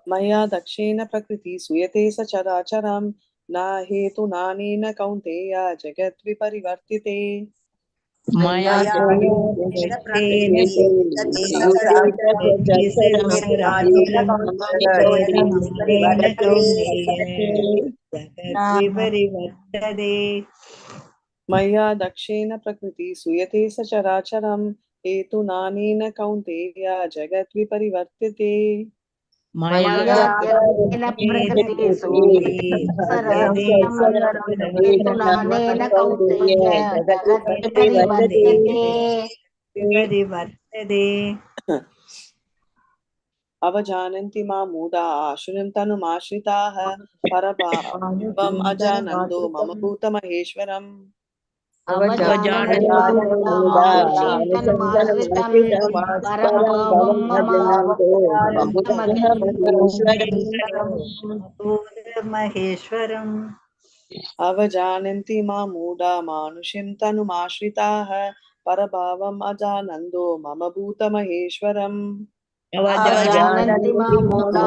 मया दक्षेण प्रकृति सूयते सचराचरं न हेतुनानेन कौन्तेय जगद्विपरिवर्तिते मया मया दक्षेण प्रकृति सूयते सचराचरं हेतुनानेन कौन्तेय जगद्विपरिवर्तिते अवजानन्ति मां मूढा शृण्वन्तनुमाश्रिताः परभावम् अजानन्दो मम भूतमहेश्वरम् अवजानन्ति मां मूढा मानुषीं तनुमाश्रिताः परभावम् अजानन्दो मम भूतमहेश्वरम् अवजानन्ति मां मूढा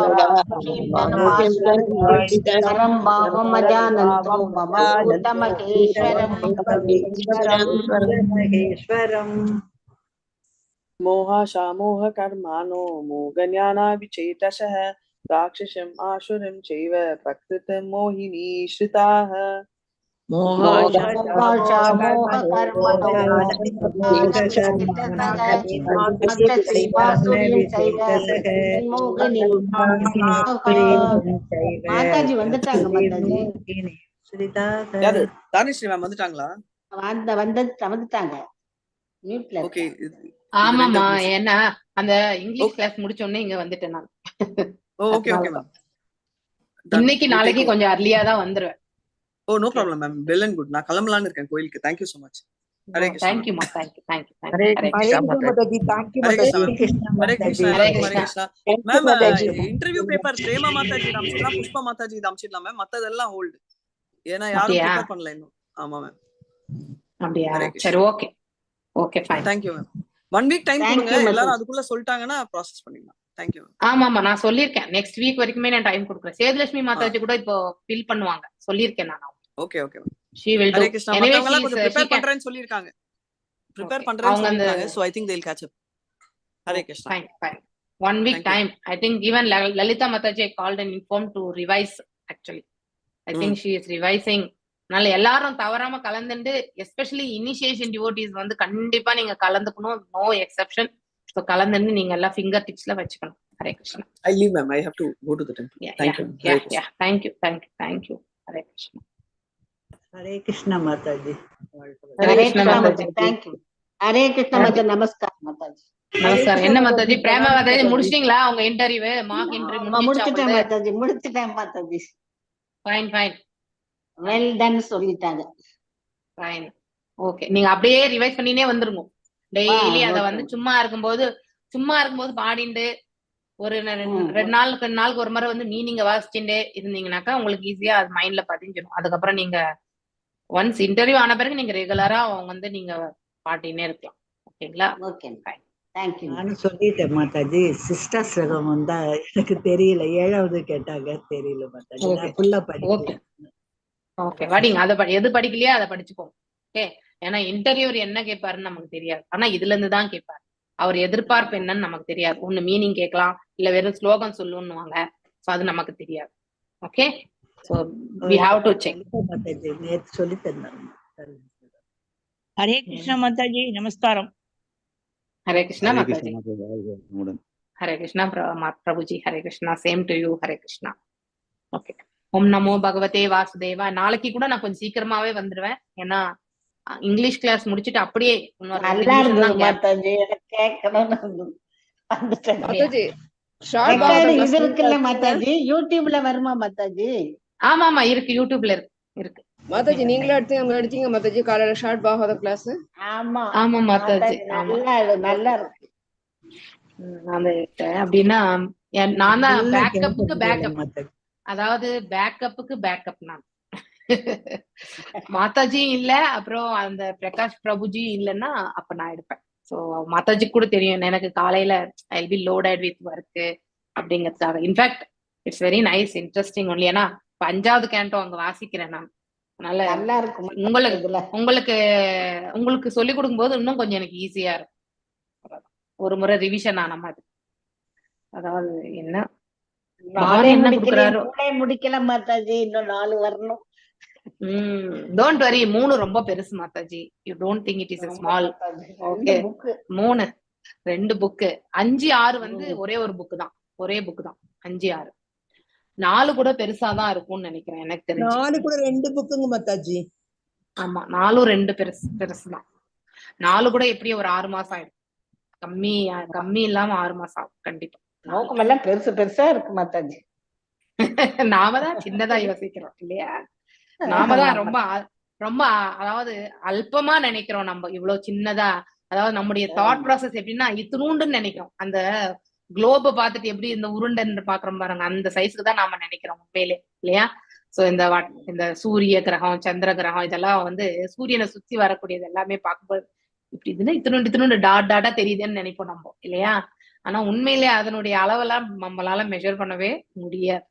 परं भावम् अजानन्तो मम भूतमहेश्वरम् मोहाशामोहकर्माणो मोहज्ञानाविचेतसः राक्षसम् आसुरीं चैव प्रकृतिं मोहिनी श्रिताः மாதாஜி வந்துட்டாங்க. மாதாஜி யாரு தானிஸ்ரீ மேம் வந்துட்டாங்களா? வந்துட்டாங்க. ஓகே. ஆமாமா, ஏன்னா அந்த இங்கிலீஷ் கிளாஸ் முடிச்ச உடனே இங்க வந்துட்டேன் நான். Okay okay ma'am. இன்னைக்கு நாளைக்கு கொஞ்சம் அர்லியா தான் வந்துருவேன். Oh no problem ma'am. Well and good. நான் கிளம்பலாம்னு இருக்கேன் கோயிலுக்கு. Thank you so much. Hare Krishna. Thank you மா. Thank you. Hare Krishna. Hare Krishna. Ma'am interview paper Prema Mataji அம்சிடலாம், புஷ்பா மாதாஜி அம்சிடலாம் மேம். மத்ததெல்லாம் ஹோல்ட். ஏன்னா யாரும் ப்ரிப்பேர் பண்ணல இன்னும். ஆமா மேம். அப்படியே. சரி okay. Okay fine. Thank you ma'am. 1 week time கொடுங்க. எல்லாரும் அதுக்குள்ள சொல்லிட்டாங்கன்னா ப்ராசஸ் பண்ணிடலாம். Thank you. ஆமாமா, நான் சொல்லிருக்கேன். நெக்ஸ்ட் வீக் வரைக்குமே நான் டைம் கொடுக்கிறேன். சேதுலட்சுமி மாதாஜி கூட இப்போ ஃபில் பண்ணுவாங்க. சொல்லிருக்கேன் நான். Okay okay. She will do. Hare Krishna. மத்தவங்க கொஞ்சம் ப்ரிப்பேர் பண்றேன்னு சொல்லிருக்காங்க. ப்ரிப்பேர் பண்றேன்னு சொல்லிருக்காங்க. So I think they'll catch up. Hare Krishna. Fine. 1 week time. I think even Lalita Mataji called and informed to revise actually. I think she is revising. நால எல்லாரும் தவறாம கலந்துட்டு எஸ்பெஷலி இனிஷியேஷன் டிவோட்டீஸ் வந்து கண்டிப்பா நீங்க கலந்துக்கணும். No exception. சோ கலந்துட்டு நீங்க எல்லாம் ஃபிங்கர் டிப்ஸ்ல வச்சுக்கணும். Hare Krishna. I leave ma'am. I have to go to the temple. Thank you. Yeah. Thank you. Hare Krishna. Hare Krishna Mataji. Hare Krishna Mataji. Thank you. Hare Krishna Mataji. நமஸ்காரம் மாதாஜி. நமஸ்காரம். என்ன மாதாஜி பிரேமா மாதாஜி முடிச்சிட்டீங்களா உங்க இன்டர்வியூ? மார்க் இன்டர்வியூ முடிச்சிட்டேன் மாதாஜி. ஃபைன். வெல் டன் சொல்லிட்டாங்க. ஃபைன். ஓகே. நீங்க அப்படியே ரிவைஸ் பண்ணினே வந்துருங்க. டெய்லி அத வந்து சும்மா இருக்கும்போது பாடிண்டு ஒரு 2 நாளுக்கு ஒரு முறை வந்து மீனிங்க வாசிச்சுட்டே இருந்தீங்கன்னாக்கா உங்களுக்கு ஈஸியா அது மைண்ட்ல பதிஞ்சிடும். அதுக்கப்புறம் நீங்க ஒன்ஸ் இன்டர்வியூ ஆன பிறகு நீங்க ரெகுலரா அவங்க வந்து நீங்க பாடினே இருக்கலாம். ஓகேங்களா? Okay fine. Thank you. நானும் சொல்லிட்டேன் மாதாஜி. சிஸ்டர்ஸ் ரகம் வந்தா எனக்கு தெரியல. 7வது கேட்டாங்க தெரியல மாதாஜி. நான் ஃபுல்லா படிக்கிறேன். ஓகே வாடிங்க. எது படிக்கலையா அதை படிச்சுக்கோங்க. ஓகே. ஏன்னா இன்டர்வியூர் என்ன கேட்பாருன்னு நமக்கு தெரியாது. ஆனா இதுல இருந்து தான் கேட்பாரு. அவர் எதிர்பார்ப்பு என்னன்னு நமக்கு தெரியாது. ஒண்ணு மீனிங் கேட்கலாம், இல்ல வெறும் ஸ்லோகம் சொல்லுவாங்க. சோ அது நமக்கு தெரியாது. Okay. So we have to check. Mataji நேத்து சொல்லி தந்தாங்க. ஹரே கிருஷ்ணா மாதாஜி. நமஸ்காரம். Hare Krishna Mataji. Hare Krishna Prabhuji. Hare Krishna. Same to you. Hare Krishna. Okay. ஓம் நமோ பகவதே வாசுதேவா. நாளைக்கு கூட நான் கொஞ்சம் சீக்கிரமாவே வந்துருவேன். ஏன்னா இங்கிலீஷ் கிளாஸ் முடிச்சுட்டு அப்படியே யூடியூப்ல வருமா மாதாஜி? ஆமா இருக்கு. யூடியூப்ல இருக்கு. மாதாஜி நீங்களே எடுத்தீங்க மாதாஜி காலையில ஷார்ட் பாகவத கிளாஸ்? ஆமா மாதாஜி. நல்லா இருக்கு. அப்படின்னா நான் தான் பேக்கப்புக்கு அதாவது பேக்கப்புக்கு பேக்கப் நான். மாதாஜி இல்ல, அப்புறம் அந்த பிரகாஷ் பிரபுஜி இல்லைன்னா அப்ப நான் எடுப்பேன். ஸோ மாதாஜி கூட தெரியும் எனக்கு காலையில I P loaded with work அப்படிங்கிறதுக்காக. In fact it's very nice interesting only. ஏன்னா 5வது கேண்டோ அங்க வாசிக்கிறேன் நான். அதனால நல்லா இருக்கும் உங்களுக்கு இதுல. உங்களுக்கு உங்களுக்கு சொல்லி கொடுக்கும்போது இன்னும் கொஞ்சம் எனக்கு ஈஸியா இருக்கும். ஒரு முறை ரிவிஷன் ஆன மாதிரி. அதாவது என்ன பகவான் என்ன கொடுக்குறாரோ. முடிக்கல மாதாஜி, இன்னும் 4 வரணும். டோன்ட் வரி, 3 ரொம்ப பெருசு Mataji. You don't think it is a small. Okay 3 2 book 5 6 வந்து ஒரே ஒரு புக்கு தான், ஒரே புக்கு தான் 5 6. 4 கூட பெருசாதான் இருக்கும்னு நினைக்கிறேன் எனக்கு தெரிஞ்சு. 4 கூட 2 புக்குங்க மாதாஜி. ஆமா 4 2 பெருசுதான். 4 கூட எப்படியும் ஒரு 6 மாசம் ஆயிடும். கம்மி இல்லாம 6 மாசம் ஆகும் கண்டிப்பா. நோக்கமெல்லாம் பெருசு பெருசா இருக்கு மாதாஜி. நாம தான் சின்னதா யோசிக்கிறோம் இல்லையா? நாம தான் ரொம்ப அதாவது அல்பமா நினைக்கிறோம். நம்ம இவ்வளவு சின்னதா, அதாவது நம்முடைய தாட் ப்ராசஸ் எப்படின்னா இத்தினூண்டுன்னு நினைக்கிறோம். அந்த குளோப பார்த்துட்டு எப்படி இந்த உருண்டைன்னு பாக்குறோம் பாருங்க, அந்த சைஸ்க்கு தான் நாம நினைக்கிறோம் உண்மையிலே இல்லையா? சோ இந்த சூரிய கிரகம் சந்திர கிரகம் இதெல்லாம் வந்து சூரியனை சுத்தி வரக்கூடியது எல்லாமே பார்க்கும்போது இப்படி இதுன்னா இத்தினூண்டு டாட்டா தெரியுதுன்னு நினைப்போம் நம்ம இல்லையா? ஆனா உண்மையிலே அதனுடைய அளவெல்லாம் நம்மளால மெஷர் பண்ணவே முடியாது.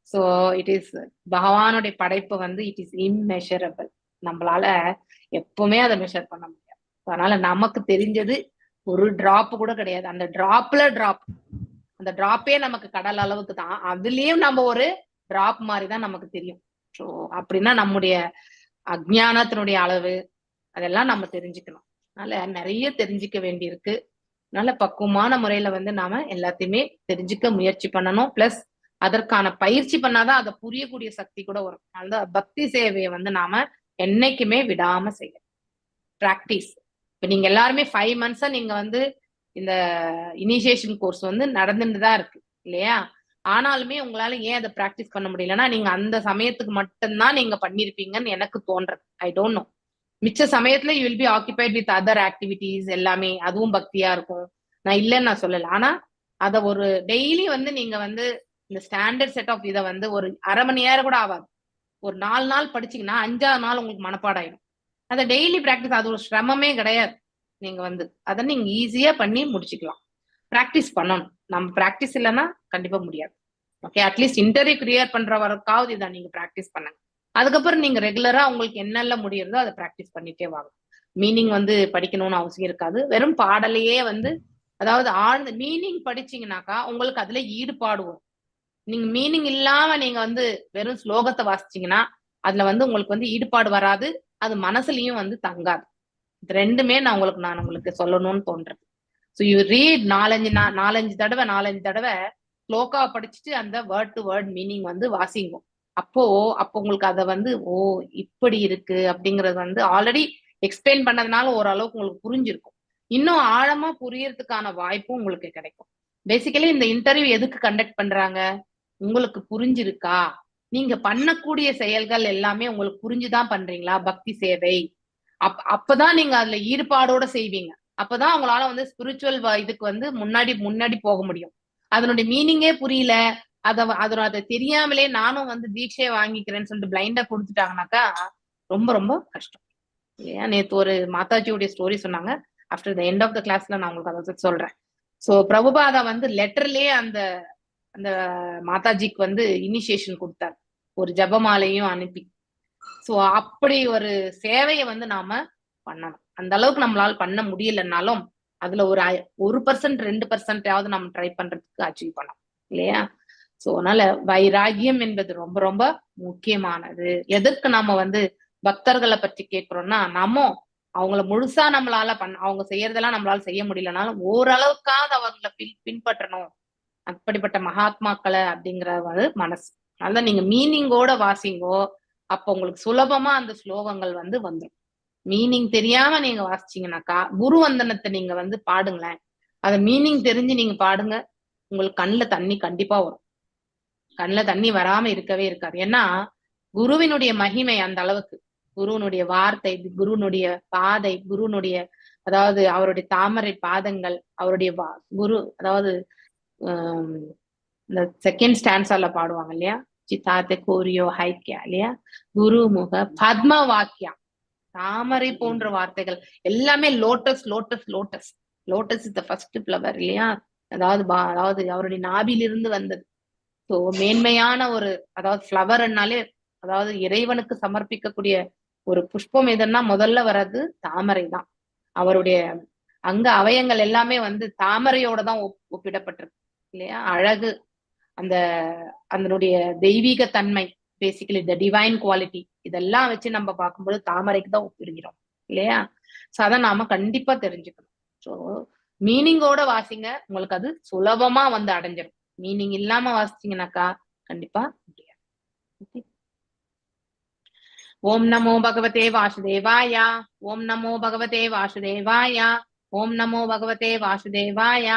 சோ இட் இஸ் பகவானுடைய படைப்பு வந்து இட் இஸ் இம்மெஷரபிள். நம்மளால எப்பவுமே அதை மெஷர் பண்ண முடியாது. அதனால நமக்கு தெரிஞ்சது ஒரு டிராப் கூட கிடையாது. அந்த டிராப் அந்த டிராப்பே நமக்கு கடல் அளவுக்கு தான். அதுலயும் நம்ம ஒரு டிராப் மாதிரிதான் நமக்கு தெரியும். ஸோ அப்படின்னா நம்முடைய அஜ்ஞானத்தினுடைய அளவு அதெல்லாம் நம்ம தெரிஞ்சுக்கணும். அதனால நிறைய தெரிஞ்சுக்க வேண்டியிருக்கு. நல்ல பக்குவமான முறையில வந்து நாம எல்லாத்தையுமே தெரிஞ்சுக்க முயற்சி பண்ணணும். பிளஸ் அதற்கான பயிற்சி பண்ணாதான் அதை புரியக்கூடிய சக்தி கூட வரும். அந்த பக்தி சேவையை வந்து நாம என்னைக்குமே விடாம செய்யணும். பிராக்டிஸ். இப்ப நீங்க எல்லாருமே 5 months நீங்க வந்து இந்த இனிஷியேஷன் கோர்ஸ் வந்து நடந்துட்டு தான் இருக்கு இல்லையா? ஆனாலுமே உங்களால ஏன் அதை பிராக்டிஸ் பண்ண முடியலன்னா நீங்க அந்த சமயத்துக்கு மட்டும்தான் நீங்க பண்ணிருப்பீங்கன்னு எனக்கு தோன்றது. I don't know. மிச்ச சமயத்துல you will be occupied with other activities எல்லாமே, அதுவும் பக்தியா இருக்கும். நான் இல்லைன்னு நான் சொல்லல. ஆனா அதை ஒரு டெய்லி வந்து நீங்க வந்து இந்த ஸ்டாண்டர்ட் செட் ஆஃப் இதை வந்து ஒரு அரை மணி நேரம் கூட ஆகாது. ஒரு 4 நாள் படிச்சீங்கன்னா 5ஆவது நாள் உங்களுக்கு மனப்பாடாயிடும். அதை டெய்லி பிராக்டிஸ், அது ஒரு சிரமமே கிடையாது. நீங்க வந்து அதை நீங்க ஈஸியா பண்ணி முடிச்சுக்கலாம். பிராக்டிஸ் பண்ணணும். நம்ம பிராக்டிஸ் இல்லைன்னா கண்டிப்பா முடியாது. ஓகே, அட்லீஸ்ட் இன்டர்வியூ கிளியர் பண்ற வரைக்காவது இதை நீங்க பிராக்டிஸ் பண்ணுங்க. அதுக்கப்புறம் நீங்க ரெகுலரா உங்களுக்கு என்னெல்லாம் முடியுறதோ அதை பிராக்டிஸ் பண்ணிட்டே வாங்க. மீனிங் வந்து படிக்கணும்னு அவசியம் இருக்காது. வெறும் பாடலையே வந்து, அதாவது ஆழ்ந்த மீனிங் படிச்சீங்கன்னாக்கா உங்களுக்கு அதுல ஈடுபாடு வரும். நீங்க மீனிங் இல்லாம நீங்க வந்து வெறும் ஸ்லோகத்தை வாசிச்சீங்கன்னா அதுல வந்து உங்களுக்கு வந்து ஈடுபாடு வராது. அது மனசுலயும் வந்து தங்காது. இது ரெண்டுமே நான் உங்களுக்கு சொல்லணும்னு தோன்றது. ஸோ யூ ரீட் 4-5 தடவை ஸ்லோகாவை படிச்சுட்டு அந்த வேர்ட் டு வேர்ட் மீனிங் வந்து வாசிங்க. அப்போ உங்களுக்கு அதை வந்து இப்படி இருக்கு அப்படிங்கறது வந்து ஆல்ரெடி எக்ஸ்பிளைன் பண்ணதுனால ஓரளவுக்கு உங்களுக்கு புரிஞ்சிருக்கும். இன்னும் ஆழமா புரியறதுக்கான வாய்ப்பும் உங்களுக்கு கிடைக்கும். பேசிக்கலி இந்த இன்டர்வியூ எதுக்கு கண்டக்ட் பண்றாங்க? உங்களுக்கு புரிஞ்சிருக்கா? நீங்க பண்ணக்கூடிய செயல்கள் எல்லாமே உங்களுக்கு புரிஞ்சுதான் பண்றீங்களா? பக்தி சேவை அப்பதான் நீங்க அதுல ஈடுபாடோட செய்வீங்க. அப்பதான் உங்களால வந்து ஸ்பிரிச்சுவல் இதுக்கு வந்து முன்னாடி போக முடியும். அதனுடைய மீனிங்கே புரியல, அதை தெரியாமலே நானும் வந்து தீட்சையை வாங்கிக்கிறேன்னு சொல்லிட்டு பிளைண்டா கொடுத்துட்டாங்கனாக்கா ரொம்ப ரொம்ப கஷ்டம். ஏன் நேத்து ஒரு மாதாஜியோடைய ஸ்டோரி சொன்னாங்க. After the end of the கிளாஸ்ல நான் உங்களுக்கு அதை சொல்றேன். சோ பிரபுபாதா வந்து லெட்டர்லயே அந்த மாதாஜிக்கு வந்து இனிஷியேஷன் கொடுத்தார், ஒரு ஜபமாலையும் அனுப்பி. சோ அப்படி ஒரு சேவையை வந்து நாம பண்ணணும். அந்த அளவுக்கு நம்மளால பண்ண முடியலன்னாலும் அதுல ஒரு 1% 2% நம்ம ட்ரை பண்றதுக்கு அச்சீவ் பண்ணோம் இல்லையா? சோ அதனால வைராகியம் என்பது ரொம்ப ரொம்ப முக்கியமானது. எதற்கு நாம வந்து பக்தர்களை பற்றி கேட்கிறோம்னா, அவங்கள முழுசா நம்மளால அவங்க செய்யறதெல்லாம் நம்மளால செய்ய முடியலனாலும் ஓரளவுக்காவது அவங்களை பின்பற்றணும், அப்படிப்பட்ட மகாத்மாக்களை அப்படிங்கிற மனசு. அதனால நீங்க மீனிங்கோட வாசிங்கோ, அப்ப உங்களுக்கு சுலபமா அந்த ஸ்லோகங்கள் வந்து வந்துடும். மீனிங் தெரியாம நீங்க வாசிச்சீங்கன்னாக்கா குரு வந்தனத்தை நீங்க வந்து பாடுங்களேன். அத மீனிங் தெரிஞ்சு நீங்க பாடுங்க, உங்களுக்கு கண்ணுல தண்ணி கண்டிப்பா வரும். கண்ணுல தண்ணி வராம இருக்கவே இருக்காது. ஏன்னா குருவினுடைய மகிமை அந்த அளவுக்கு. குருவினுடைய வார்த்தை, குருவினுடைய பாதை, குருவினுடைய அதாவது அவருடைய தாமரை பாதங்கள், அவருடைய குரு அதாவது இந்த செகண்ட் ஸ்டான்ஸால பாடுவாங்க இல்லையா, சித்தார்த்த கோரியோ ஹைக்கியா இல்லையா, குரு முக பத்ம வாக்கியா, தாமரை போன்ற வார்த்தைகள் எல்லாமே lotus lotus lotus. Lotus is the first flower இல்லையா, அதாவது அவருடைய நாபிலிருந்து வந்தது. ஸோ மேன்மையான ஒரு, அதாவது ஃப்ளவர்னாலே அதாவது இறைவனுக்கு சமர்ப்பிக்கக்கூடிய ஒரு புஷ்பம் எதுன்னா முதல்ல வர்றது தாமரை தான். அவருடைய அங்க அவயங்கள் எல்லாமே வந்து தாமரையோட தான் ஒப்பிடப்பட்டிருக்கு இல்லையா. அழகு, அந்த அதனுடைய தெய்வீக தன்மை, பேசிக்கலி த டிவைன் குவாலிட்டி, இதெல்லாம் வச்சு நம்ம பார்க்கும்போது தாமரைக்கு தான் ஒப்பிடுகிறோம் இல்லையா. ஸோ அதை நாம கண்டிப்பா தெரிஞ்சுக்கணும். ஸோ மீனிங்கோட வாசிங்க, உங்களுக்கு அது சுலபமா வந்து அடைஞ்சிடும். மீனிங் இல்லாம வாசிச்சீங்கன்னாக்கா கண்டிப்பா முடியாது. ஓம் நமோ பகவதே வாசுதேவாய, ஓம் நமோ பகவதே வாசுதேவாய, ஓம் நமோ பகவதே வாசுதேவாய.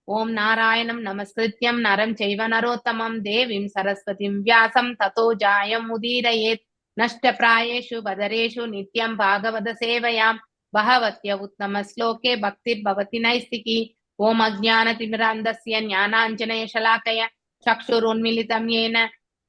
ஓம் நாராயணம் நமஸ்கிருத்யம் நரம் செய்வ நரோத்தமம் தேவீம் சரஸ்வதிம் வியாசம் ததோ ஜாயம் உதீரயேத். நஷ்டப்ராயேஷு பதரேஷு நித்யம் பாகவத சேவையாம் பகவத்ய உத்தம ஸ்லோகே பக்திர் பவதி நைஸ்திகி. ஓம் அஜ்ஞானதிமிராந்தஸ்ய ஞானாஞ்சனய ஷலாக்கய சக்ஷுருன்மிலிதம் येन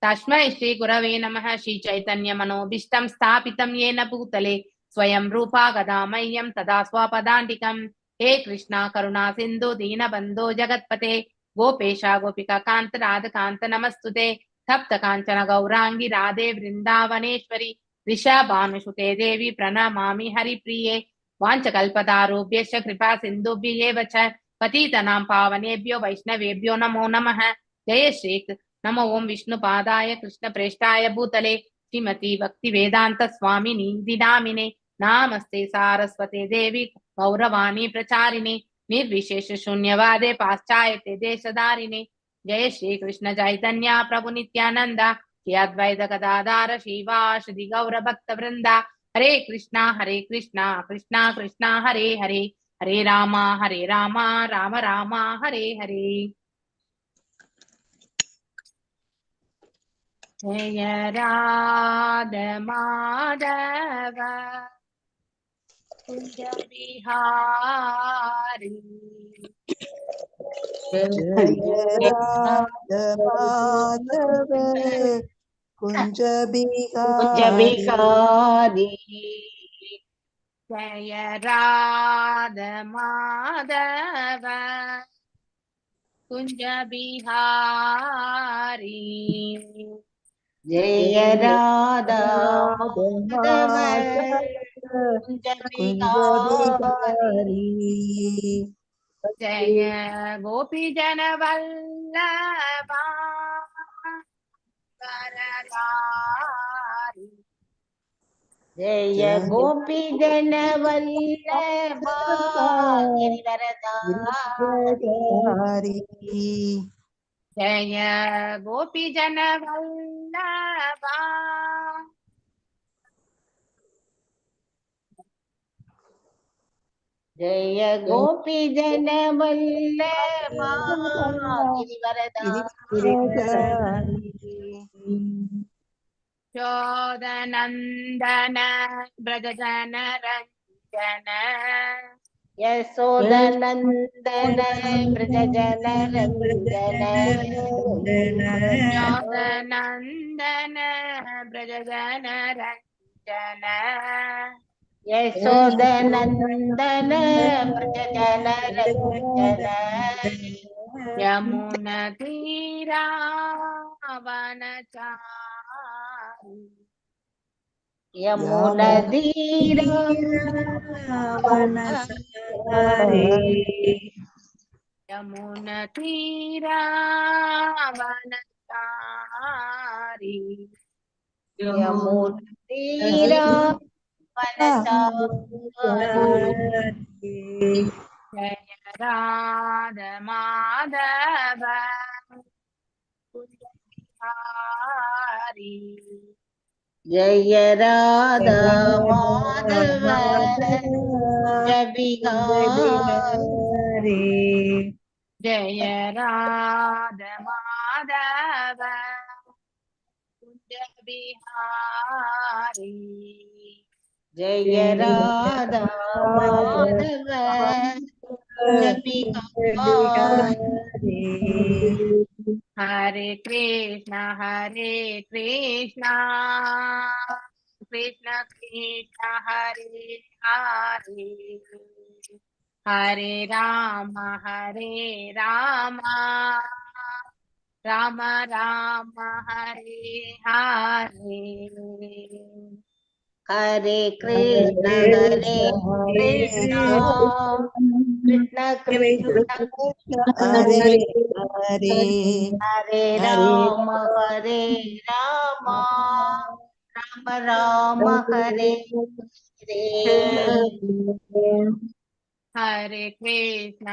तस्मै श्री गुरवे नमः. श्री चैतन्य मनोभीष्टं स्थापितं येन भूतले स्वयं रूपा गदामह्यं तदा स्वपदान्तिकं. हे कृष्णा करुणा सिन्धु दीनबन्धो जगत्पते गोपेशा गोपिका कान्त राधकान्त नमस्तुते. तप्त काञ्चन गौरांगी राधे वृन्दावनेश्वरी ऋषभानुसुते देवी प्रणमामि हरिप्रिये. वाञ्छकल्पतारुभ्यश्च कृपा सिन्धुभ्येव च पतितनां पावनेभ्यो वैष्णवेभ्यो नमो नमः. जय श्री नमो ओम विष्णु पादाय कृष्ण प्रेष्ठाय भूतले श्रीमती भक्ति वेदांत स्वामिनी दिनामिने. नामस्ते सारस्वते देवी गौरवाणी प्रचारिणे निर्विशेष शून्यवादे पाश्चात्य देशधारिणे. जय श्री कृष्ण चैतन्य प्रभु नित्यानंद श्री अद्वैत गदाधर श्रीवासदि गौर भक्त वृंदा. हरे कृष्णा कृष्णा कृष्णा हरे हरे, हरे राम राम राम हरे हरे. जय राधा माधव कुंज बिहारी. जय राधा माधव कुंज बिहारी. जय राधा माधव कुंज बिहारी. जय राधा माधव कुंज बिहारी. जय गोपी जन वल्लभा वरदारी. जय गोपी जन वल्लभा गिरिवरधारी. जय गोपी जन वल्लभा. जय गोपी जन वल्लभा गिरिवरधारी. यशोदनंदन ब्रजजन रंजन. यशोदनंदन ब्रजजन रंजन. यशोदनंदन ब्रजजन रंजन. यशोदनंदन ब्रजजन रंजन. यमुना तीरा वनचारी. यमुना तीरा यमुना तीरा वनचारी. यमुना तीरा वनचारी. जय राधा माधव कुंज बिहारी. जय राधा माधव कुंज बिहारी. जय राधा माधव कुंज बिहारी. जय राधा माधव कुंज बिहारी. हरे कृष्णा कृष्ण कृष्ण हरे हरे, ஹரே ராம ராம ராம ஹரே ஹரே. ஹரே கிருஷ்ண கிருஷ்ண கிருஷ்ண ஹரே ஹரே ஹரே ராம ராம ராம ஹரே ஹரே. ஹரே கிருஷ்ண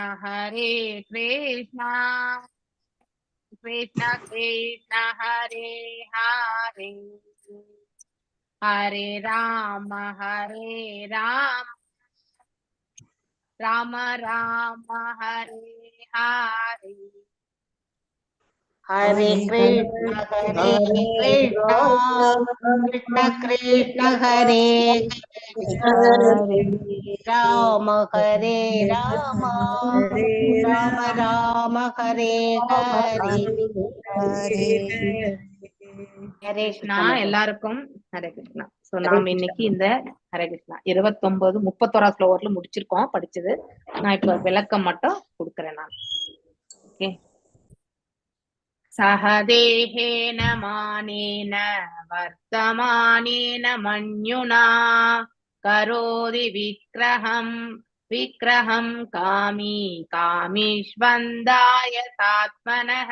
கிருஷ்ண கிருஷ்ண ஹரே ஹரே. ஹரே ராம ராம ராம ஹரே ஹரே. ஹரே கிருஷ்ண கிருஷ்ண கிருஷ்ண ஹரே ஹரே. ராம ராம ராம ஹரே ஹரே. ஹரே கிருஷ்ணா. எல்லாருக்கும் ஹரே கிருஷ்ணா. சோ நாம இன்னைக்கு இந்த ஹரே கிருஷ்ணா 29 31 ஸ்லோகத்துல முடிச்சிருக்கோம் படிச்சது. நான் இப்ப விளக்கம் மட்டும் கொடுக்கறேன் நான். ஓகே. சஹதேஹேன மானேன வர்த்தமானேன மன்யுனா கரோதி விக்ரஹம் காமீஷ்வந்தாய சாத்மனஹ.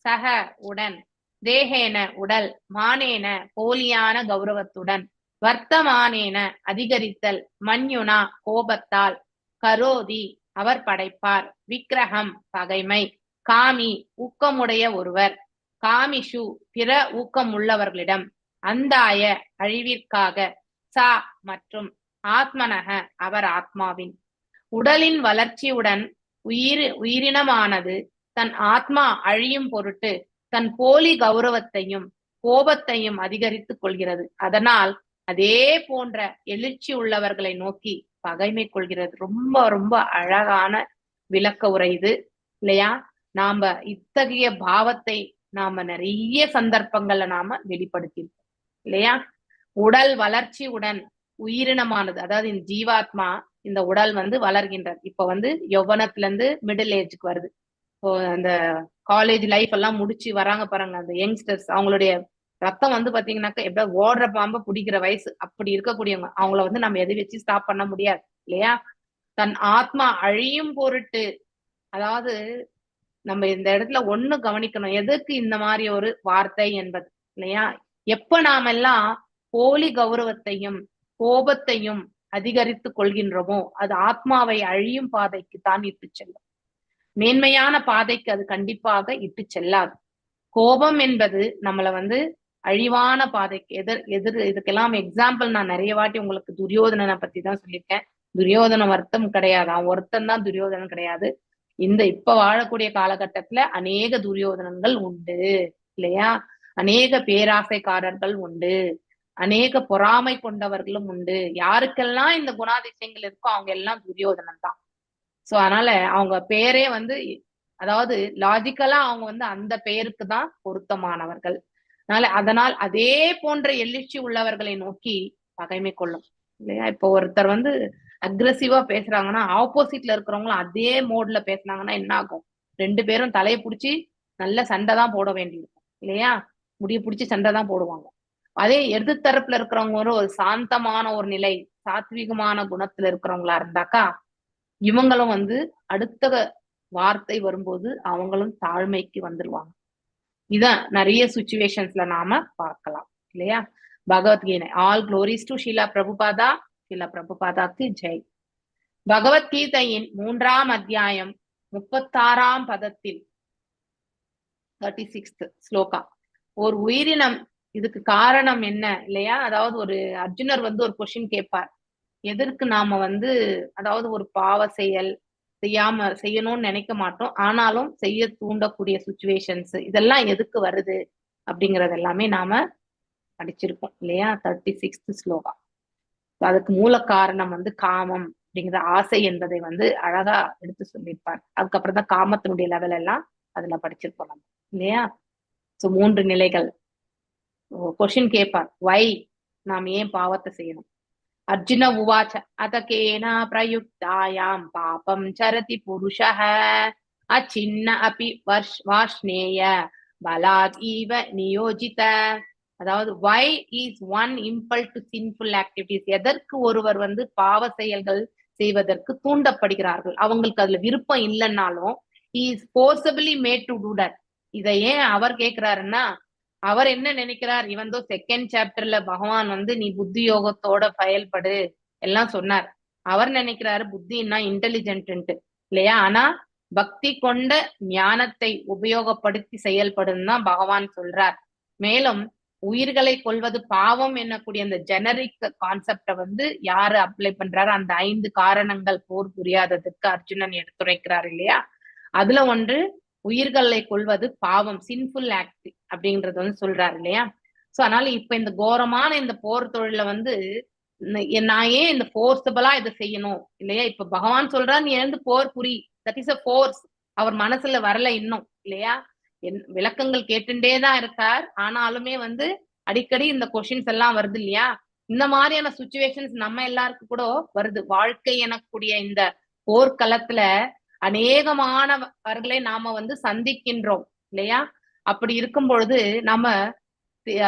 சஹ உடன், தேஹேன உடல், மானேன போலியான கௌரவத்துடன், வர்த்தமானேன அதிகரித்தல், மன்யுனா கோபத்தால், கரோதி அவர் படைப்பார், விக்கிரகம் பகைமை, காமி ஊக்கமுடைய ஒருவர், காமிஷு பிற ஊக்கமுள்ளவர்களிடம், அந்தாய அழிவிற்காக, சா மற்றும் ஆத்மனக அவர் ஆத்மாவின். உடலின் வளர்ச்சியுடன் உயிரினமானது தன் ஆத்மா அழியும் பொருட்டு தன் போலி கௌரவத்தையும் கோபத்தையும் அதிகரித்துக் கொள்கிறது. அதனால் அதே போன்ற எழுச்சி உள்ளவர்களை நோக்கி பகைமை கொள்கிறது. ரொம்ப ரொம்ப அழகான விளக்க உரை இது இல்லையா? நாம இத்தகைய பாவத்தை நாம நிறைய சந்தர்ப்பங்கள்ல நாம வெளிப்படுத்தியிருக்கோம் இல்லையா? உடல் வளர்ச்சியுடன் உயிரினமானது, அதாவது இந்த ஜீவாத்மா, இந்த உடல் வளர்கின்றது. இப்ப யௌவனத்துல இருந்து மிடில் ஏஜுக்கு வருது. இப்போ அந்த காலேஜ் லைஃப் எல்லாம் முடிச்சு வராங்க பாருங்க அந்த யங்ஸ்டர்ஸ், அவங்களுடைய ரத்தம் பாத்தீங்கன்னாக்கா எப்படியாவது ஓடுற பாம்ப பிடிக்கிற வயசு. அப்படி இருக்கக்கூடியவங்க அவங்கள நம்ம எதை வச்சு ஸ்டாப் பண்ண முடியாது இல்லையா? தன் ஆத்மா அழியும் பொருட்டு, அதாவது நம்ம இந்த இடத்துல ஒண்ணு கவனிக்கணும், எதுக்கு இந்த மாதிரி ஒரு வார்த்தை என்பது இல்லையா? எப்ப நாம எல்லாம் போலி கௌரவத்தையும் கோபத்தையும் அதிகரித்து கொள்கின்றோமோ அது ஆத்மாவை அழியும் பாதைக்கு தான் இட்டு செல்லும். மேன்மையான பாதைக்கு அது கண்டிப்பாக இட்டு செல்லாது. கோபம் என்பது நம்மள அழிவான பாதைக்கு இதுக்கெல்லாம் எக்ஸாம்பிள் நான் நிறைய வாட்டி உங்களுக்கு துரியோதனனை பத்தி தான் சொல்லியிருக்கேன். துரியோதன வருத்தம் கிடையாது, அவன் ஒருத்தன் தான் துரியோதனன் கிடையாது. இப்ப வாழக்கூடிய காலகட்டத்துல அநேக துரியோதனங்கள் உண்டு இல்லையா? அநேக பேராசைக்காரர்கள் உண்டு, அநேக பொறாமை கொண்டவர்களும் உண்டு. யாருக்கெல்லாம் இந்த குணாதிசயங்கள் இருக்கோ அவங்க எல்லாம் துரியோதனன் தான். சோ அதனால அவங்க பேரே அதாவது லாஜிக்கலா அவங்க அந்த பெயருக்கு தான் பொருத்தமானவர்கள். அதனால் அதே போன்ற எழுச்சி உள்ளவர்களை நோக்கி பகைமை கொள்ளும் இல்லையா? இப்போ ஒருத்தர் அக்ரெசிவா பேசுறாங்கன்னா ஆப்போசிட்ல இருக்கிறவங்களும் அதே மோட்ல பேசுனாங்கன்னா என்ன ஆகும்? 2 பேரும் தலையை பிடிச்சி நல்ல சண்டை தான் போட வேண்டியிருக்கும் இல்லையா? முடிய பிடிச்சி சண்டை தான் போடுவாங்க. அதே எதிர் தரப்புல இருக்கிறவங்க ஒரு சாந்தமான ஒரு நிலை, சாத்வீகமான குணத்துல இருக்கிறவங்களா இருந்தாக்கா இவங்களும் அடுத்த வார்த்தை வரும்போது அவங்களும் தாழ்மைக்கு வந்துருவாங்க. இதான் நிறைய சுச்சுவேஷன்ஸ்ல நாம பார்க்கலாம் இல்லையா? Bhagavad Gita. All glories to Srila Prabhupada. Srila பிரபுபாதாக்கு ஜெய். பகவத்கீதையின் 3ஆம் அத்தியாயம் 36ஆம் பதத்தில் 36th ஸ்லோகா. ஒரு உயிரினம், இதுக்கு காரணம் என்ன இல்லையா? அதாவது ஒரு அர்ஜுனர் ஒரு கொஸ்டின் கேட்பார். எதற்கு நாம அதாவது ஒரு பாவ செயல் செய்யணும்னு நினைக்க மாட்டோம், ஆனாலும் செய்ய தூண்டக்கூடிய சுச்சுவேஷன்ஸ் இதெல்லாம் எதுக்கு வருது அப்படிங்கறது எல்லாமே நாம படிச்சிருக்கோம் இல்லையா? 36th ஸ்லோகா. அதுக்கு மூல காரணம் காமம் அப்படிங்கிற ஆசை என்பதை அழகா எடுத்து சொல்லியிருப்பார். அதுக்கப்புறம் தான் காமத்தினுடைய லெவல் எல்லாம் அதுல படிச்சிருப்போம் நம்ம இல்லையா? சோ 3 நிலைகள். கொஸ்டின் கேட்பார், வை நாம் ஏன் பாவத்தை செய்யணும்? அர்ஜுன உவாச்ச அதகேன பிரயுக்தாயாம் பாபம் சரதி புருஷः அச்சின்ன அபி வாஷ்ணேய பலாத் ஈவ நியோஜித. அதாவது why is one impelled to sinful activities? எதற்கு ஒருவர் வந்து பாவ செயல்கள் செய்வதற்கு தூண்டப்படுகிறார்கள்? அவங்களுக்கு அதுல விருப்பம் இல்லைன்னாலும் he is forcibly made to do that. இதை ஏன் அவர் கேட்கிறாருன்னா, அவர் என்ன நினைக்கிறார், இவன் செகண்ட் சாப்டர்ல பகவான் வந்து நீ புத்தி யோகத்தோட பயல்படு எல்லாம் சொன்னார். அவர் நினைக்கிறாரு புத்தின்னா இன்டெலிஜென்ட் இல்லையா, ஆனா பக்தி கொண்ட ஞானத்தை உபயோகப்படுத்தி செயல்படும் தான் பகவான் சொல்றார். மேலும் உயிர்களை கொல்வது பாவம் என்னக்கூடிய அந்த ஜெனரிக் கான்செப்ட வந்து யாரு அப்ளை பண்றாரு, அந்த 5 காரணங்கள் போர் புரியாததுக்கு அர்ஜுனன் எடுத்துரைக்கிறார் இல்லையா. அதுல ஒன்று உயிர்களை கொல்வது பாவம், சின்ஃபுல் ஆக்ட் அப்படிங்கறது வந்து சொல்றாரு இல்லையா. சோ அதனால இப்ப இந்த கோரமான இந்த போர் தொழில வந்து நான் ஏன் இந்த போர்ஸபிளா இதை செய்யணும் இல்லையா. இப்ப பகவான் சொல்றாரு நீ எழுந்து போர் புரி, தட் இஸ் அ போர்ஸ். அவர் மனசுல வரல இன்னும் இல்லையா, விளக்கங்கள் கேட்டுட்டேதான் இருக்கார். ஆனாலுமே வந்து அடிக்கடி இந்த கொஸ்டின்ஸ் எல்லாம் வருது இல்லையா. இந்த மாதிரியான சுச்சுவேஷன்ஸ் நம்ம எல்லாருக்கும் கூட வருது. வாழ்க்கை எனக்கூடிய இந்த போர்க்களத்துல அநேகமானவர்களை நாம வந்து சந்திக்கின்றோம் இல்லையா. அப்படி இருக்கும் பொழுது நம்ம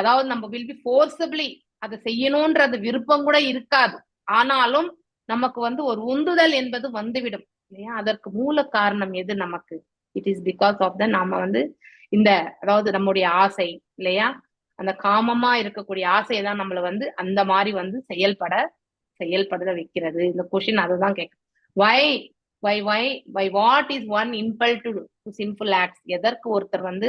அதாவது நம்ம வில் பி ஃபோர்ஸபிளி அதை செய்யணும்ன்றது விருப்பம் கூட இருக்காது. ஆனாலும் நமக்கு வந்து ஒரு உந்துதல் என்பது வந்துவிடும் இல்லையா. அதற்கு மூல காரணம் எது நமக்கு? It is because of the நாம வந்து இந்த அதாவது நம்முடைய ஆசை இல்லையா, அந்த காமமா இருக்கக்கூடிய ஆசையை தான் நம்மள வந்து அந்த மாதிரி வந்து செயல்பட வைக்கிறது. இந்த கொஸ்டின் அதுதான் கேட்கும். What is one impelled to sinful acts? எதற்கு ஒருத்தர் வந்து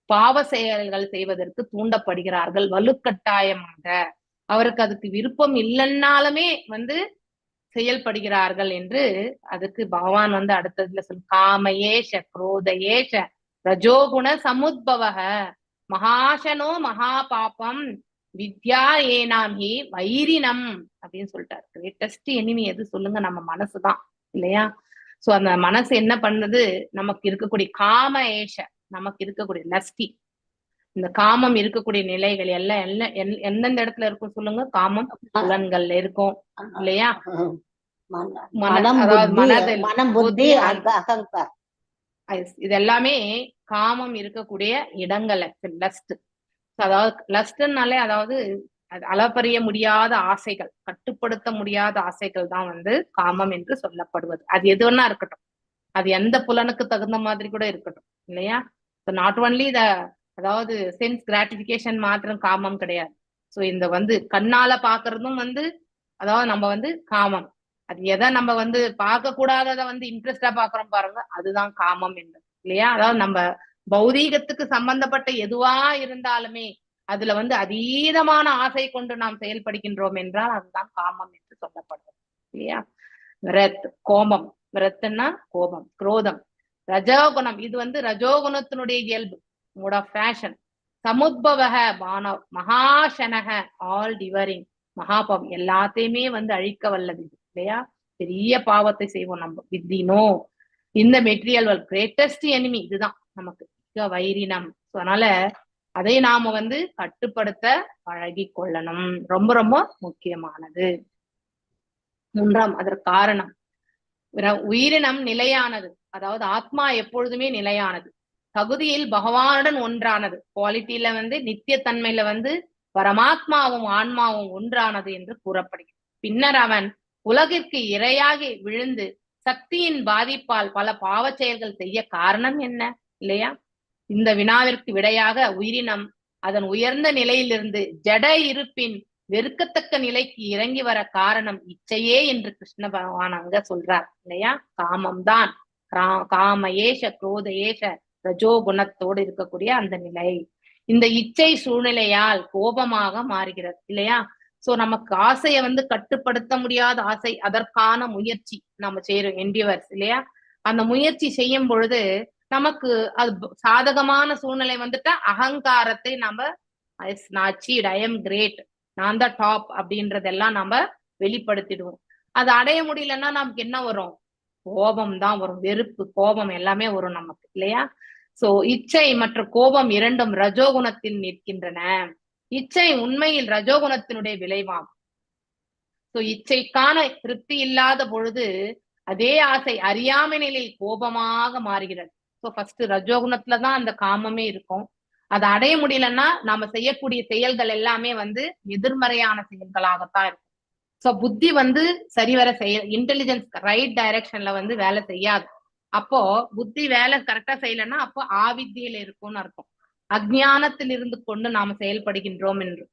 பாவ செயல்கள் செய்வதற்கு தூண்டப்படுகிறார்கள் வலுக்கட்டாயமாக? அவருக்கு அதுக்கு விருப்பம் இல்லைன்னாலுமே வந்து செயல்படுகிறார்கள் என்று அதுக்கு பகவான் வந்து அடுத்ததுல காமயேஷ குரோதயேஷ ரஜோகுண சமுத்பவக மகாசனோ மகா பாபம் வித்யா ஏனாம் ஹி வைரினம் அப்படின்னு சொல்லிட்டாரு. கிரேட்டஸ்ட் எனிமி எது சொல்லுங்க? நம்ம மனசுதான் இல்லையா. சோ அந்த மனசு என்ன பண்ணுது, நமக்கு இருக்கக்கூடிய காம ஏஷ, நமக்கு இருக்கக்கூடிய லஸ்டி, இந்த காமம் இருக்கக்கூடிய நிலைகள் எல்லாம் எந்தெந்த இடத்துல இருக்கும் சொல்லுங்க? காமம் புலன்கள்ல இருக்கும் இல்லையா. இது எல்லாமே காமம் இருக்கக்கூடிய இடங்கள். லஸ்ட், அதாவது லஸ்ட்னாலே அதாவது அளப்பறிய முடியாத ஆசைகள், கட்டுப்படுத்த முடியாத ஆசைகள் தான் வந்து காமம் என்று சொல்லப்படுவது. அது எது வேணா இருக்கட்டும், அது எந்த புலனுக்கு தகுந்த மாதிரி கூட இருக்கட்டும் இல்லையா. நாட் ஒன்லி அதாவது சென்ஸ் கிராட்டிபிகேஷன் மாத்திரம் காமம் கிடையாது. சோ இந்த வந்து கண்ணால பாக்குறதும் வந்து அதாவது நம்ம வந்து காமம். அது எதை நம்ம வந்து பார்க்க கூடாததை வந்து இன்ட்ரெஸ்டா பாக்குறோம் பாருங்க, அதுதான் காமம் என்பது இல்லையா. அதாவது நம்ம பௌதீகத்துக்கு சம்பந்தப்பட்ட எதுவா இருந்தாலுமே அதுல வந்து அதீதமான ஆசை கொண்டு நாம் செயல்படுகின்றோம் என்றால் அதுதான் காமம் என்று சொல்லப்படுது இல்லையா. கோபம், விரத்துன்னா கோபம், குரோதம், ரஜோகுணம், இது வந்து ரஜோகுணத்தினுடைய இயல்பு, மூட் ஆஃப் ஃபேஷன். சமுத்பவக மகாசனக ஆல் டிவரிங், மகாபாவம் எல்லாத்தையுமே வந்து அழிக்க வல்லது இல்லையா. பெரிய பாவத்தை செய்வோம் நம்ம. வித்தினோ இந்த மெட்டீரியல் வேர்ல்ட் கிரேட்டஸ்ட் எனிமி இதுதான் நமக்கு வைரினம். அதனால அதை நாம வந்து கட்டுப்படுத்த பழகி கொள்ளணும், ரொம்ப ரொம்ப முக்கியமானது. 3ஆம் அதற்கு காரணம் உயிரினம் நிலையானது, அதாவது ஆத்மா எப்பொழுதுமே நிலையானது, தகுதியில் பகவானுடன் ஒன்றானது, குவாலிட்டியில வந்து நித்தியத்தன்மையில வந்து பரமாத்மாவும் ஆன்மாவும் ஒன்றானது என்று கூறப்படுகிறது. பின்னர் அவன் உலகிற்கு இரையாகி விழுந்து சக்தியின் பாதிப்பால் பல பாவ செயல்கள் செய்ய காரணம் என்ன இல்லையா. இந்த வினாவிற்கு விடையாக உயிரினம் அதன் உயர்ந்த நிலையிலிருந்து ஜட இருப்பின் வெறுக்கத்தக்க நிலைக்கு இறங்கி வர காரணம் இச்சையே என்று கிருஷ்ண பகவான் அங்க சொல்றார் இல்லையா. காமம்தான், காம ஏஷ குரோத ஏஷ ரஜோ குணத்தோடு இருக்கக்கூடிய அந்த நிலை இந்த இச்சை சூழ்நிலையால் கோபமாக மாறுகிறது இல்லையா. சோ நமக்கு ஆசையை வந்து கட்டுப்படுத்த முடியாத ஆசை, அதற்கான முயற்சி நம்ம செய்யறோம், என்டிவர்ஸ் இல்லையா. அந்த முயற்சி செய்யும் பொழுது நமக்கு அது சாதகமான சூழ்நிலை வந்துட்டா அகங்காரத்தை நம்ம ஐ எம் கிரேட், நான் தான் டாப் அப்படின்றதெல்லாம் நம்ம வெளிப்படுத்திடுவோம். அது அடைய முடியலன்னா நமக்கு என்ன வரும்? கோபம் தான் வரும், வெறுப்பு, கோபம் எல்லாமே வரும் நமக்கு இல்லையா. சோ இச்சை மற்றும் கோபம் இரண்டும் ரஜோகுணத்தில் நிற்கின்றன. இச்சை உண்மையில் ரஜோகுணத்தினுடைய விளைவாம். சோ இச்சைக்கான திருப்தி இல்லாத பொழுது அதே ஆசை அறியாமை நிலையில் கோபமாக மாறுகிறது. சோ ஃபர்ஸ்ட் ரஜோகுணத்துலதான் அந்த காமமே இருக்கும். அதை அடைய முடியலன்னா நாம செய்யக்கூடிய செயல்கள் எல்லாமே வந்து எதிர்மறையான செயல்களாகத்தான் இருக்கும். சோ புத்தி வந்து சரிவர இன்டெலிஜென்ஸ் ரைட் டைரக்ஷன்ல வந்து வேலை செய்யாது. அப்போ புத்தி வேலை கரெக்டா செய்யலன்னா அப்போ ஆவித்தியில இருக்கும்னு அர்த்தம். அஜ்ஞானத்தில் இருந்து கொண்டு நாம செயல்படுகின்றோம் என்று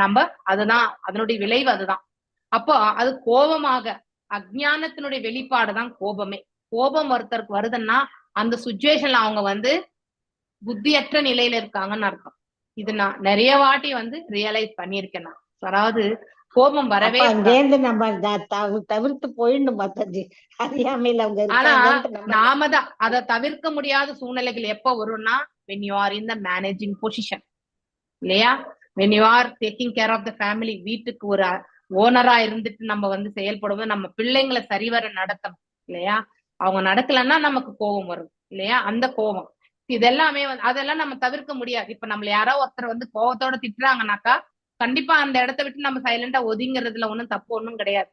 நம்ம அதுதான் அதனுடைய விளைவு. அதுதான் அப்போ அது கோபமாக அஜ்ஞானத்தினுடைய வெளிப்பாடுதான் கோபமே. கோபம் ஒருத்தருக்கு வருதுன்னா அந்த சுச்சுவேஷன்ல அவங்க வந்து புத்தியற்ற நிலையில இருக்காங்கன்னு அர்த்தம். இது நான் நிறைய வாட்டி வந்து ரியலைஸ் பண்ணியிருக்கேன். நான் அதாவது கோபம் வரவே அங்கேருந்து நம்ம தவிர்த்து போயிடணும் மாதாஜி. அறியாமையில அவங்க ஆனா இருக்காங்கன்ட்டு நாம தான் அதை தவிர்க்க முடியாத சூழ்நிலைகள் எப்ப வரும்னா when you are in the managing position இல்லையா, when you are taking care of the family, வீட்டுக்கு ஒரு ஓனரா இருந்துட்டு நம்ம வந்து செயல்படும்போது நம்ம பிள்ளைங்களை சரிவர நடத்தணும் இல்லையா. அவங்க நடக்கலன்னா நமக்கு கோபம் வரும் இல்லையா. அந்த கோபம் இதெல்லாமே அதெல்லாம் நம்ம தவிர்க்க முடியாது. இப்ப நம்மள யாரோ ஒருத்தர் வந்து கோபத்தோட திட்டுறாங்கனாக்கா கண்டிப்பா அந்த இடத்த விட்டு நம்ம சைலண்டா ஒதுங்கிறதுல ஒண்ணும் தப்பு ஒண்ணும் கிடையாது.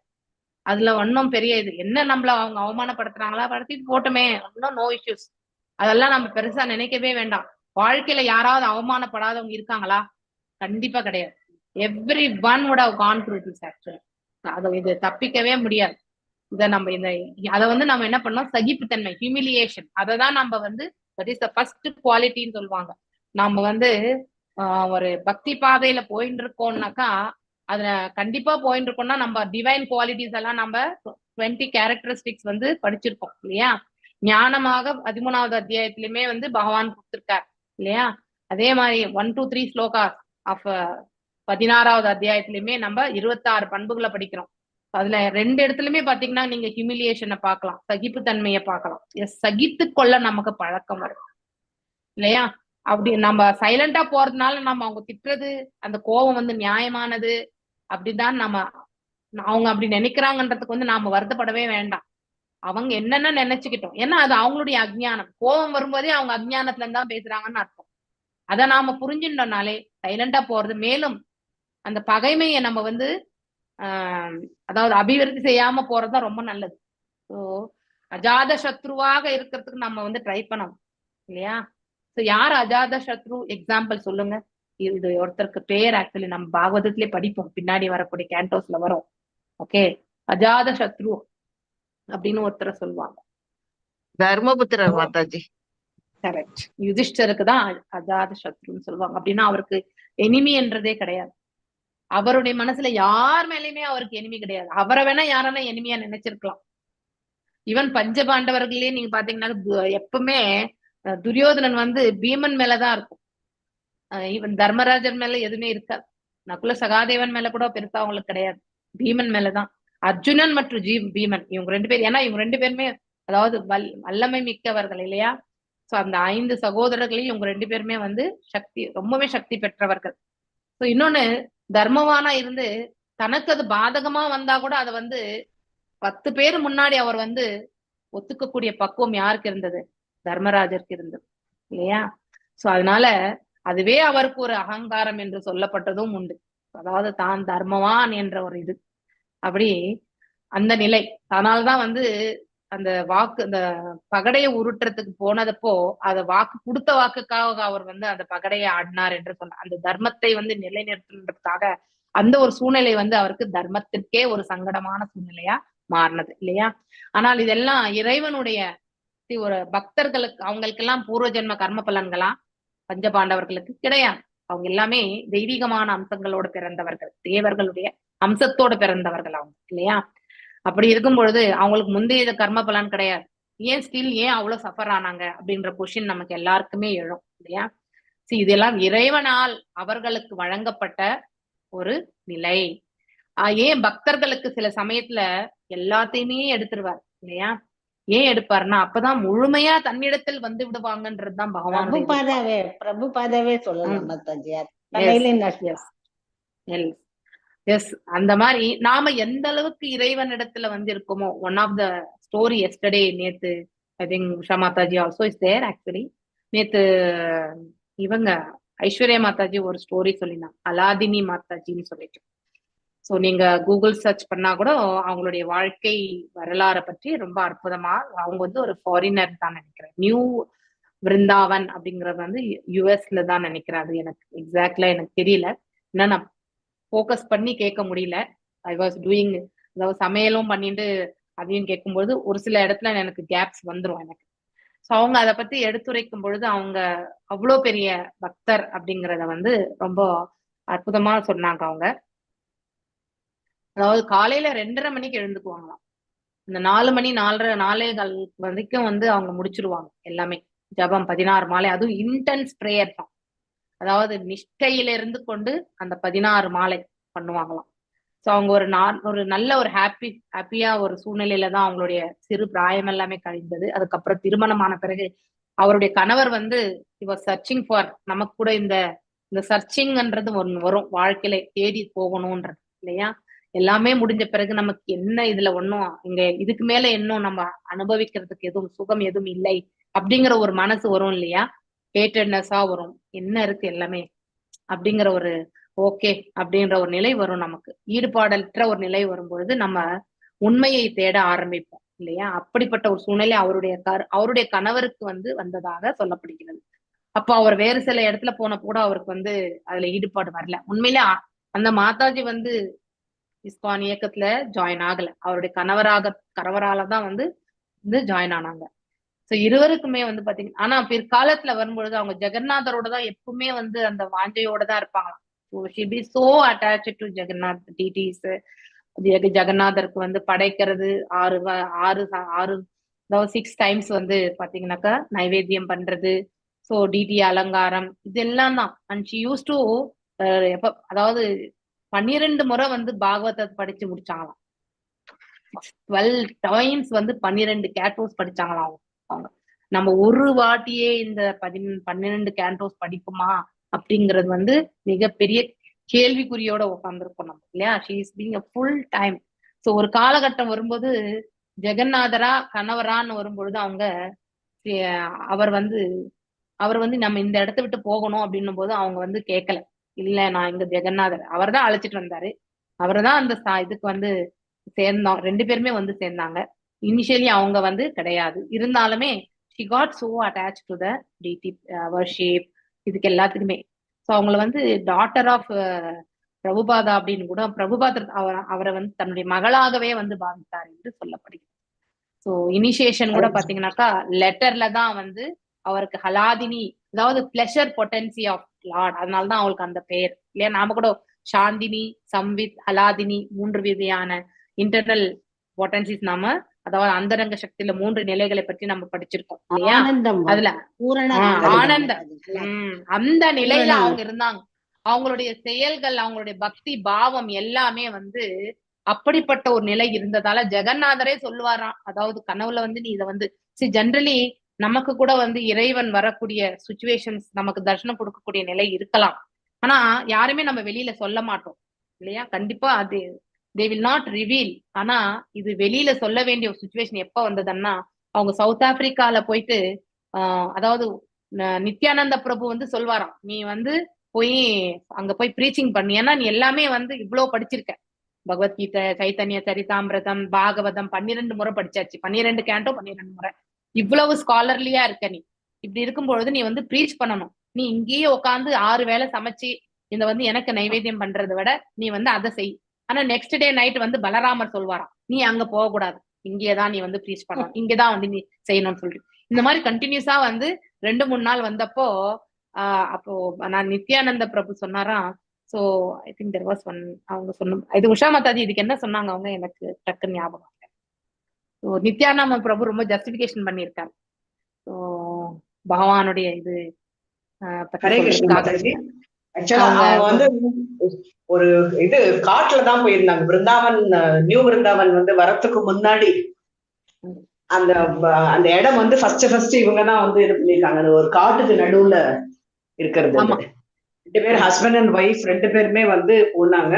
அதுல ஒன்னும் பெரிய இது என்ன, நம்மள அவங்க அவமானப்படுத்துறாங்களா, படுத்திட்டு போட்டுமே, ஒன்னும் நோ இஷ்யூஸ். அதெல்லாம் நம்ம பெருசா நினைக்கவே வேண்டாம். வாழ்க்கையில யாராவது அவமானப்படாதவங்க இருக்காங்களா? கண்டிப்பா கிடையாது. Every one would have gone through this actually. அதை இது தப்பிக்கவே முடியாது. இதை நம்ம அதை வந்து நம்ம என்ன பண்ணோம், சகிப்புத்தன்மை, ஹியூமிலியேஷன், அதை தான் நம்ம வந்து தட் இஸ் த ஃபர்ஸ்ட் குவாலிட்டின்னு சொல்லுவாங்க. நம்ம வந்து ஒரு பக்தி பாதையில போயிட்டு இருக்கோம்னாக்கா அதுல கண்டிப்பா போயிட்டு இருக்கோம்னா நம்ம டிவைன் குவாலிட்டிஸ் எல்லாம் நம்ம 20 கேரக்டரிஸ்டிக்ஸ் வந்து படிச்சிருக்கோம் இல்லையா. ஞானமாக 13வது அத்தியாயத்திலுமே வந்து பகவான் கொடுத்திருக்கார் இல்லையா. அதே மாதிரி 1 to 3 ஸ்லோகா ஆஃப் 16வது அத்தியாயத்திலுமே நம்ம 26 பண்புகளை படிக்கிறோம். அதுல 2 இடத்துலயுமே பாத்தீங்கன்னா நீங்க ஹியூமிலியேஷனை பார்க்கலாம், சகிப்புத்தன்மையை பார்க்கலாம். சகித்து கொள்ள நமக்கு பழக்கம் வரும் இல்லையா. அப்படி நம்ம சைலண்டா போறதுனால நம்ம அவங்க திட்டுறது அந்த கோபம் வந்து நியாயமானது அப்படிதான் நம்ம அவங்க அப்படி நினைக்கிறாங்கன்றதுக்கு வந்து நாம வருத்தப்படவே வேண்டாம். அவங்க என்னென்ன நினைச்சுக்கிட்டோம், ஏன்னா அது அவங்களுடைய அஜ்ஞானம். கோபம் வரும்போதே அவங்க அஜ்ஞானத்துல இருந்தா பேசுறாங்கன்னு அர்த்தம். அதை நாம புரிஞ்சுட்டோம்னாலே சைலண்டா போறது, மேலும் அந்த பகைமையை நம்ம வந்து அதாவது அபிவிருத்தி செய்யாம போறதுதான் ரொம்ப நல்லது. ஸோ அஜாத சத்ருவாக இருக்கிறதுக்கு நம்ம வந்து ட்ரை பண்ணணும் இல்லையா. ஸோ யார் அஜாத சத்ரு எக்ஸாம்பிள் சொல்லுங்க. இது ஒருத்தருக்கு பேர் ஆக்சுவலி நம்ம பாகவதத்திலே படிப்போம், பின்னாடி வரக்கூடிய கேண்டோஸ்ல வரும். ஓகே, அஜாத சத்ரு அப்படின்னு ஒருத்தரை சொல்லுவாங்க. தர்மபுத்திரர் மாதாஜி. கரெக்ட். யுதிஷ்டருக்கு தான் அஜாத சத்ருன்னு சொல்லுவாங்க. அப்படின்னா அவருக்கு எனிமி என்றதே கிடையாது. அவருடைய மனசுல யார் மேலேயுமே அவருக்கு எனிமி கிடையாது. அவரை வேணா யாரா எனிமியா நினைச்சிருக்கலாம். ஈவன் பஞ்சபாண்டவர்களே நீங்க பாத்தீங்கன்னா எப்பவுமே துரியோதனன் வந்து பீமன் மேலதான் இருக்கும். ஈவன் தர்மராஜர் மேல எதுவுமே இருக்காது. நகுல சகாதேவன் மேல கூட பெருசா அவங்களுக்கு கிடையாது, பீமன் மேலதான். அர்ஜுனன் மற்றும் பீமன் இவங்க 2 பேர், ஏன்னா இவங்க 2 பேருமே அதாவது வல்லமை மிக்கவர்கள் இல்லையா. சோ அந்த 5 சகோதரர்களையும் இவங்க 2 பேருமே வந்து ரொம்பவே சக்தி பெற்றவர்கள். சோ இன்னொன்னு, தர்மவானா இருந்து தனக்கு அது பாதகமா வந்தா கூட அதை வந்து 10 பேர் முன்னாடி அவர் வந்து ஒத்துக்கக்கூடிய பக்குவம் யாருக்கு இருந்தது? தர்மராஜருக்கு இருந்தது இல்லையா. சோ அதனால அதுவே அவருக்கு ஒரு அகங்காரம் என்று சொல்லப்பட்டதும் உண்டு. அதாவது தான் தர்மவான் என்ற ஒரு இது, அப்படி அந்த நிலை. அதனாலதான் வந்து அந்த அந்த பகடையை உருட்டுறதுக்கு போனதப்போ அதை கொடுத்த வாக்குக்காக அவர் வந்து அந்த பகடையை ஆடினார் என்று சொன்னார். அந்த தர்மத்தை வந்து நிலைநிறுத்துறதுக்காக அந்த ஒரு சூழ்நிலை வந்து அவருக்கு தர்மத்திற்கே ஒரு சங்கடமான சூழ்நிலையா மாறினது இல்லையா. ஆனால் இதெல்லாம் இறைவனுடைய ஒரு பக்தர்களுக்கு, அவங்களுக்கெல்லாம் பூர்வ ஜென்ம கர்ம பலன்களா பஞ்சபாண்டவர்களுக்கு கிடையாது. அவங்க எல்லாமே தெய்வீகமான அம்சங்களோடு பிறந்தவர்கள், தேவர்களுடைய அம்சத்தோடு பிறந்தவர்கள் அவங்க இல்லையா. அப்படி இருக்கும் பொழுது அவங்களுக்கு முந்தைய கர்ம பலன் கிடையாது. ஏன் அவ்வளவு சஃபர் ஆனாங்க அப்படின்ற கொஸ்டின் நமக்கு எல்லாருக்குமே எழும் இல்லையா. இதெல்லாம் இறைவனால் அவர்களுக்கு வழங்கப்பட்ட ஒரு நிலை. ஏன் பக்தர்களுக்கு சில சமயத்துல எல்லாத்தையுமே எடுத்துருவார் இல்லையா. ஏன் எடுப்பாருன்னா அப்பதான் முழுமையா தன்னிடத்தில் வந்து விடுவாங்கன்றதுதான் பகவான். பிரபு பாதாவே சொல்லலாம். எஸ், அந்த மாதிரி நாம எந்த அளவுக்கு இறைவனிடத்துல வந்து இருக்கோமோ. One of the story yesterday, நேத்து I think Usha Mataji also is there actually. நேத்து இவங்க ஐஸ்வர்யா மாதாஜி ஒரு ஸ்டோரி சொல்லினாங்க, அலாதினி மாதாஜின்னு சொல்லிட்டு. ஸோ நீங்க கூகுள் சர்ச் பண்ணா கூட அவங்களுடைய வாழ்க்கை வரலாறை பற்றி ரொம்ப அற்புதமா, அவங்க வந்து ஒரு ஃபாரினர் தான் நினைக்கிறேன். நியூ விருந்தாவன் அப்படிங்கறது வந்து யுஎஸ்ல தான் நினைக்கிறேன். அது எனக்கு எக்ஸாக்ட்லா எனக்கு தெரியல, ஏன்னா நான் ஃபோக்கஸ் பண்ணி கேட்க முடியல. ஐ வாஸ் டூயிங், அதாவது சமையலும் பண்ணிட்டு அதையும் கேட்கும்போது ஒரு சில இடத்துல எனக்கு கேப்ஸ் வந்துடும் எனக்கு. ஸோ அவங்க அதை பத்தி எடுத்துரைக்கும் பொழுது அவங்க அவ்வளோ பெரிய பக்தர் அப்படிங்கிறத வந்து ரொம்ப அற்புதமா சொன்னாங்க அவங்க. அதாவது காலையில 2:30 மணிக்கு எழுந்துக்குவாங்களாம். இந்த 4 மணி 4:45 வரைக்கும் வந்து அவங்க முடிச்சிருவாங்க எல்லாமே. ஜபம் 16 மாலை, அதுவும் இன்டென்ஸ் பிரேயர் தான். அதாவது நிஷ்டையில இருந்து கொண்டு அந்த 16 மாலை பண்ணுவாங்களாம். ஸோ அவங்க ஒரு நல்ல ஒரு ஹாப்பியா ஒரு சூழ்நிலையில தான் அவங்களுடைய சிறு பிராயம் எல்லாமே கழிந்தது. அதுக்கப்புறம் திருமணமான பிறகு அவருடைய கணவர் வந்து சர்ச்சிங் ஃபார், நமக்கு கூட இந்த சர்ச்சிங்ன்றது ஒண்ணு வரும் வாழ்க்கையில, தேடி போகணும்ன்றது இல்லையா. எல்லாமே முடிஞ்ச பிறகு நமக்கு என்ன இதுல ஒன்னும் இங்க இதுக்கு மேல இன்னும் நம்ம அனுபவிக்கிறதுக்கு எதுவும் சுகம் எதுவும் இல்லை அப்படிங்கிற ஒரு மனசு வரும் இல்லையா. ஹேட்டட்னஸா வரும், என்ன இருக்கு எல்லாமே அப்படிங்கிற ஒரு ஓகே அப்படின்ற ஒரு நிலை வரும். நமக்கு ஈடுபாடற்ற ஒரு நிலை வரும்பொழுது நம்ம உண்மையை தேட ஆரம்பிப்போம் இல்லையா. அப்படிப்பட்ட ஒரு சூழ்நிலை அவருடைய கணவருக்கு வந்து வந்ததாக சொல்லப்படுகிறது. அப்ப அவர் வேறு சில இடத்துல போன கூட அவருக்கு வந்து அதுல ஈடுபாடு வரல. உண்மையிலே அந்த மாதாஜி வந்து இஸ்கான் இயக்கத்துல ஜாயின் ஆகல, அவருடைய கணவராலதான் வந்து ஜாயின் ஆனாங்க. சோ இருவருக்குமே வந்து பாத்தீங்கன்னா, ஆனா பிற்காலத்துல வரும்பொழுது அவங்க ஜெகநாதரோட தான் எப்பவுமே வந்து அந்த வாஞ்சையோட தான் இருப்பாங்களாம். She be so attached to Jagannath deities. ஜெகநாதருக்கு வந்து படைக்கிறது 6 டைம்ஸ் வந்து பாத்தீங்கன்னாக்கா நைவேத்தியம் பண்றது, சோ டிடி அலங்காரம் இதெல்லாம் தான். அண்ட் ஷி யூஸ் டு அதாவது 12 முறை வந்து பாகவத படிச்சு முடிச்சாங்களாம். 12 டைம்ஸ் வந்து 12 கேண்டோஸ் படிச்சாங்களாம் அவங்க. நம்ம ஒரு வாட்டியே இந்த 12 கேண்டோஸ் படிக்குமா அப்படிங்கிறது வந்து மிகப்பெரிய கேள்விக்குறியோட உட்கார்ந்துருக்கோம் நம்ம இல்லையா. She is being a full time. So ஒரு காலகட்டம் வரும்போது ஜெகநாதரா கணவரான்னு வரும்பொழுது அவங்க அவர் வந்து நம்ம இந்த இடத்த விட்டு போகணும் அப்படின்னும் போது அவங்க வந்து கேட்கல. இல்ல நான் இங்க ஜெகநாதர் அவர் தான் அழைச்சிட்டு வந்தாரு, அவர் தான் அந்த இதுக்கு வந்து சேர்ந்தோம், 2 பேருமே வந்து சேர்ந்தாங்க. இனிஷியலி அவங்க வந்து கிடையாது, இருந்தாலுமே she got so attached to the deity worship இதுக்கு எல்லாத்துக்குமே. ஸோ அவங்கள வந்து டாட்டர் ஆஃப் பிரபுபாதா அப்படின்னு கூட பிரபுபாதர் அவரை வந்து தன்னுடைய மகளாகவே வந்து பாவித்தார் என்று சொல்லப்படுகிறது. ஸோ இனிஷியேஷன் கூட பாத்தீங்கன்னாக்கா லெட்டர்ல தான் வந்து அவருக்கு ஹலாதினி, அதாவது பிளஷர் பொட்டன்சி ஆஃப் லார்ட், அதனாலதான் அவளுக்கு அந்த பெயர் இல்லையா. நாம கூட சாந்தினி, சம்வித், ஹலாதினி 3 விதையான இன்டர்னல் பொட்டன்சிஸ் நாம, அதாவது அந்தரங்க சக்தியில 3 நிலைகளை பற்றி நம்ம படிச்சிருக்கோம் இல்லையா. அதுல ஆனந்தம், அந்த நிலையில அவங்க இருந்தாங்க. அவங்களுடைய செயல்கள், அவங்களுடைய பக்தி பாவம் எல்லாமே வந்து அப்படிப்பட்ட ஒரு நிலை இருந்ததால ஜெகநாதரே சொல்லுவாராம், அதாவது கனவுல வந்து நீ இதை வந்து ஜென்ரலி நமக்கு கூட வந்து இறைவன் வரக்கூடிய சுச்சுவேஷன்ஸ், நமக்கு தரிசனம் கொடுக்கக்கூடிய நிலை இருக்கலாம், ஆனா யாருமே நம்ம வெளியில சொல்ல மாட்டோம் இல்லையா. கண்டிப்பா அது they will not reveal. ஆனா இது வெளியில சொல்ல வேண்டிய ஒரு சுச்சுவேஷன் எப்ப வந்ததுன்னா, அவங்க சவுத் ஆப்பிரிக்கால போயிட்டு அதாவது நித்யானந்த பிரபு வந்து சொல்வாராம், நீ வந்து போய் அங்க போய் ப்ரீச்சிங் பண்ணி, ஏன்னா நீ எல்லாமே வந்து இவ்வளவு படிச்சிருக்க, பகவத்கீதை, சைத்தன்ய சரிதாமிரதம், பாகவதம் 12 முறை படிச்சாச்சு, 12 கேண்டோ 12 முறை, இவ்வளவு ஸ்காலர்லியா இருக்க நீ. இப்படி இருக்கும் பொழுது நீ வந்து ப்ரீச் பண்ணணும். நீ இங்கேயே உட்காந்து 6 வேளை சமைச்சு இந்த வந்து எனக்கு நைவேத்தியம் பண்றதை விட நீ வந்து அதை செய். ஆனா நெக்ஸ்ட் டே நைட் வந்து பலராமர் சொல்வாராம், நீ அங்க போக கூடாது, இங்கேதான் நீ வந்து ப்ரீச் பண்ணணும், இங்கதான் வந்து நீ செய்யணும்னு சொல்லிட்டு. இந்த மாதிரி கண்டினியூஸா வந்து 2-3 நாள் வந்தப்போ அப்போ நான் நித்யானந்த பிரபு சொன்னாராம். So I think there was one, அவங்க சொன்ன இது உஷா மாதாஜி இதுக்கு என்ன சொன்னாங்க அவங்க, எனக்கு டக்குன்னு ஞாபகம். ஸோ நித்யானந்த பிரபு ரொம்ப ஜஸ்டிபிகேஷன் பண்ணியிருக்காரு. ஸோ பகவானுடைய இது வந்து ஒரு இது காட்டுலதான் போயிருந்தாங்க. பிருந்தாவன், நியூ பிருந்தாவன் வந்து வரத்துக்கு முன்னாடி அந்த அந்த இடம் வந்து ஃபர்ஸ்ட் இவங்கதான் வந்து இது பண்ணிருக்காங்க. அது ஒரு காட்டுக்கு நடுவுல இருக்கிறது. 2 பேர் ஹஸ்பண்ட் அண்ட் ஒய்ஃப் 2 பேருமே வந்து போனாங்க.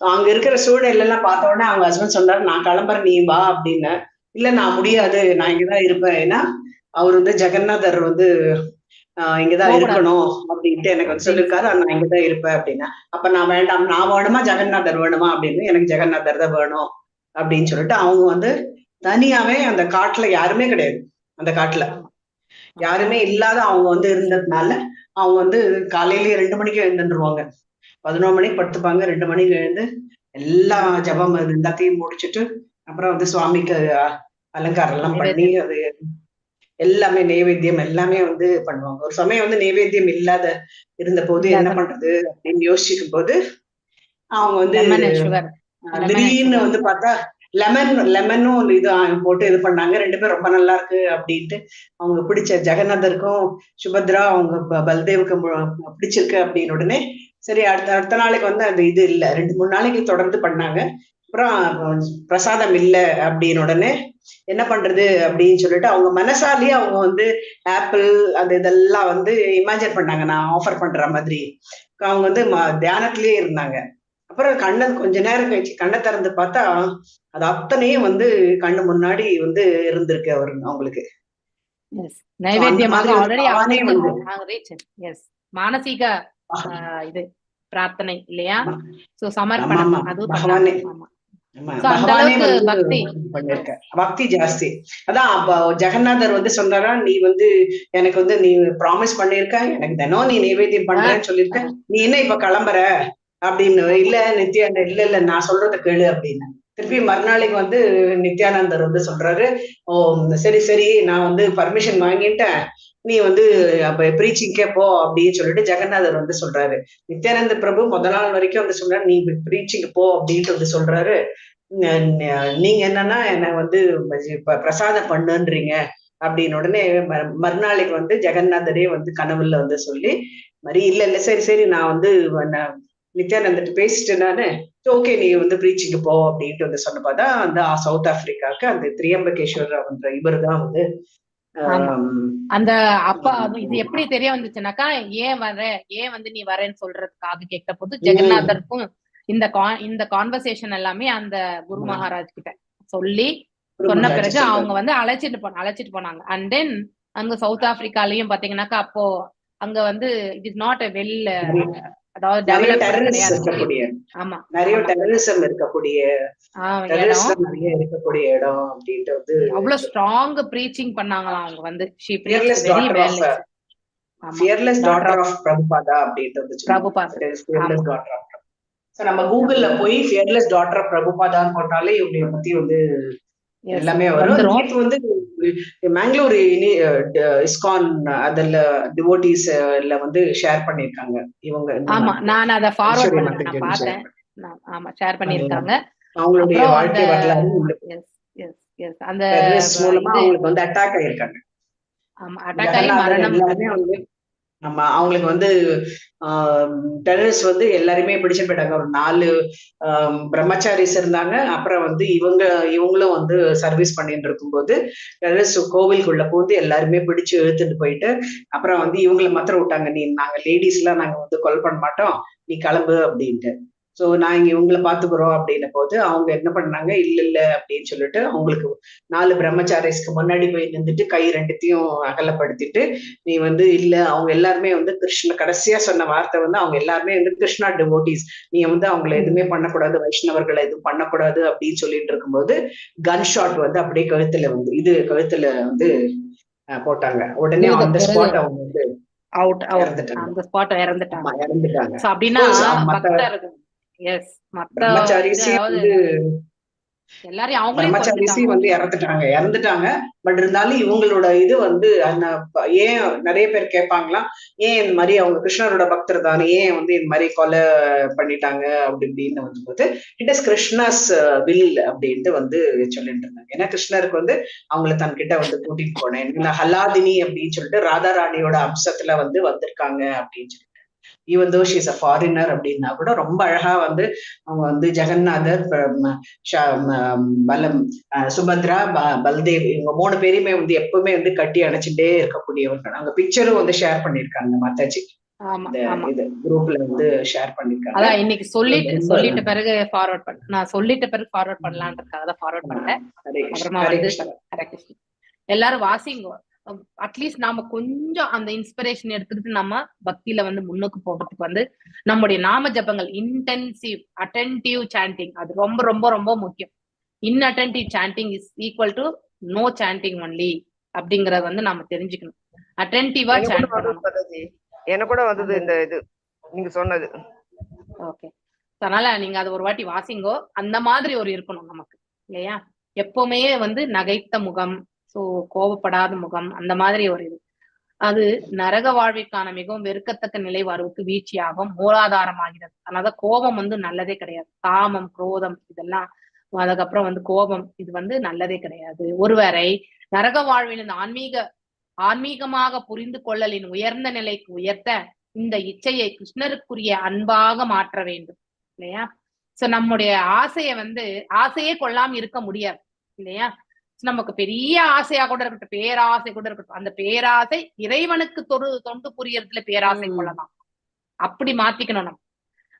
அங்க இருக்கிற சூழல் எல்லாம் பார்த்த உடனே அவங்க ஹஸ்பண்ட் சொன்னாரு, நான் கிளம்புறேன் நீ வா அப்படின்னு. இல்ல நான் முடியாது, நான் இங்கதான் இருப்பேன். ஏன்னா அவர் வந்து ஜெகநாதர் வந்து இங்கதான் இருக்கணும் அப்படின்ட்டு எனக்கு வந்து சொல்லியிருக்காரு. நான் இங்கதான் இருப்பேன் அப்படின்னா, அப்ப நான் வேண்டாம், நான் வேணுமா ஜெகநாதர் வேணுமா அப்படின்னு, எனக்கு ஜெகநாதர் தான் வேணும் அப்படின்னு சொல்லிட்டு அவங்க வந்து தனியாவே அந்த காட்டுல யாருமே கிடையாது. அந்த காட்டுல யாருமே இல்லாத அவங்க வந்து இருந்ததுனால அவங்க வந்து காலையிலேயே 2 மணிக்கு எழுந்துருவாங்க. 11 மணிக்கு படுத்துப்பாங்க, 2 மணிக்கு எழுந்து எல்லா ஜபம் எல்லாத்தையும் முடிச்சுட்டு அப்புறம் வந்து சுவாமிக்கு அலங்காரம் எல்லாம் பண்ணி அது எல்லாமே நைவேத்தியம் எல்லாமே வந்து பண்ணுவாங்க. ஒரு சமயம் வந்து நைவேத்தியம் இல்லாத இருந்த போது என்ன பண்றது அப்படின்னு யோசிக்கும் போது அவங்க வந்து திடீர்னு வந்து பார்த்தா லெமனும் இது போட்டு இது பண்ணாங்க. 2 பேரும் ரொம்ப நல்லா இருக்கு அப்படின்ட்டு அவங்க பிடிச்ச ஜெகநாதருக்கும் சுபத்ரா அவங்க பல்தேவுக்கு பிடிச்சிருக்கு அப்படின்னு உடனே சரி அடுத்த நாளைக்கு வந்து அந்த இது இல்ல 2-3 நாளைக்கு தொடர்ந்து பண்ணாங்க. அப்புறம் பிரசாதம் இல்லை அப்படின்னு உடனே என்ன பண்றது அப்படின்னு சொல்லிட்டு அவங்க மனசாலேயே அவங்க வந்து ஆப்பிள் அது இதெல்லாம் வந்து இமேஜின் பண்ணாங்க, நான் ஆஃபர் பண்ற மாதிரி. அவங்க வந்து தியானத்திலேயே இருந்தாங்க. அப்புறம் கொஞ்ச நேரம் கழிச்சு கண்ணை திறந்து பார்த்தா அது அத்தனையும் வந்து கண்ணு முன்னாடி வந்து இருந்திருக்கு அவங்களுக்கு. மானசீக இது பிரார்த்தனை இல்லையா? சோ சமர்ப்பணம் அது பகவானே பக்தி ஜாஸ்தி. அதான் ஜெகநாதர் வந்து சொன்னாரா, நீ வந்து எனக்கு வந்து நீ ப்ராமிஸ் பண்ணிருக்க, எனக்கு தினம் நீ நைவேத்தியம் பண்றேன்னு சொல்லிருக்க, நீ என்ன இப்ப கிளம்புற அப்படின்னு. இல்ல நித்யானந்தர் இல்ல நான் சொல்றத கேளு அப்படின்னு. திருப்பி மறுநாளைக்கு வந்து நித்யானந்தர் வந்து சொல்றாரு, ஓ சரி சரி நான் வந்து பர்மிஷன் வாங்கிட்டேன், நீ வந்து அப்ப ப்ரீச்சிங்கே போ அப்படின்னு சொல்லிட்டு ஜெகநாதர் வந்து சொல்றாரு. நித்யானந்த பிரபு முதல் நாள் வரைக்கும் வந்து சொல்றாரு, நீ ப்ரீச்சிங் போ அப்படின்ட்டு வந்து சொல்றாரு. நீங்க என்னன்னா என்ன வந்து பிரசாதம் பண்ணுன்றீங்க அப்படின்னு உடனே மறுநாளைக்கு வந்து ஜெகநாதரே வந்து கனவுல வந்து சொல்லி மாதிரி இல்ல சரி சரி நான் வந்து நித்யானந்திட்டு பேசிட்டு நானு ஓகே நீ வந்து ப்ரீச்சிங்கு போ அப்படின்ட்டு வந்து சொன்னப்பாதான் அந்த சவுத் ஆப்பிரிக்காவுக்கு அந்த திரியம்பகேஸ்வரர் இவரு தான் வந்து அந்த அப்பா இது எப்படி தெரிய வந்துச்சுனாக்கா, ஏன் வந்து நீ வரேன்னு சொல்றதுக்காக கேட்ட போது ஜெகநாதருக்கும் இந்த கான்வர்சேஷன் எல்லாமே அந்த குரு மகாராஜ் கிட்ட சொன்ன பிறகு அவங்க வந்து அழைச்சிட்டு போனாங்க. அண்ட் தென் அங்க சவுத் ஆப்பிரிக்காலயும் பாத்தீங்கன்னாக்கா அப்போ அங்க வந்து இட் இஸ் நாட் வெல், அதாவது அவ்வளவு ஸ்ட்ராங் ப்ரீச்சிங் பண்ணாங்களாம் அவங்க வந்து. நம்ம கூகுள்ல போய் ஃபியர்லெஸ் டாட்டர் ஆஃப் பிரபுபாதான்னு போட்டாலே இவங்களை பத்தி வந்து எல்லாமே வரும். நேத்து வந்து மேங்களூர் இஸ்கான் அதுல டிவோட்டிஸ்ல வந்து ஷேர் பண்ணிருக்காங்க இவங்க. ஆமா நான் அதை ஃபார்வர்ட் பண்ணேன், நான் பார்த்தேன். ஆமா ஷேர் பண்ணிருக்காங்க. அவங்களுடைய வாழ்க்கை வரலாறு அந்த மூலமா அவங்களுக்கு வந்து அட்டாக் ஆயிருக்காங்க. ஆமா அட்டாக் ஆகி மரணம். ஆமா அவங்களுக்கு வந்து டெரரிஸ்ட் வந்து எல்லாருமே பிடிச்சு போயிட்டாங்க. ஒரு 4 பிரம்மச்சாரிஸ் இருந்தாங்க. அப்புறம் வந்து இவங்களும் வந்து சர்வீஸ் பண்ணிட்டு இருக்கும்போது டெரரிஸ்ட் கோவிலுக்குள்ள போந்து எல்லாருமே பிடிச்சு இழுத்துட்டு போயிட்டு அப்புறம் வந்து இவங்களை மாத்திரம் விட்டாங்க, நாங்க லேடிஸ் எல்லாம் நாங்க வந்து கொலை பண்ண மாட்டோம், நீ கிளம்பு அப்படின்ட்டு. சோ நான் இங்க இவங்களை பாத்துக்கிறோம் அப்படின்ன போது அவங்க என்ன பண்ணாங்க, இல்ல அப்படின்னு சொல்லிட்டு அவங்களுக்கு 4 பிரம்மச்சாரிஸ்க்கு முன்னாடி போய் நின்றுட்டு கை 2த்தையும் அகலப்படுத்திட்டு நீ வந்து இல்ல, அவங்க எல்லாருமே வந்து கடைசியா சொன்ன வார்த்தை வந்து அவங்க எல்லாருமே வந்து கிருஷ்ணா டிவோட்டிஸ், நீ வந்து அவங்களை எதுவுமே பண்ணக்கூடாது, வைஷ்ணவர்களை எதுவும் பண்ணக்கூடாது அப்படின்னு சொல்லிட்டு இருக்கும்போது கன் ஷாட் வந்து அப்படியே கழுத்துல வந்து போட்டாங்க. உடனே அந்த ஸ்பாட் அவங்க வந்து இறந்துட்டாங்க. இறந்துட்டாங்க. பட் இருந்தாலும் இவங்களோட இது வந்து ஏன் நிறைய பேர் கேட்பாங்களாம், ஏன் இந்த மாதிரி அவங்க கிருஷ்ணரோட பக்தர் தானே, ஏன் வந்து இந்த மாதிரி கொலை பண்ணிட்டாங்க அப்படின்னு வந்து இட் இஸ் கிருஷ்ணாஸ் வில் அப்படின்ட்டு வந்து சொல்லிட்டு இருந்தாங்க. ஏன்னா கிருஷ்ணருக்கு வந்து அவங்கள தன்கிட்ட வந்து கூட்டிட்டு போனேன், ஹலாதினி அப்படின்னு சொல்லிட்டு ராதா ராணியோட அம்சத்துல வந்து வந்திருக்காங்க அப்படின்னு சொல்லிட்டு. Even though she is a foreigner அப்படின்னா கூட ரொம்ப அழகா வந்து அவங்க வந்து ஜெகநாதர், சுபத்ரா, பல்தேவ் இவங்க 3 பேரையுமே வந்து எப்பவுமே வந்து கட்டி அணைச்சுட்டே இருக்கக்கூடியவர்கள். அவங்க பிக்சரும் வந்து ஷேர் பண்ணிருக்காங்க மாதாஜி குரூப்ல வந்து ஷேர் பண்ணிருக்காங்க. அதான் இன்னைக்கு சொல்லிட்ட பிறகு ஃபார்வர்ட் பண்ண, நான் சொல்லிட்ட பிறகு ஃபார்வர்ட் பண்ணலான்றதுக்காக தான் ஃபார்வர்ட் பண்ணேன். அப்புறமா வந்து எல்லாரும் வாசிங்க, அட்லீஸ்ட் நாம கொஞ்சம் அந்த இன்ஸ்பிரேஷன் எடுத்துக்கிட்டு நம்ம பக்தியில வந்து முன்னுக்கு போகிறதுக்கு வந்து நம்முடைய நாம ஜபங்கள் இன்டென்சிவ் அட்டென்டிவ் சாண்டிங் அது ரொம்ப ரொம்ப ரொம்ப முக்கியம். Inattentive chanting is equal to no chanting only அப்படிங்கறத வந்து நாம தெரிஞ்சுக்கணும். அட்டென்டிவா சாண்ட் பண்ணணும். எனக்கு கூட வந்தது இந்த இது நீங்க சொன்னது. ஓகே, அதனால நீங்க அது ஒரு வாட்டி வாசிங்கோ. அந்த மாதிரி ஒரு இருக்கணும் நமக்கு இல்லையா? எப்பவுமே வந்து நகைத்த முகம், சோ கோபப்படாத முகம், அந்த மாதிரி ஒரு இது. அது நரக வாழ்விற்கான மிகவும் வெறுக்கத்தக்க நிலை வரவுக்கு வீழ்ச்சியாகும், மூலாதாரமாகிறது. அதனால கோபம் வந்து நல்லதே கிடையாது. காமம், குரோதம் இதெல்லாம், அதுக்கப்புறம் வந்து கோபம், இது வந்து நல்லதே கிடையாது. ஒருவரை நரக வாழ்வில் இந்த ஆன்மீகமாக புரிந்து கொள்ளலின் உயர்ந்த நிலைக்கு உயர்த்த இந்த இச்சையை கிருஷ்ணருக்குரிய அன்பாக மாற்ற வேண்டும் இல்லையா? சோ நம்முடைய ஆசையை வந்து ஆசையே கொள்ளாம இருக்க முடியாது இல்லையா? நமக்கு பெரிய ஆசையா கூட இருக்கட்டும், பேராசை கூட இருக்கட்டும், அந்த பேராசை இறைவனுக்கு தொண்டு புரியறதுல பேராசை கொள்ளலாம். அப்படி மாத்திக்கணும் நம்ம.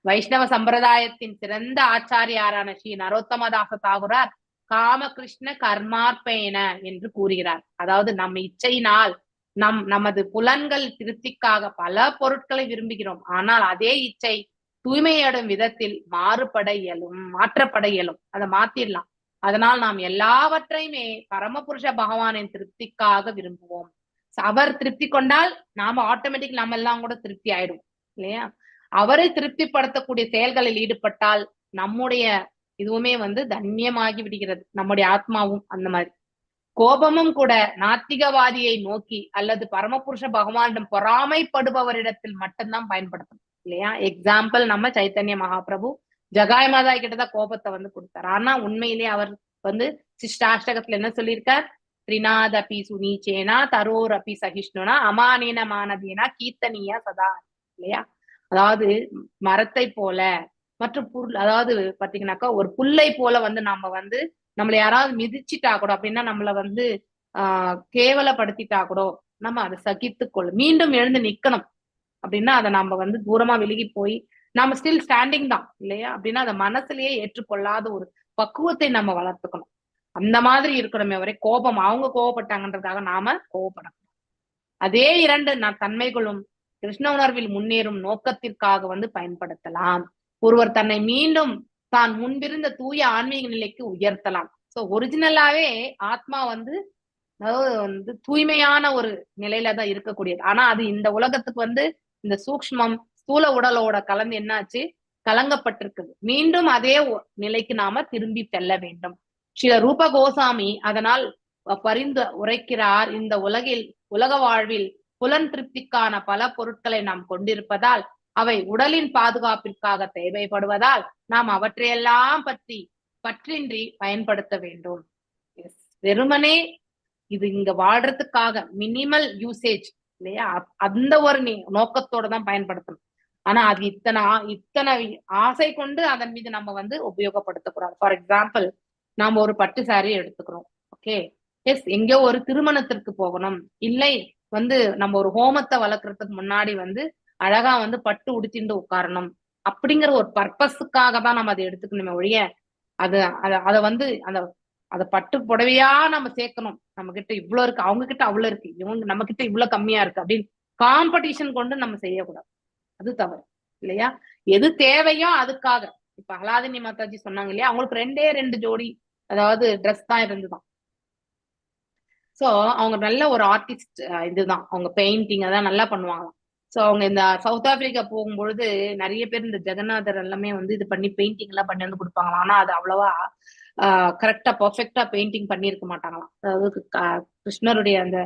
வைஷ்ணவ சம்பிரதாயத்தின் சிறந்த ஆச்சாரியாரான ஸ்ரீ நரோத்தமதாச தாகுரார் காமகிருஷ்ண கர்மார்ப்பேன என்று கூறுகிறார். அதாவது நம்ம இச்சையினால் நமது புலன்கள் திருப்திக்காக பல பொருட்களை விரும்புகிறோம். ஆனால் அதே இச்சை தூய்மையடும் விதத்தில் மாற்றப்பட இயலும். அதை மாத்திடலாம். அதனால் நாம் எல்லாவற்றையுமே பரமபுருஷ பகவானின் திருப்திக்காக விரும்புவோம். அவர் திருப்தி கொண்டால் நாம ஆட்டோமேட்டிக் நம்ம எல்லாம் கூட திருப்தி ஆயிடும் இல்லையா? அவரை திருப்திப்படுத்தக்கூடிய செயல்களில் ஈடுபட்டால் நம்முடைய இதுவுமே வந்து தன்யமாகி விடுகிறது, நம்முடைய ஆத்மாவும். அந்த மாதிரி கோபமும் கூட நாத்திகவாதியை நோக்கி அல்லது பரமபுருஷ பகவானிடம் பொறாமைப்படுபவரிடத்தில் மட்டும்தான் பயன்படுத்தணும் இல்லையா? எக்ஸாம்பிள், நம்ம சைத்தன்ய மகாபிரபு ஜகாய் மாதா கிட்டதான் கோபத்தை வந்து கொடுத்தார். ஆனா உண்மையிலேயே அவர் வந்து சிஷ்டாஷ்டகத்துல என்ன சொல்லியிருக்கார்? திரிநாதபி சுனீச்சேனா தரோர் அப்பி சகிஷ்ணுனா அமானீன மானதீனா கீர்த்தனியா சதா இல்லையா? அதாவது மரத்தை போல மற்றும் அதாவது பாத்தீங்கன்னாக்கா ஒரு புல்லை போல வந்து நாம வந்து நம்மள யாராவது மிதிச்சிட்டா கூட அப்படின்னா நம்மள வந்து கேவலப்படுத்திட்டா கூட நம்ம அதை சகித்துக்கொள்ள மீண்டும் எழுந்து நிக்கணும். அப்படின்னா அதை நம்ம வந்து தூரமா விலகி போய் நாம ஸ்டில் ஸ்டாண்டிங் தான் இல்லையா? அப்படின்னா அதை மனசுலயே ஏற்றுக்கொள்ளாத ஒரு பக்குவத்தை நம்ம வளர்த்துக்கணும். அந்த மாதிரி இருக்கணுமே வரை கோபம் அவங்க கோவப்பட்டாங்கன்றதுக்காக நாம கோவப்படணும். அதே இரண்டு தன்மைகளும் கிருஷ்ண உணர்வில் முன்னேறும் நோக்கத்திற்காக வந்து பயன்படுத்தலாம். ஒருவர் தன்னை மீண்டும் தான் முன்பிருந்த தூய ஆன்மீக நிலைக்கு உயர்த்தலாம். சோ ஒரிஜினலாவே ஆத்மா வந்து அதாவது வந்து தூய்மையான ஒரு நிலையில தான் இருக்கக்கூடியது. ஆனா அது இந்த உலகத்துக்கு வந்து இந்த சூக்ஷ்மம் ஸ்தூல உடலோட கலந்து என்னாச்சு, கலங்கப்பட்டிருக்குது. மீண்டும் அதே நிலைக்கு நாம திரும்பி செல்ல வேண்டும். ஸ்ரீ ரூப கோசாமி அதனால் பரிந்து உரைக்கிறார். இந்த உலக வாழ்வில் புலன் திருப்திக்கான பல பொருட்களை நாம் கொண்டிருப்பதால் அவை உடலின் பாதுகாப்பிற்காக தேவைப்படுவதால் நாம் அவற்றையெல்லாம் பற்றின்றி பயன்படுத்த வேண்டும். வெறுமனே இது இங்க வாழ்றதுக்காக மினிமல் யூசேஜ் இல்லையா? அந்த ஒரு நோக்கத்தோட தான் பயன்படுத்தணும். ஆனா அது இத்தனை ஆசை கொண்டு அதன் மீது நம்ம வந்து உபயோகப்படுத்தக்கூடாது. ஃபார் எக்ஸாம்பிள், நாம ஒரு பட்டு சாரி எடுத்துக்கிறோம். ஓகே, எஸ், எங்கேயோ ஒரு திருமணத்திற்கு போகணும், இல்லை வந்து நம்ம ஒரு ஹோமத்தை வளர்க்கறதுக்கு முன்னாடி வந்து அழகா வந்து பட்டு உடுத்திட்டு உட்காரணும் அப்படிங்கிற ஒரு பர்பஸுக்காக தான் நம்ம அதை எடுத்துக்கணுமே ஒழிய அதை வந்து அதை பட்டு புடவையா நம்ம சேர்க்கணும். நம்ம கிட்ட இவ்வளவு இருக்கு, அவங்க கிட்ட அவ்வளவு இருக்கு, இவங்க நம்ம கிட்ட இவ்வளவு கம்மியா இருக்கு அப்படின்னு காம்படிஷன் கொண்டு நம்ம செய்யக்கூடாது. அது தவறு இல்லையா? எது தேவையோ அதுக்காக. இப்ப அலாதினி மாதாஜி சொன்னாங்க இல்லையா, அவங்களுக்கு 2 ஜோடி அதாவது ட்ரெஸ் தான் இருந்துதான். சோ அவங்க நல்ல ஒரு ஆர்டிஸ்ட், இதுதான் அவங்க பெயிண்டிங் அதான் நல்லா பண்ணுவாங்களாம். சோ அவங்க இந்த சவுத் ஆப்பிரிக்கா போகும்பொழுது நிறைய பேர் இந்த ஜெகநாதர் எல்லாமே வந்து இது பண்ணி பெயிண்டிங் எல்லாம் பண்ணி வந்து கொடுப்பாங்களாம். ஆனா அது அவ்வளவா கரெக்டா பர்ஃபெக்டா பெயிண்டிங் பண்ணியிருக்க மாட்டாங்களாம். அதாவது கிருஷ்ணருடைய அந்த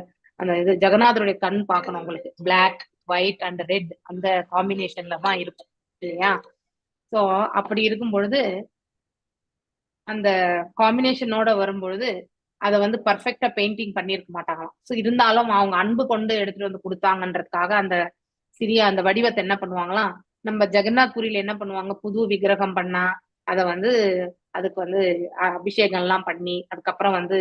இது ஜெகநாதருடைய கண் பார்க்கணும் உங்களுக்கு, பிளாக் ஒயிட் அண்ட் ரெட் அந்த காம்பினேஷன்ல தான் இருக்கும் இல்லையா? சோ அப்படி இருக்கும் பொழுது அந்த காம்பினேஷனோட வரும்பொழுது அதை வந்து பர்ஃபெக்டா பெயிண்டிங் பண்ணியிருக்க மாட்டாங்களாம். ஸோ இருந்தாலும் அவங்க அன்பு கொண்டு எடுத்துட்டு வந்து கொடுத்தாங்கன்றதுக்காக அந்த சிறிய அந்த வடிவத்தை என்ன பண்ணுவாங்களாம், நம்ம ஜெகநாத் புரியில என்ன பண்ணுவாங்க, புது விக்கிரகம் பண்ணா அதை வந்து அதுக்கு வந்து அபிஷேகம் எல்லாம் பண்ணி அதுக்கப்புறம் வந்து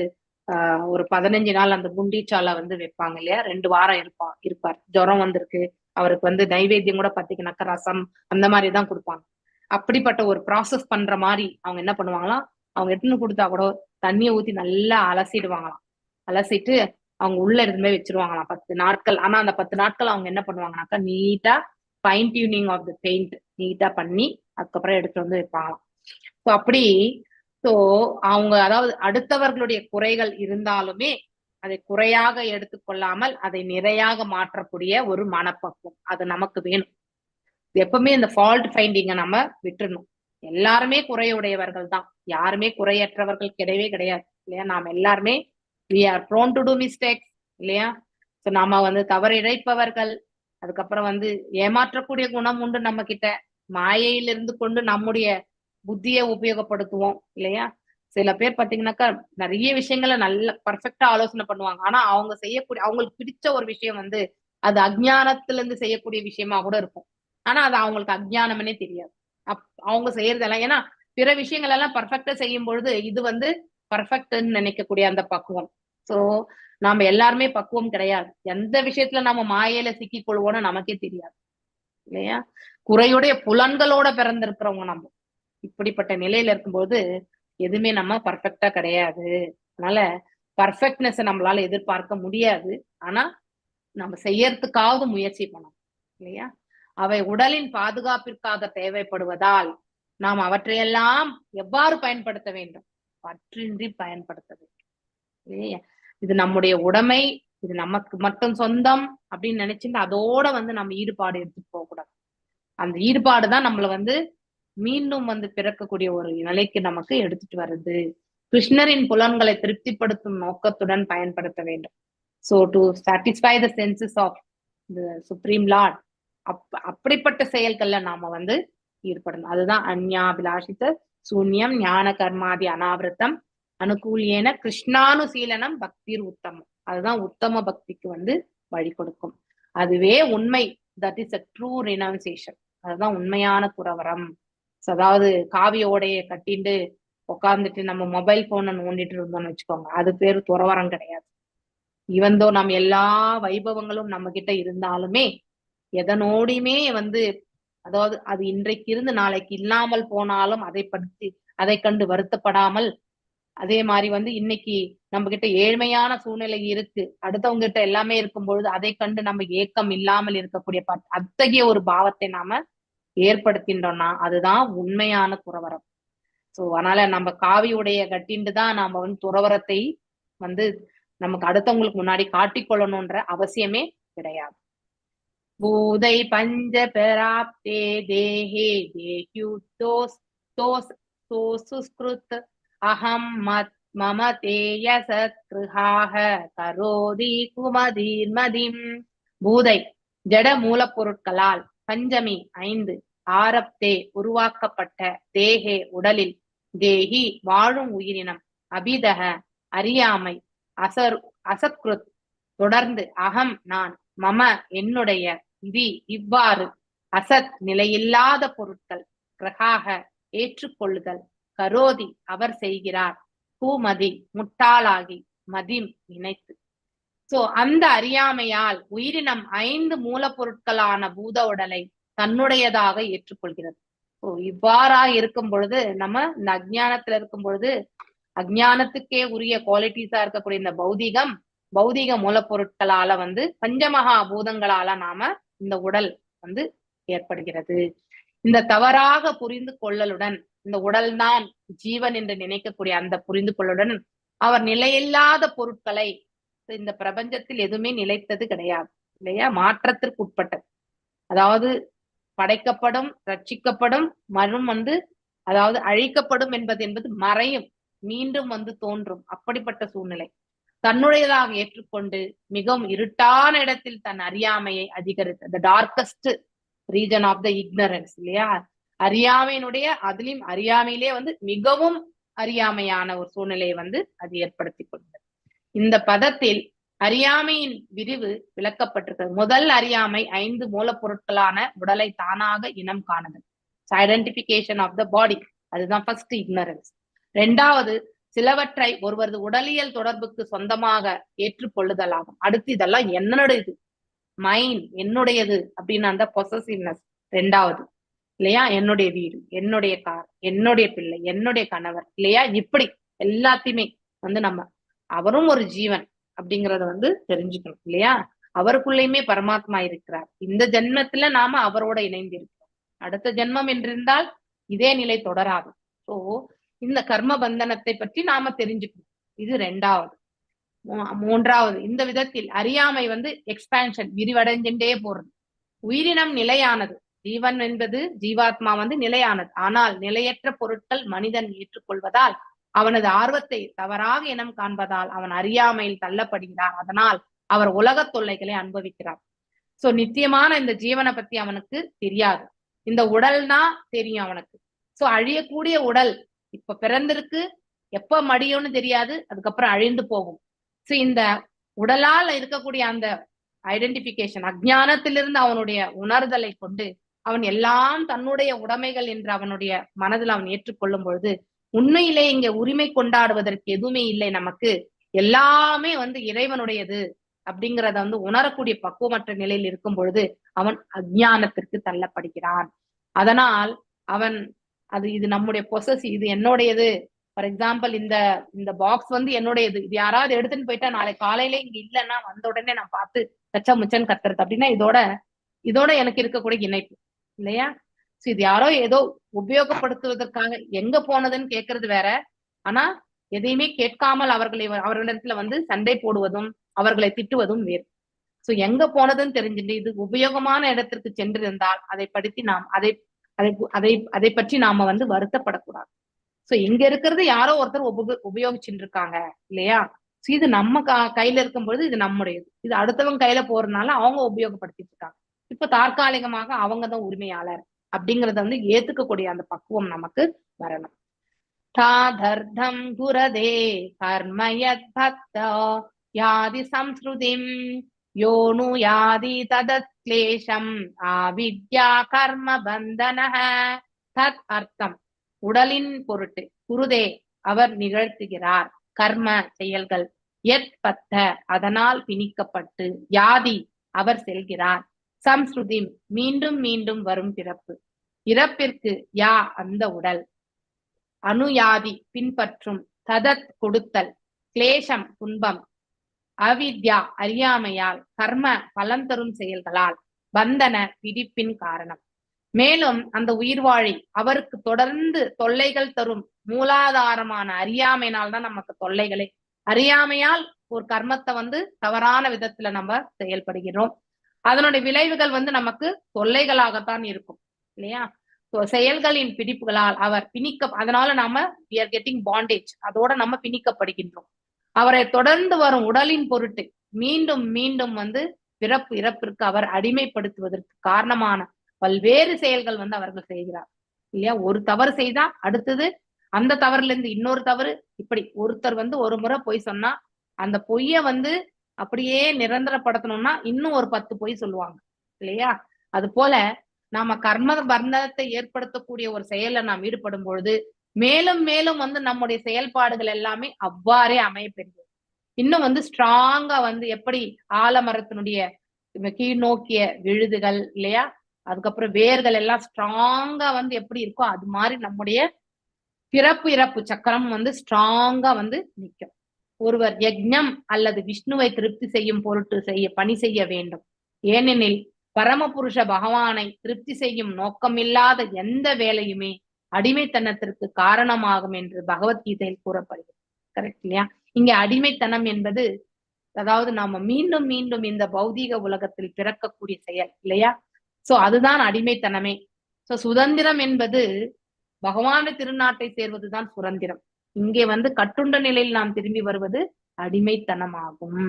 ஒரு 15 நாள் அந்த குண்டீச்சாலை வந்து வைப்பாங்க இல்லையா? 2 வாரம் இருப்பார். ஜுரம் வந்திருக்கு அவருக்கு வந்து நைவேத்தியம் கூட பார்த்தீங்கன்னாக்கா ரசம் அந்த மாதிரிதான் கொடுப்பாங்க. அப்படிப்பட்ட ஒரு ப்ராசஸ் பண்ற மாதிரி அவங்க என்ன பண்ணுவாங்களாம், அவங்க எடுத்துன்னு கொடுத்தா கூட தண்ணியை ஊத்தி நல்லா அலசிடுவாங்களாம். அலசிட்டு அவங்க உள்ள எடுத்துமே வச்சிருவாங்களாம் 10 நாட்கள். ஆனா அந்த 10 நாட்கள் அவங்க என்ன பண்ணுவாங்கனாக்கா நீட்டா fine tuning of the paint நீட்டா பண்ணி அதுக்கப்புறம் எடுத்து வந்து வைப்பாங்களாம். ஸோ அப்படி ஸோ அவங்க அதாவது அடுத்தவர்களுடைய குறைகள் இருந்தாலுமே அதை குறையாக எடுத்துக்கொள்ளாமல் அதை நிறையாக மாற்றக்கூடிய ஒரு மனப்பக்குவம் அது நமக்கு வேணும். எப்பவுமே இந்த ஃபால்ட் ஃபைண்டிங்கை நம்ம விட்டுறணும். எல்லாருமே குறையுடையவர்கள் தான், யாருமே குறையற்றவர்கள் கிடையவே கிடையாது இல்லையா. நாம் எல்லாருமே we are prone to do mistakes இல்லையா. ஸோ நாம வந்து தவறு இழைப்பவர்கள். அதுக்கப்புறம் வந்து ஏமாற்றக்கூடிய குணம் உண்டு நம்ம கிட்ட. மாயையிலிருந்து கொண்டு நம்முடைய புத்தியை உபயோகப்படுத்துவோம் இல்லையா. சில பேர் பாத்தீங்கன்னாக்கா நிறைய விஷயங்களை நல்ல பர்ஃபெக்டா ஆலோசனை பண்ணுவாங்க. ஆனா அவங்க செய்யக்கூடிய அவங்களுக்கு பிடிச்ச ஒரு விஷயம் வந்து அது அஜ்ஞானத்துல இருந்து செய்யக்கூடிய விஷயமா கூட இருக்கும். ஆனா அது அவங்களுக்கு அஜ்ஞானம்னே தெரியாது. அவங்க செய்யறதெல்லாம் ஏன்னா பிற விஷயங்கள் எல்லாம் பர்ஃபெக்டா செய்யும் பொழுது இது வந்து பர்ஃபெக்ட்ன்னு நினைக்கக்கூடிய அந்த பக்குவம். சோ நாம எல்லாருமே பக்குவம் கிடையாது. எந்த விஷயத்துல நம்ம மாயையில சிக்கிக் கொள்வோம்னு நமக்கே தெரியாது இல்லையா. குறையுடைய புலன்களோட பிறந்திருக்கிறவங்க நம்ம. இப்படிப்பட்ட நிலையில இருக்கும்போது எதுவுமே நம்ம பர்ஃபெக்டா கிடையாது. அதனால பர்ஃபெக்ட்னஸ் நம்மளால எதிர்பார்க்க முடியாது. ஆனா நம்ம செய்யறதுக்காவது முயற்சி பண்ணணும் இல்லையா. அவை உடலின் பாதுகாப்பிற்காக தேவைப்படுவதால் நாம் அவற்றையெல்லாம் எவ்வாறு பயன்படுத்த வேண்டும்? பற்றின்றி பயன்படுத்த வேண்டும் இல்லையா. இது நம்முடைய உடைமை, இது நமக்கு மட்டும் சொந்தம் அப்படின்னு நினைச்சுட்டு அதோட வந்து நம்ம ஈடுபாடு எடுத்துட்டு போக கூடாது. அந்த ஈடுபாடுதான் நம்மள வந்து மீண்டும் வந்து பிறக்கக்கூடிய ஒரு நிலைக்கு நமக்கு எடுத்துட்டு வருது. கிருஷ்ணரின் புலன்களை திருப்திப்படுத்தும் நோக்கத்துடன் பயன்படுத்த வேண்டும். So to satisfy the senses of the supreme lord. அப்படிப்பட்ட செயல்கள்ல நாம வந்து ஈடுபடணும். அதுதான் அந்யாபிலாஷித சூன்யம் ஞான கர்மாதி அனாவிரத்தம் அனுகூலியேன கிருஷ்ணானுசீலனம் பக்திர் உத்தமம். அதுதான் உத்தம பக்திக்கு வந்து வழி கொடுக்கும். அதுவே உண்மை. That is a true renunciation. அதுதான் உண்மையான துறவரம். அதாவது காவிய ஓடைய கட்டிட்டு உட்காந்துட்டு நம்ம மொபைல் போனை நோண்டிட்டு இருந்தோம்னு வச்சுக்கோங்க, அது பேரு துறவரம் கிடையாது. இவந்தோ நம்ம எல்லா வைபவங்களும் நம்ம கிட்ட இருந்தாலுமே எதனோடையுமே வந்து அதாவது அது இன்றைக்கு இருந்து நாளைக்கு இல்லாமல் போனாலும் அதை கண்டு வருத்தப்படாமல், அதே மாதிரி வந்து இன்னைக்கு நம்ம கிட்ட ஏழ்மையான சூழ்நிலை இருக்கு, அடுத்தவங்க கிட்ட எல்லாமே இருக்கும் பொழுது அதை கண்டு நம்ம ஏக்கம் இல்லாமல் இருக்கக்கூடிய அத்தகைய ஒரு பாவத்தை நாம ஏற்படுத்தின்றோம்னா அதுதான் உண்மையான துறவரம். சோ அதனால நம்ம காவியுடைய கட்டிண்டு தான் நாம வந்து துறவரத்தை வந்து நமக்கு அடுத்தவங்களுக்கு முன்னாடி காட்டிக்கொள்ளணும்ன்ற அவசியமே கிடையாது. பூதை பஞ்ச பெராப்தே தேஹே தேஹ்யுத்தோஸ் தோஸ் தோசுஸ்கிருத் அஹம் மம தேய சத்ருஹாஹ கரோதி குமதீர்மதிம். பூதை ஜட மூலப்பொருட்களால், பஞ்சமி 5 ஆரப்தே உருவாக்கப்பட்ட, தேஹே உடலில், தேஹி வாழும் உயிரினம், அபிதக அறியாமை, அசத்கிருத் தொடர்ந்து, அகம் நான், மம என்னுடைய, வி இவ்வாறு, அசத் நிலையில்லாத பொருட்கள், கிரகாக ஏற்றுக்கொள்ளுதல், கரோதி அவர் செய்கிறார், பூமதி முட்டாளாகி, மதிம் நினைத்து. சோ அந்த அறியாமையால் உயிரினம் 5 மூலப்பொருட்களான பூத உடலை தன்னுடையதாக ஏற்றுக்கொள்கிறது. இவ்வாறா இருக்கும் பொழுது நம்ம இந்த அஜ்ஞானத்துல இருக்கும் பொழுது அஜ்ஞானத்துக்கே உரிய குவாலிட்டிஸா இருக்கக்கூடிய இந்த பௌதிக மூலப்பொருட்களால வந்து பஞ்சமகா பூதங்களால நாம இந்த உடல் வந்து ஏற்படுகிறது. இந்த தவறாக புரிந்து கொள்ளலுடன் இந்த உடல்தான் ஜீவன் என்று நினைக்கக்கூடிய அந்த புரிந்து கொள்ளலுடன் அவர் நிலையில்லாத பொருட்களை, இந்த பிரபஞ்சத்தில் எதுவுமே நிலைத்தது கிடையாது இல்லையா, மாற்றத்திற்கு உட்பட்டது. அதாவது படைக்கப்படும், ரட்சிக்கப்படும், மறும் வந்து அதாவது அழிக்கப்படும் என்பது மறையும், மீண்டும் வந்து தோன்றும். அப்படிப்பட்ட சூழ்நிலை தன்னுடையதாக ஏற்றுக்கொண்டு மிகவும் இருட்டான இடத்தில் தன் அறியாமையை அதிகரித்து, the darkest region of the ignorance இல்லையா, அறியாமையினுடைய அதிலும் அறியாமையிலே வந்து மிகவும் அறியாமையான ஒரு சூழ்நிலையை வந்து அது ஏற்படுத்தி கொண்டது. இந்த பதத்தில் அறியாமையின் விரிவு விளக்கப்பட்டிருக்கிறது. முதல் அறியாமை 5 மூலப்பொருட்களான உடலை தானாக இனம் காணுதல், ஐடென்டிபிகேஷன் ஆஃப் த பாடி, அதுதான் ஃபர்ஸ்ட் இக்னரன்ஸ். 2வது சிலவற்றை ஒருவரது உடலியல் தொடர்புக்கு சொந்தமாக ஏற்றுக்கொள்ளுதல் ஆகும். அடுத்து இதெல்லாம் என்னுடையது, மைண்ட் என்னுடையது அப்படின்னு அந்த பொசசிவ்னஸ் 2வது இல்லையா, என்னுடைய வீடு, என்னுடைய கார், என்னுடைய பிள்ளை, என்னுடைய கணவர் இல்லையா, இப்படி எல்லாத்தையுமே வந்து நம்ம அவரும் ஒரு ஜீவன் அப்படிங்கறத வந்து தெரிஞ்சுக்கணும் இல்லையா. அவருக்குள்ளயுமே பரமாத்மா இருக்கிறார். இந்த ஜென்மத்துல நாம அவரோட இணைந்து இருக்கிறோம். அடுத்த ஜென்மம் என்றிருந்தால் இதே நிலை தொடராது. சோ இந்த கர்ம பந்தனத்தை பற்றி நாம தெரிஞ்சுக்கணும். இது 2வது. 3வது, இந்த விதத்தில் அறியாமை வந்து எக்ஸ்பான்ஷன், விரிவடைஞ்சுட்டே போறது. உயிரினம் நிலையானது, ஜீவன் என்பது ஜீவாத்மா வந்து நிலையானது. ஆனால் நிலையற்ற பொருட்கள் மனிதன் ஏற்றுக்கொள்வதால் அவனது ஆர்வத்தை தவறாக இனம் காண்பதால் அவன் அறியாமையில் தள்ளப்படுகிறார். அதனால் அவர் உலக தொல்லைகளை அனுபவிக்கிறார். சோ நித்தியமான இந்த ஜீவனை பத்தி அவனுக்கு தெரியாது. இந்த உடல் தான் தெரியும் அவனுக்கு. சோ அழியக்கூடிய உடல் இப்ப பிறந்திருக்கு, எப்ப மடியும்னு தெரியாது, அதுக்கப்புறம் அழிந்து போகும். சோ இந்த உடலால் இருக்கக்கூடிய அந்த ஐடென்டிபிகேஷன், அஜ்ஞானத்திலிருந்து அவனுடைய உணர்தலை கொண்டு அவன் எல்லாம் தன்னுடைய உடைமைகள் என்று அவனுடைய மனதில் அவன் ஏற்றுக்கொள்ளும் பொழுது உண்மையிலே இங்க உரிமை கொண்டாடுவதற்கு எதுவுமே இல்லை, நமக்கு எல்லாமே வந்து இறைவனுடையது அப்படிங்கிறத வந்து உணரக்கூடிய பக்குவமற்ற நிலையில் இருக்கும் பொழுது அவன் அஜ்ஞானத்திற்கு தள்ளப்படுகிறான். அதனால் அவன் இது நம்முடைய பொசஸ், இது என்னுடையது. ஃபார் எக்ஸாம்பிள் இந்த பாக்ஸ் வந்து என்னுடையது, இது யாராவது எடுத்துன்னு போயிட்டா நாளை காலையில இங்க இல்லைன்னா வந்த உடனே நான் பார்த்து கச்சா முச்சன் கத்துறது அப்படின்னா இதோட எனக்கு இருக்கக்கூடிய இணைப்பு இல்லையா. சோ இது யாரோ ஏதோ உபயோகப்படுத்துவதற்காக எங்க போனதுன்னு கேட்கறது வேற. ஆனா எதையுமே கேட்காமல் அவர்களிடத்துல வந்து சண்டை போடுவதும் அவர்களை திட்டுவதும் வேறு. சோ எங்க போனதுன்னு தெரிஞ்சுட்டு இது உபயோகமான இடத்திற்கு சென்றிருந்தால் அதை பற்றி நாம வந்து வருத்தப்படக்கூடாது. சோ இங்க இருக்கிறது யாரோ ஒருத்தர் உபயோகிச்சுட்டு இருக்காங்க இல்லையா. சோ இது நம்ம கையில இருக்கும் பொழுது இது நம்முடையது. இது அடுத்தவங்க கையில போறதுனால அவங்க உபயோகப்படுத்திட்டு இருக்காங்க. இப்ப தற்காலிகமாக அவங்கதான் உரிமையாளர் அப்படிங்கறத வந்து ஏத்துக்கக்கூடிய அந்த பக்குவம் நமக்கு வரணும். தாதர்தம் குரதே கர்மயத் பக்தோ யாதி சம்ஸ்ருதிம் யோனு யாதி ததத் க்லேஷம் ஆவித்யா கர்ம பந்தனஹ. தத் அர்த்தம், உடலின் பொருட்டு குருதே அவர் நிகழ்த்துகிறார் கர்ம செயல்கள், எத் பத்த அதனால் பிணிக்கப்பட்டு, யாதி அவர் செல்கிறார், சம்ஸ்ருதி மீண்டும் மீண்டும் வரும் பிறப்பு, இறப்பிற்கு யா அந்த உடல், அனுயாதி பின்பற்றும், ததத் கொடுத்தல், கிளேஷம் துன்பம், அவித்யா அறியாமையால், கர்ம பலன் தரும் செயல்களால், பந்தன பிடிப்பின் காரணம். மேலும் அந்த உயிர்வாழி அவருக்கு தொடர்ந்து தொல்லைகள் தரும் மூலாதாரமான அறியாமையினால் தான் நமக்கு தொல்லைகளே. அறியாமையால் ஒரு கர்மத்தை வந்து தவறான விதத்துல நம்ம செயல்படுகிறோம். அதனுடைய விளைவுகள் வந்து நமக்கு தொல்லைகளாகத்தான் இருக்கும் இல்லையா. செயல்களின் பிடிப்புகளால் அவர் அதனால நாம we are getting bondage, அதோட நம்ம பிணிக்கப்படுகின்றோம். அவரை தொடர்ந்து வரும் உடலின் பொருட்டு மீண்டும் மீண்டும் வந்து பிறப்பு இறப்பிற்கு அவர் அடிமைப்படுத்துவதற்கு காரணமான பல்வேறு செயல்கள் வந்து அவர்கள் செய்கிறார் இல்லையா. ஒரு தவறு செய்தா அடுத்தது அந்த தவறுல இருந்து இன்னொரு தவறு, இப்படி ஒருத்தர் வந்து ஒரு முறை பொய் சொன்னா அந்த பொய்ய வந்து அப்படியே நிரந்தரப்படுத்தணும்னா இன்னும் ஒரு 10 பொய் சொல்லுவாங்க இல்லையா. அது போல நாம கர்ம பந்தனத்தை ஏற்படுத்தக்கூடிய ஒரு செயல்ல நாம் ஈடுபடும் பொழுது மேலும் மேலும் வந்து நம்முடைய செயல்பாடுகள் எல்லாமே அவ்வாறே அமையப்பெறுகிறது. இன்னும் வந்து ஸ்ட்ராங்கா வந்து எப்படி ஆலமரத்தினுடைய கீழ் நோக்கிய விழுதுகள் இல்லையா, அதுக்கப்புறம் வேர்கள் எல்லாம் ஸ்ட்ராங்கா வந்து எப்படி இருக்கோ அது மாதிரி நம்முடைய பிறப்பு இறப்பு சக்கரம் வந்து ஸ்ட்ராங்கா வந்து நிற்கும். ஒருவர் யஜ்ஞம் அல்லது விஷ்ணுவை திருப்தி செய்யும் பொருட்டு பணி செய்ய வேண்டும். ஏனெனில் பரமபுருஷ பகவானை திருப்தி செய்யும் நோக்கமில்லாத எந்த வேலையுமே அடிமைத்தனத்திற்கு காரணமாகும் என்று பகவத்கீதையில் கூறப்படுகிறது. கரெக்ட் இல்லையா. இங்க அடிமைத்தனம் என்பது அதாவது நாம மீண்டும் மீண்டும் இந்த பௌதீக உலகத்தில் பிறக்கக்கூடிய செயல் இல்லையா. சோ அதுதான் அடிமைத்தனமே. சோ சுதந்திரம் என்பது பகவான திருநாட்டை சேர்வதுதான் சுதந்திரம். இங்கே வந்து கட்டுண்ட நிலையில் நாம் திரும்பி வருவது அடிமைத்தனமாகும்.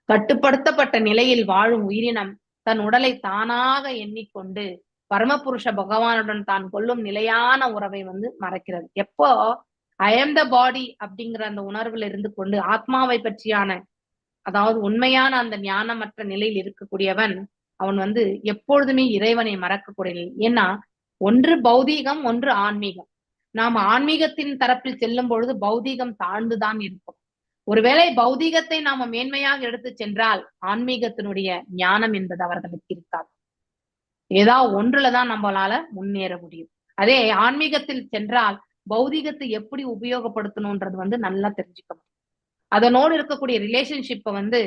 கட்டுப்படுத்தப்பட்ட நிலையில் வாழும் உயிரினம் தன் உடலை தானாக எண்ணிக்கொண்டு பரமபுருஷ பகவானுடன் தான் கொள்ளும் நிலையான உறவை வந்து மறக்கிறது. எப்போ ஐ எம் த பாடி அப்படிங்கிற அந்த உணர்வுல இருந்து கொண்டு ஆத்மாவை பற்றியான அதாவது உண்மையான அந்த ஞானமற்ற நிலையில் இருக்கக்கூடியவன் அவன் வந்து எப்பொழுதுமே இறைவனை மறக்கக்கூடிய நிலை. ஏன்னா ஒன்று பௌதீகம், ஒன்று ஆன்மீகம். நாம் ஆன்மீகத்தின் தரப்பில் செல்லும் பொழுது பௌதீகம் தாழ்ந்துதான் இருக்கும். ஒருவேளை பௌதீகத்தை நாம மேன்மையாக எடுத்து சென்றால் ஆன்மீகத்தினுடைய ஞானம் என்பது அவர்களுக்கு இருக்காது. ஏதாவது ஒன்றுலதான் நம்மளால முன்னேற முடியும். அதே ஆன்மீகத்தில் சென்றால் பௌதீகத்தை எப்படி உபயோகப்படுத்தணும்ன்றது வந்து நல்லா தெரிஞ்சுக்க முடியும். அதனோடு இருக்கக்கூடிய ரிலேஷன்ஷிப்பை வந்து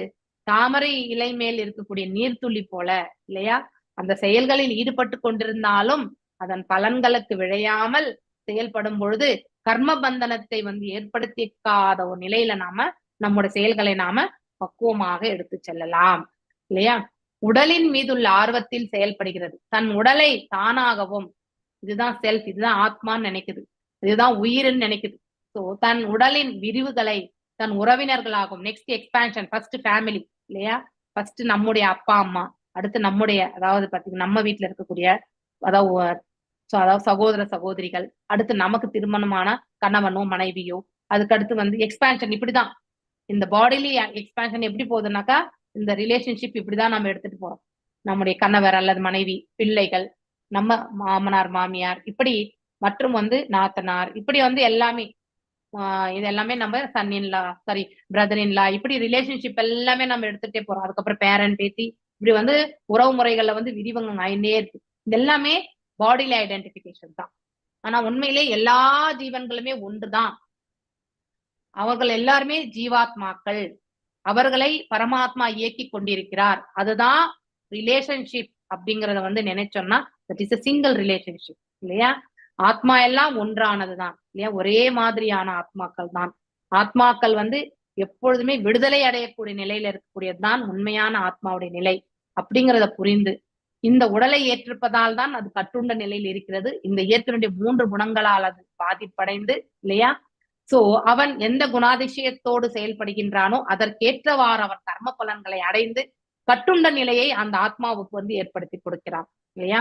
தாமரை இலை மேல் இருக்கக்கூடிய நீர்த்துளி போல இல்லையா, அந்த செயல்களில் ஈடுபட்டு கொண்டிருந்தாலும் அதன் பலன்களுக்கு விழையாமல் செயல்படும் பொழுது கர்ம பந்தனத்தை வந்து ஏற்படுத்திக்காத ஒரு நிலையில நாம நம்முடைய செயல்களை நாம பக்குவமாக எடுத்து செல்லலாம் இல்லையா. உடலின் மீதுள்ள ஆர்வத்தில் செயல்படுகிறது. தன் உடலை தானாகவும், இதுதான் செல்ஃப், இதுதான் ஆத்மான்னு நினைக்குது, இதுதான் உயிர்ன்னு நினைக்குது. சோ தன் உடலின் விரிவுகளை தன் உறவினர்களாகும். நெக்ஸ்ட் எக்ஸ்பான்ஷன், ஃபர்ஸ்ட் ஃபேமிலி இல்லையா, ஃபர்ஸ்ட் நம்முடைய அப்பா அம்மா, அடுத்து நம்முடைய அதாவது பாத்தீங்கன்னா நம்ம வீட்டுல இருக்கக்கூடிய அதாவது சகோதர சகோதரிகள், அடுத்து நமக்கு திருமணமான கணவனோ மனைவியோ, அதுக்கு அடுத்து வந்து எக்ஸ்பான்ஷன். இப்படிதான் இந்த பாடிலி எக்ஸ்பான்ஷன் எப்படி போகுதுன்னாக்கா இந்த ரிலேஷன்ஷிப் இப்படிதான் நம்ம எடுத்துட்டு போறோம். நம்முடைய கணவர் அல்லது மனைவி, பிள்ளைகள், நம்ம மாமனார் மாமியார், இப்படி மற்றும் வந்து நாத்தனார், இப்படி வந்து எல்லாமே இது எல்லாமே நம்ம son in law sorry brother in-law, இப்படி ரிலேஷன்ஷிப் எல்லாமே நம்ம எடுத்துட்டே போறோம். அதுக்கப்புறம் பேரண்ட் பேத்தி, இப்படி வந்து உறவு முறைகள்ல வந்து விரிவங்க ஆயிட்டே இருக்கு. இது எல்லாமே பாடியில ஐடென்டிபிகேஷன் தான். ஆனா உண்மையிலே எல்லா ஜீவன்களுமே ஒன்றுதான். அவர்கள் எல்லாருமே ஜீவாத்மாக்கள். அவர்களை பரமாத்மா இயக்கி கொண்டிருக்கிறார். அதுதான் ரிலேஷன்ஷிப் அப்படிங்கறத வந்து நினைச்சோம்னா that is a single relationship இல்லையா. ஆத்மா எல்லாம் ஒன்றானதுதான் இல்லையா, ஒரே மாதிரியான ஆத்மாக்கள் தான். ஆத்மாக்கள் வந்து எப்பொழுதுமே விடுதலை அடையக்கூடிய நிலையில இருக்கக்கூடியதுதான் உண்மையான ஆத்மாவுடைய நிலை அப்படிங்கிறத புரிந்து இந்த உடலை ஏற்றிருப்பதால் தான் அது கட்டுண்ட நிலையில் இருக்கிறது. இந்த இயற்கையினுடைய 3 குணங்களால் அது பாதிப்படைந்து இல்லையா. சோ அவன் எந்த குணாதிசயத்தோடு செயல்படுகின்றானோ அதற்கேற்றவாறு அவன் கர்ம பலன்களை அடைந்து கட்டுண்ட நிலையை அந்த ஆத்மாவுக்கு வந்து ஏற்படுத்தி கொடுக்கிறான் இல்லையா.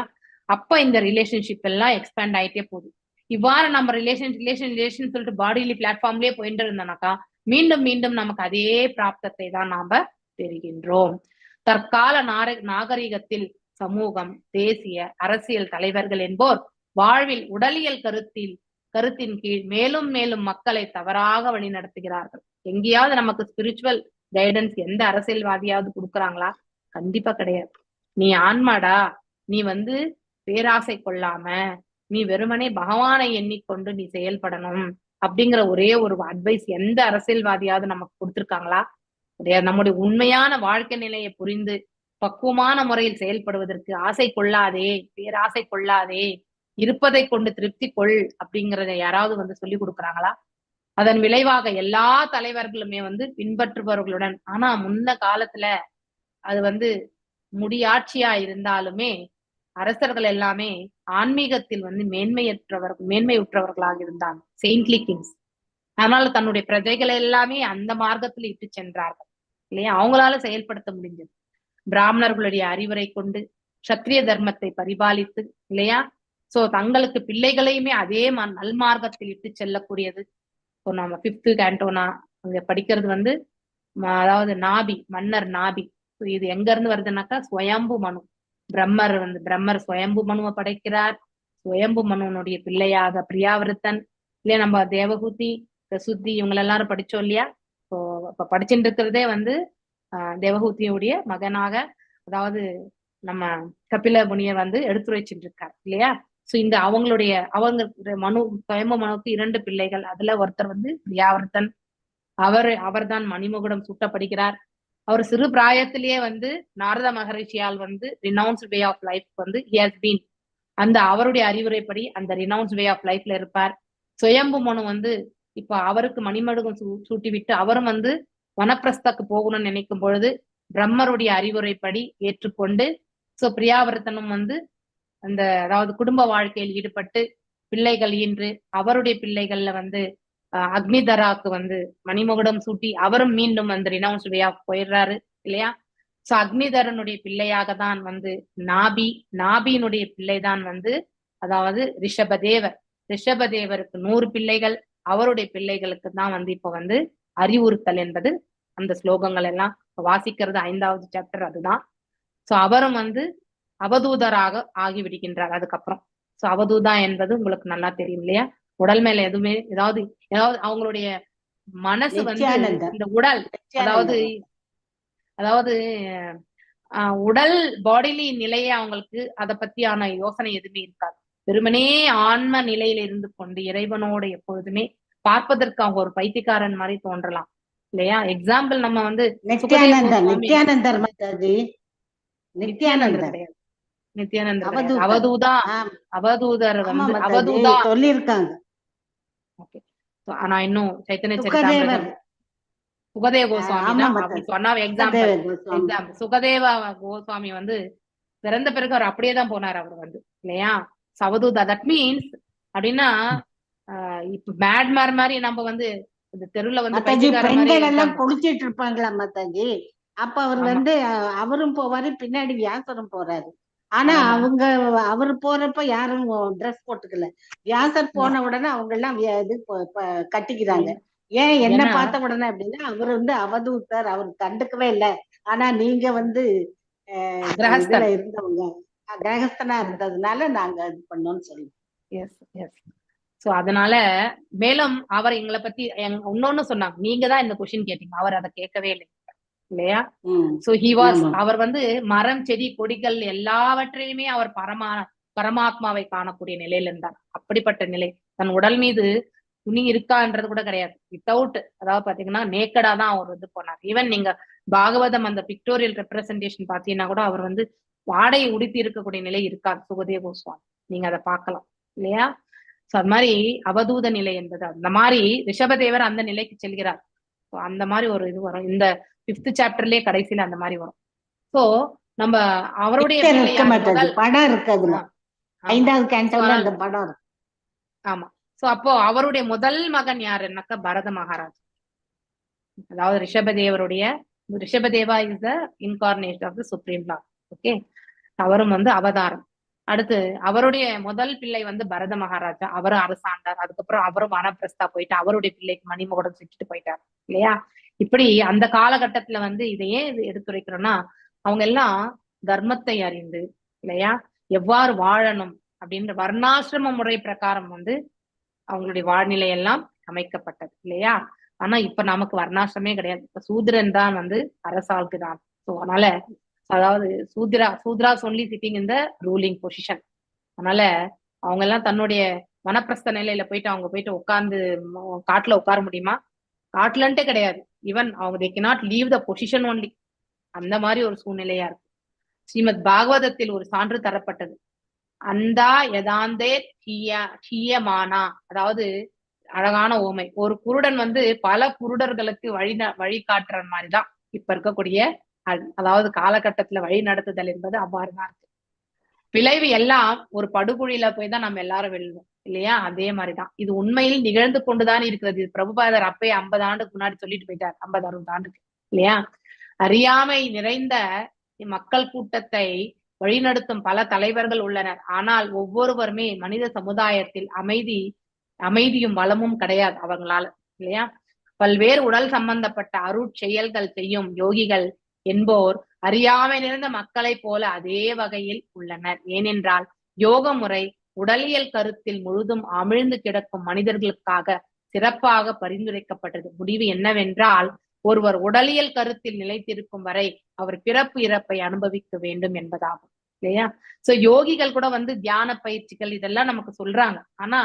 அப்ப இந்த ரிலேஷன்ஷிப் எல்லாம் எக்ஸ்பேண்ட் ஆயிட்டே போகுது. இவ்வாறு நம்ம ரிலேஷன் சொல்லிட்டு பாடிலி பிளாட்ஃபார்ம்லயே போயிட்டு இருந்தோம்னாக்கா மீண்டும் மீண்டும் நமக்கு அதே பிராப்தத்தை தான் நாம பெறுகின்றோம். தற்கால நாகரிகத்தில் சமூகம், தேசிய அரசியல் தலைவர்கள் என்போர் வாழ்வில் உடலியல் கருத்தின் கீழ் மேலும் மேலும் மக்களை தவறாக வழிநடத்துகிறார்கள். எங்கேயாவது நமக்கு ஸ்பிரிச்சுவல் கைடன்ஸ் எந்த அரசியல்வாதியாவது கொடுக்குறாங்களா? கண்டிப்பா கிடையாது. நீ ஆன்மாடா, நீ வந்து பேராசை கொள்ளாம நீ வெறுமனே பகவானை எண்ணிக்கொண்டு நீ செயல்படணும் அப்படிங்கிற ஒரே ஒரு அட்வைஸ் எந்த அரசியல்வாதியாவது நமக்கு கொடுத்திருக்காங்களா? கிடையாது. நம்முடைய உண்மையான வாழ்க்கை நிலையை புரிந்து பக்குவமான முறையில் செயல்படுவதற்கு ஆசை கொள்ளாதே, பேராசை கொள்ளாதே, இருப்பதை கொண்டு திருப்தி கொள் அப்படிங்கிறத யாராவது வந்து சொல்லி கொடுக்குறாங்களா? அதன் விளைவாக எல்லா தலைவர்களுமே வந்து பின்பற்றுபவர்களுடன், ஆனா முன்ன காலத்துல அது வந்து முடியாட்சியா இருந்தாலுமே அரசர்கள் எல்லாமே ஆன்மீகத்தில் வந்து மேன்மையுற்றவர்களாக இருந்தாங்க, செயின்ட்லி கிங்ஸ். அதனால தன்னுடைய பிரஜைகளை எல்லாமே அந்த மார்க்கத்தில் இட்டு சென்றார்கள் இல்லையா. அவங்களால செயல்படுத்த முடிஞ்சது. பிராமணர்களுடைய அறிவுரை கொண்டு சத்திரிய தர்மத்தை பரிபாலித்து இல்லையா. சோ தங்களுக்கு பிள்ளைகளையுமே அதே நல்மார்க்கத்தில் இட்டு செல்லக்கூடியது. இப்போ நம்ம 5th கேண்டோனா அங்க படிக்கிறது வந்து அதாவது நாபி, மன்னர் நாபி. இது எங்க இருந்து வருதுன்னாக்கா சுயம்பு மனு. பிரம்மர் சுயம்பு மனுவை படைக்கிறார். சுயம்பு மனுவனுடைய பிள்ளையாக பிரியாவிருத்தன் இல்லையா. நம்ம தேவகூதி, பிரசுத்தி இவங்க எல்லாரும் படிச்சோம் இல்லையா. இப்போ இப்ப படிச்சுட்டு இருக்கிறதே வந்து தேவகூதியுடைய மகனாக, அதாவது நம்ம கபில முனியர் வந்து எடுத்துரைச்சுட்டு இருக்கார் இல்லையா. சோ இந்த அவங்க சுயம்பு மனுவுக்கு 2 பிள்ளைகள். அதுல ஒருத்தர் வந்து பிரியாவர்த்தன். அவர்தான் மணிமகுடம் சூட்டப்படுகிறார். அவர் சிறு பிராயத்திலேயே வந்து நாரத மகரிஷியால் வந்து ரினவுன்ஸ் வே ஆஃப் லைஃப் வந்து அந்த அவருடைய அறிவுரைப்படி அந்த ரினவுன்ஸ் வே ஆஃப் லைஃப்ல இருப்பார். சுயம்பு மனு வந்து இப்ப அவருக்கு மணிமகுடம் சூட்டி விட்டு அவரும் வந்து வனப்பிரஸ்தக்கு போகணும்னு நினைக்கும் பொழுது பிரம்மருடைய அறிவுரைப்படி ஏற்றுக்கொண்டு சோ பிரியாவர்த்தனும் வந்து அந்த அதாவது குடும்ப வாழ்க்கையில் ஈடுபட்டு பிள்ளைகள் ஈன்று அவருடைய பிள்ளைகள்ல வந்து அக்னிதராக்கு வந்து மணிமகுடம் சூட்டி அவரும் மீண்டும் வந்து ரினவுன்ஸ் வே ஆஃப் போயிடுறாரு இல்லையா. சோ அக்னிதரனுடைய பிள்ளையாக தான் வந்து நாபியினுடைய பிள்ளைதான் வந்து அதாவது ரிஷபதேவருக்கு 100 பிள்ளைகள். அவருடைய பிள்ளைகளுக்கு தான் வந்து இப்ப வந்து அறிவுறுத்தல் என்பது அந்த ஸ்லோகங்கள் எல்லாம் வாசிக்கிறது 5வது சாப்டர் அதுதான். சோ அவரும் வந்து அவதூதராக ஆகிவிடுகின்றார் அதுக்கப்புறம். சோ அவதூதா என்பது உங்களுக்கு நல்லா தெரியும் இல்லையா. உடல் மேல ஏதாவது அவங்களுடைய மனசு வந்து இந்த உடல் அதாவது உடல் பாடிலி நிலையை அவங்களுக்கு அதை பத்தியான யோசனை எதுவுமே இருக்காது. வெறுமனே ஆன்ம நிலையில இருந்து கொண்டு இறைவனோட எப்பொழுதுமே பார்ப்பதற்கு அவங்க ஒரு பைத்தியக்காரன் மாதிரி தோன்றலாம் இல்லையா? எக்ஸாம்பிள் நம்ம வந்து நித்யானந்தர் நித்யானந்தர் மாதாஜி, நித்யானந்தர் கிடையாது, நித்யானந்தர் கிடையாது. அவதூதா, அவதூதர் வந்து அவதூதா சொல்லியிருக்காங்க. நான் இன்னும் சைத்தன்ய சரிதாமிரதம் சுகதேவ கோஸ்வாமி தான் சொன்ன எக்ஸாம்பிள். சுகதேவ கோஸ்வாமி வந்து பிறந்த பிறகு அவர் அப்படியேதான் போனார் அவர் வந்து, இல்லையா? அவதூதா தட் மீன்ஸ் அப்படின்னா இப்ப பேட்மார் மாதிரி நம்ம வந்து இந்த தெருவுல வந்து பெண்கள் எல்லாம் குளிச்சிட்டு இருப்பாங்களா மாதாஜி? அப்ப அவர் வந்து அவரும் போவாரு, பின்னாடி வியாசரும் போறாரு. ஆனா அவரு போறப்ப யாரும் ட்ரெஸ் போட்டுக்கல. வியாசர் போன உடனே அவங்க எல்லாம் இது கட்டிக்கிறாங்க. ஏன் என்ன பார்த்த உடனே அப்படின்னா அவர் வந்து அவதூத்தர், அவர் கண்டுக்கவே இல்லை. ஆனா நீங்க வந்து இதுல இருந்தவங்க கிரகஸ்தனா இருந்ததுனால நாங்க இது பண்ணோம்னு சொல்லுவோம். சோ அதனால மேலும் அவர் எங்களை பத்தி இன்னொன்னு சொன்னாங்க, நீங்க தான் இந்த கொஸ்டின் கேட்டீங்க, அவர் அதை கேட்கவே இல்லை, இல்லையா? சோ ஹி வாஸ், அவர் வந்து மரம் செடி கொடிகள் எல்லாவற்றையுமே அவர் பரமாத்மாவை காணக்கூடிய நிலையில இருந்தார். அப்படிப்பட்ட நிலை. தன் உடல் மீது துணி இருக்கான்றது கூட கிடையாது. வித்தவுட், அதாவது பாத்தீங்கன்னா நேக்கடா தான் அவர் வந்து போனார். ஈவன் நீங்க பாகவதம் அந்த பிக்டோரியல் ரெப்ரசன்டேஷன் பாத்தீங்கன்னா கூட அவர் வந்து வாடையை உடுத்தி இருக்கக்கூடிய நிலை இருக்காது சுகதேவ கோஸ்வாமி. நீங்க அதை பார்க்கலாம், இல்லையா? சோ அது மாதிரி அவதூத நிலை என்பது அந்த மாதிரி ரிஷபதேவர் அந்த நிலைக்கு செல்கிறார். அந்த மாதிரி ஒரு இது வரும் இந்த 5th சாப்டர்லயே கடைசியில அந்த மாதிரி வரும். சோ நம்ம அவருடைய படம் இருக்கு, 5வது கேண்டோல அந்த படம் இருக்கு. ஆமா. சோ அப்போ அவருடைய முதல் மகன் யாருன்னாக்கா பரத மகாராஜ். அதாவது Rishabhadeva is the incarnation of the supreme lord. Okay, அவரும் வந்து அவதாரம். அடுத்து அவருடைய முதல் பிள்ளை வந்து பரத மகாராஜா, அவரும் அரசாண்டார். அதுக்கப்புறம் அவரும் வனப்பிரஸ்தா போயிட்டு அவருடைய பிள்ளைக்கு மணிமகுடம் சுட்டுட்டு போயிட்டார், இல்லையா? இப்படி அந்த காலகட்டத்துல வந்து இதையே எடுத்துரைக்கிறோம்னா அவங்க எல்லாம் தர்மத்தை அறிந்து, இல்லையா, எவ்வாறு வாழணும் அப்படின்ற வர்ணாசிரம முறை பிரகாரம் வந்து அவங்களுடைய வாழ்நிலை எல்லாம் அமைக்கப்பட்டது, இல்லையா? ஆனா இப்ப நமக்கு வர்ணாசிரமே கிடையாது. இப்ப சூத்திரன் தான் வந்து அரசாள்கிறான். ஸோ அதனால அதாவது Shudras only sitting in the ruling position. அதனால அவங்க எல்லாம் தன்னுடைய வனப்பிரஸ்த நிலையில போயிட்டு அவங்க போயிட்டு உட்கார்ந்து காட்டுல உட்கார முடியுமா? காட்டுலன்ட்டே கிடையாது. ஈவன் அவங்க they cannot leave the position only. அந்த மாதிரி ஒரு சூழ்நிலையா இருக்கு. ஸ்ரீமத் பாகவதத்தில் ஒரு சான்று தரப்பட்டது. அந்தா யதாந்தே ஹீயமானா, அதாவது அழகான ஓமை. ஒரு குருடன் வந்து பல குருடர்களுக்கு வழி காட்டுற மாதிரிதான் இப்ப இருக்கக்கூடிய அதாவது காலகட்டத்துல வழி நடத்துதல் என்பது அவ்வாறுதான் இருக்கு. விளைவு எல்லாம் ஒரு படுகொழியில போய் தான் நம்ம எல்லாரும் விழுவோம், இல்லையா? அதே மாதிரிதான் இது உண்மையில் நிகழ்ந்து கொண்டுதான் இருக்கிறது. பிரபுபாதர் அப்பயே 50 ஆண்டுக்கு முன்னாடி சொல்லிட்டு போயிட்டார், 50-60 ஆண்டுக்கு, இல்லையா? அறியாமை நிறைந்த மக்கள் கூட்டத்தை வழிநடத்தும் பல தலைவர்கள் உள்ளனர். ஆனால் ஒவ்வொருவருமே மனித சமுதாயத்தில் அமைதியும் வளமும் கிடையாது அவங்களால, இல்லையா? பல்வேறு உடல் சம்பந்தப்பட்ட அருட்செயல்கள் செய்யும் யோகிகள் என்போர் அறியாமை நிறைந்த மக்களை போல அதே வகையில் உள்ளனர். ஏனென்றால் யோக முறை உடலியல் கருத்தில் முழுதும் அமிழ்ந்து கிடக்கும் மனிதர்களுக்காக சிறப்பாக பரிந்துரைக்கப்பட்டது. முடிவு என்னவென்றால் ஒருவர் உடலியல் கருத்தில் நிலைத்திருக்கும் வரை அவர் பிறப்பு இறப்பை அனுபவிக்க வேண்டும் என்பதாகும், இல்லையா? சோ யோகிகள் கூட வந்து தியான பயிற்சிகள் இதெல்லாம் நமக்கு சொல்றாங்க. ஆனா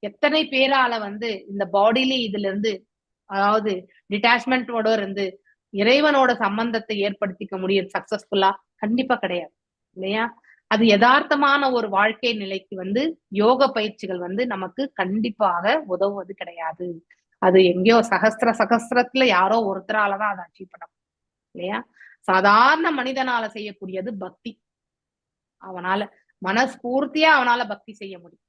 எத்தனை பேரால வந்து இந்த பாடியில இதுல இருந்து அதாவது டிட்டாச்மெண்டோட இருந்து இறைவனோட சம்பந்தத்தை ஏற்படுத்திக்க முடியும் சக்சஸ்ஃபுல்லா? கண்டிப்பா கிடையாது, இல்லையா? அது யதார்த்தமான ஒரு வாழ்க்கை நிலைக்கு வந்து யோக பயிற்சிகள் வந்து நமக்கு கண்டிப்பாக உதவுவது கிடையாது. அது எங்கேயோ சகஸ்திரத்துல யாரோ ஒருத்தராலதான் அதை அச்சீவ் பண்ண முடியும், இல்லையா? சாதாரண மனிதனால செய்யக்கூடியது பக்தி. அவனால மனஸ்பூர்த்தியா அவனால பக்தி செய்ய முடியும்.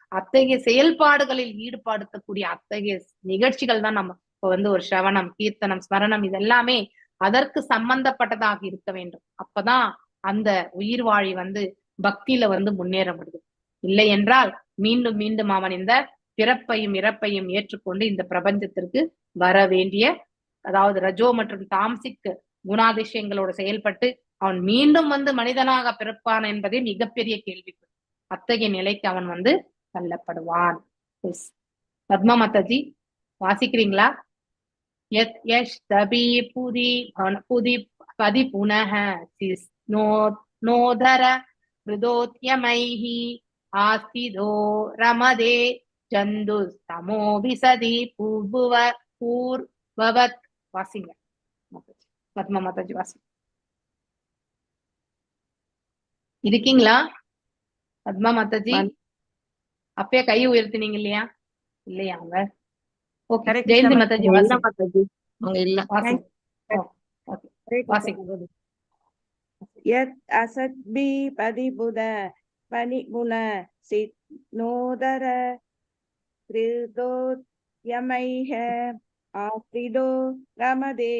அத்தகைய செயல்பாடுகளில் ஈடுபடுத்தக்கூடிய அத்தகைய நிகழ்ச்சிகள் தான் நம்ம இப்ப வந்து ஒரு சிரவணம், கீர்த்தனம், ஸ்மரணம் இதெல்லாமே அதற்கு சம்பந்தப்பட்டதாக இருக்க வேண்டும். அப்பதான் அந்த உயிர் வாழி வந்து பக்தியில வந்து முன்னேற முடியும். இல்லை என்றால் மீண்டும் மீண்டும் அவன் இந்த பிறப்பையும் இறப்பையும் ஏற்றுக்கொண்டு இந்த பிரபஞ்சத்திற்கு வர வேண்டிய அதாவது ரஜோ மற்றும் தாம்சிக் குணாதிசயங்களோட செயல்பட்டு அவன் மீண்டும் வந்து மனிதனாக பிறப்பான் என்பதே மிகப்பெரிய கேள்வி. அத்தகைய நிலைக்கு அவன் வந்து தள்ளப்படுவான். பத்மா மாதாஜி வாசிக்கிறீங்களா? பதி புனஹ நோதர ஹிருதோத்யமைஹி ஆஸ்திதோ ரமதே ஜந்து சமோ விசதி பூபுவ பூர்வவத். வாசிங்க மாதாஜி. பத்மா மாதாஜி வாசிங்க. இருக்கீங்களா பத்மா மாதாஜி? அப்பயே கை உயர்த்தினீங்க இல்லையா? இல்லையா அவங்க? ஓகே, ஜெயந்தி மாதாஜி வாசிங்க. அவங்க இல்ல. வாசிங்க. வாசிங்க. யத் அசத்பி பதிபுத பனிபுன சித்னோதர த்ரிதோத்யமைஹ ஆஸ்திதோ ரமதே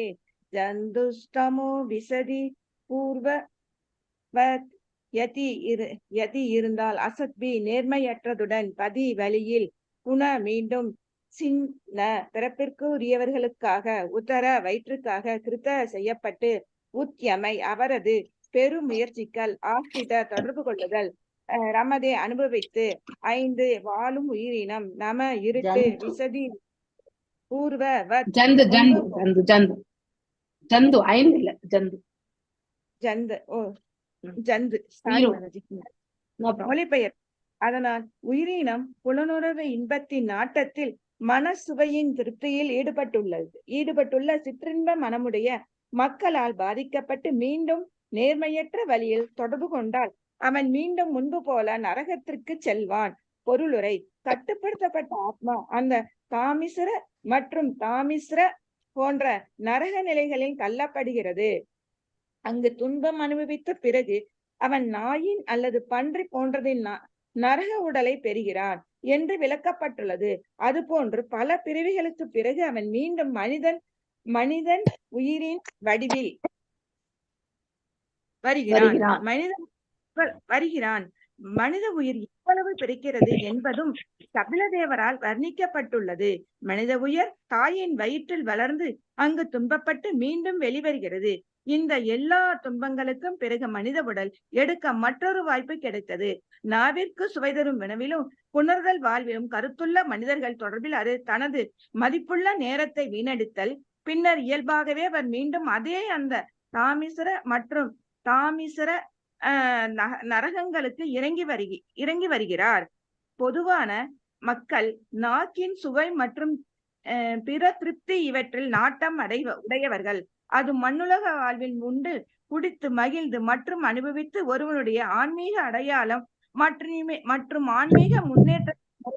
ஜந்துஷ்டமோ விசதி பூர்வவத். யதி இருந்தால், அசத்பி நேர்மையற்றதுடன், பதி வழியில், புன மீண்டும், சின்ன பிறப்பிற்கு உரியவர்களுக்காக, உத்தர வயிற்றுக்காக, கிருத்த செய்யப்பட்டு, உத்யமை அவரது பெரும் முயற்சிகள், ஆஸ்தித தொடர்பு கொள்ளுதல், ரமதே அனுபவித்து, 5 வாழும் உயிரினம், நம இருட்டு, விசதி பூர்வவத் ஜந்து ஜந்து ஜந்து ஜந்து ஜந்து 5 இல்ல ஜந்து ஜந்து. ஓ ஜந்து மொழிபெயர். அதனால் உயிரினம் புலனுணர்வு இன்பத்தின் நாட்டத்தில் மனசுவையின் திருப்தியில் ஈடுபட்டுள்ள சிற்றின்ப மனமுடைய மக்களால் பாதிக்கப்பட்டு மீண்டும் நேர்மையற்ற வழியில் தொடர்பு கொண்டால் அவன் மீண்டும் முன்பு போல நரகத்திற்கு செல்வான். பொருளுரை. கட்டுப்படுத்தப்பட்ட ஆத்மா அந்த தாமிஸ்ர மற்றும் தாமிஸ்ர போன்ற நரக நிலைகளில் தள்ளப்படுகிறது. அங்கு துன்பம் அனுபவித்த பிறகு அவன் நாயின் அல்லது பன்றி போன்றதின் நரக உடலை பெறுகிறான் என்று விளக்கப்பட்டுள்ளது. அதுபோன்று பல பிறவிகளுக்கு பிறகு அவன் மீண்டும் மனிதன் உயிரின் வடிவில் வருகிறான். மனித உயிர் எவ்வளவு பிறக்கிறது என்பதும் கபிலதேவரால் வர்ணிக்கப்பட்டுள்ளது. மனித உயிர் தாயின் வயிற்றில் வளர்ந்து அங்கு துன்பப்பட்டு மீண்டும் வெளிவருகிறது. இந்த எல்லா துன்பங்களுக்கும் பிறகு மனித உடல் எடுக்க மற்றொரு வாய்ப்பு கிடைத்தது. நாவிற்கு சுவை தரும் வினவிலும் புணர்தல் வாழ்விலும் கருத்துள்ள மனிதர்கள் தொடர்பில் அது தனது மதிப்புள்ள நேரத்தை வீணடித்தல். பின்னர் இயல்பாகவே அவர் மீண்டும் அதே அந்த தாமிஸ்ர மற்றும் தாமிஸ்ர நரகங்களுக்கு இறங்கி வருகிறார். பொதுவான மக்கள் நாக்கின் சுவை மற்றும் பிற திருப்தி இவற்றில் நாட்டம் உடையவர்கள். அது மண்ணுலக வாழ்வில் உண்டு குடித்து மகிழ்ந்து மற்றும் அனுபவித்து ஒருவனுடைய ஆன்மீக அடையாளம் மற்றும் ஆன்மீக முன்னேற்றத்தை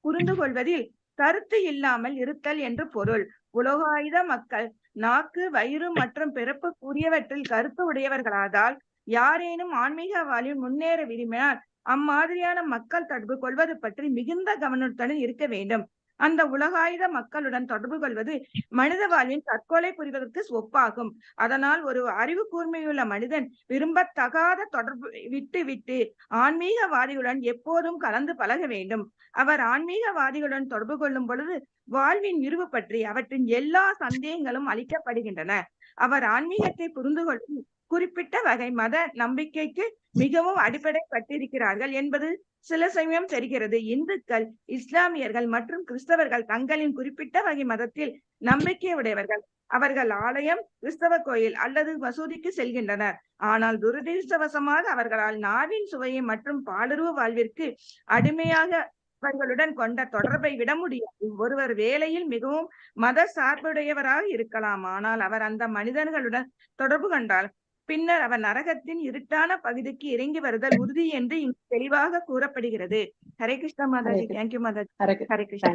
புரிந்து கொள்வதில் கருத்து இல்லாமல் இருத்தல் என்று பொருள். உலகாயுத மக்கள் நாக்கு, வயிறு மற்றும் பிறப்பு கூறியவற்றில் கருத்து உடையவர்களாதால் யாரேனும் ஆன்மீக வாழ்வில் முன்னேற விரும்பினால் அம்மாதிரியான மக்கள் தொடர்பு கொள்வது பற்றி மிகுந்த கவனத்துடன் இருக்க வேண்டும். அந்த உலகாயுத மக்களுடன் தொடர்பு கொள்வது மனித வாழ்வின் தற்கொலை புரிவதற்கு ஒப்பாகும். அதனால் ஒரு அறிவு கூர்மையுள்ள மனிதன் விரும்பத்தகாத தொடர்பு விட்டு ஆன்மீகவாதிகளுடன் எப்போதும் கலந்து பழக வேண்டும். அவர் ஆன்மீகவாதிகளுடன் தொடர்பு கொள்ளும் பொழுது வாழ்வின் விரிவு பற்றி அவற்றின் எல்லா சந்தேகங்களும் அளிக்கப்படுகின்றன. அவர் ஆன்மீகத்தை புரிந்து கொள்ளும் குறிப்பிட்ட வகை மத நம்பிக்கைக்கு மிகவும் அடிப்படைப்பட்டிருக்கிறார்கள் என்பது சில சமயம் தெரிகிறது. இந்துக்கள், இஸ்லாமியர்கள் மற்றும் கிறிஸ்தவர்கள் தங்களின் குறிப்பிட்ட வகை மதத்தில் நம்பிக்கை உடையவர்கள். அவர்கள் ஆலயம், கிறிஸ்தவ கோயில் அல்லது மசூதிக்கு செல்கின்றனர். ஆனால் துரதிருஷ்டவசமாக அவர்களால் நாவின் சுவையை மற்றும் பாலுறவு வாழ்விற்கு அடிமையாக அவர்களுடன் கொண்ட தொடர்பை விட முடியாது. ஒருவர் வேலையில் மிகவும் மத சார்புடையவராக இருக்கலாம். ஆனால் அவர் அந்த மனிதர்களுடன் தொடர்பு கொண்டால் பின்னர் அவர் நரகத்தின் இருட்டான பகுதிக்கு இறங்கி வருதல் உறுதி என்று இங்கு தெளிவாக கூறப்படுகிறது. ஹரே கிருஷ்ணா மாதாஜி. தேங்க்யூ மாதாஜி. ஹரே கிருஷ்ணா.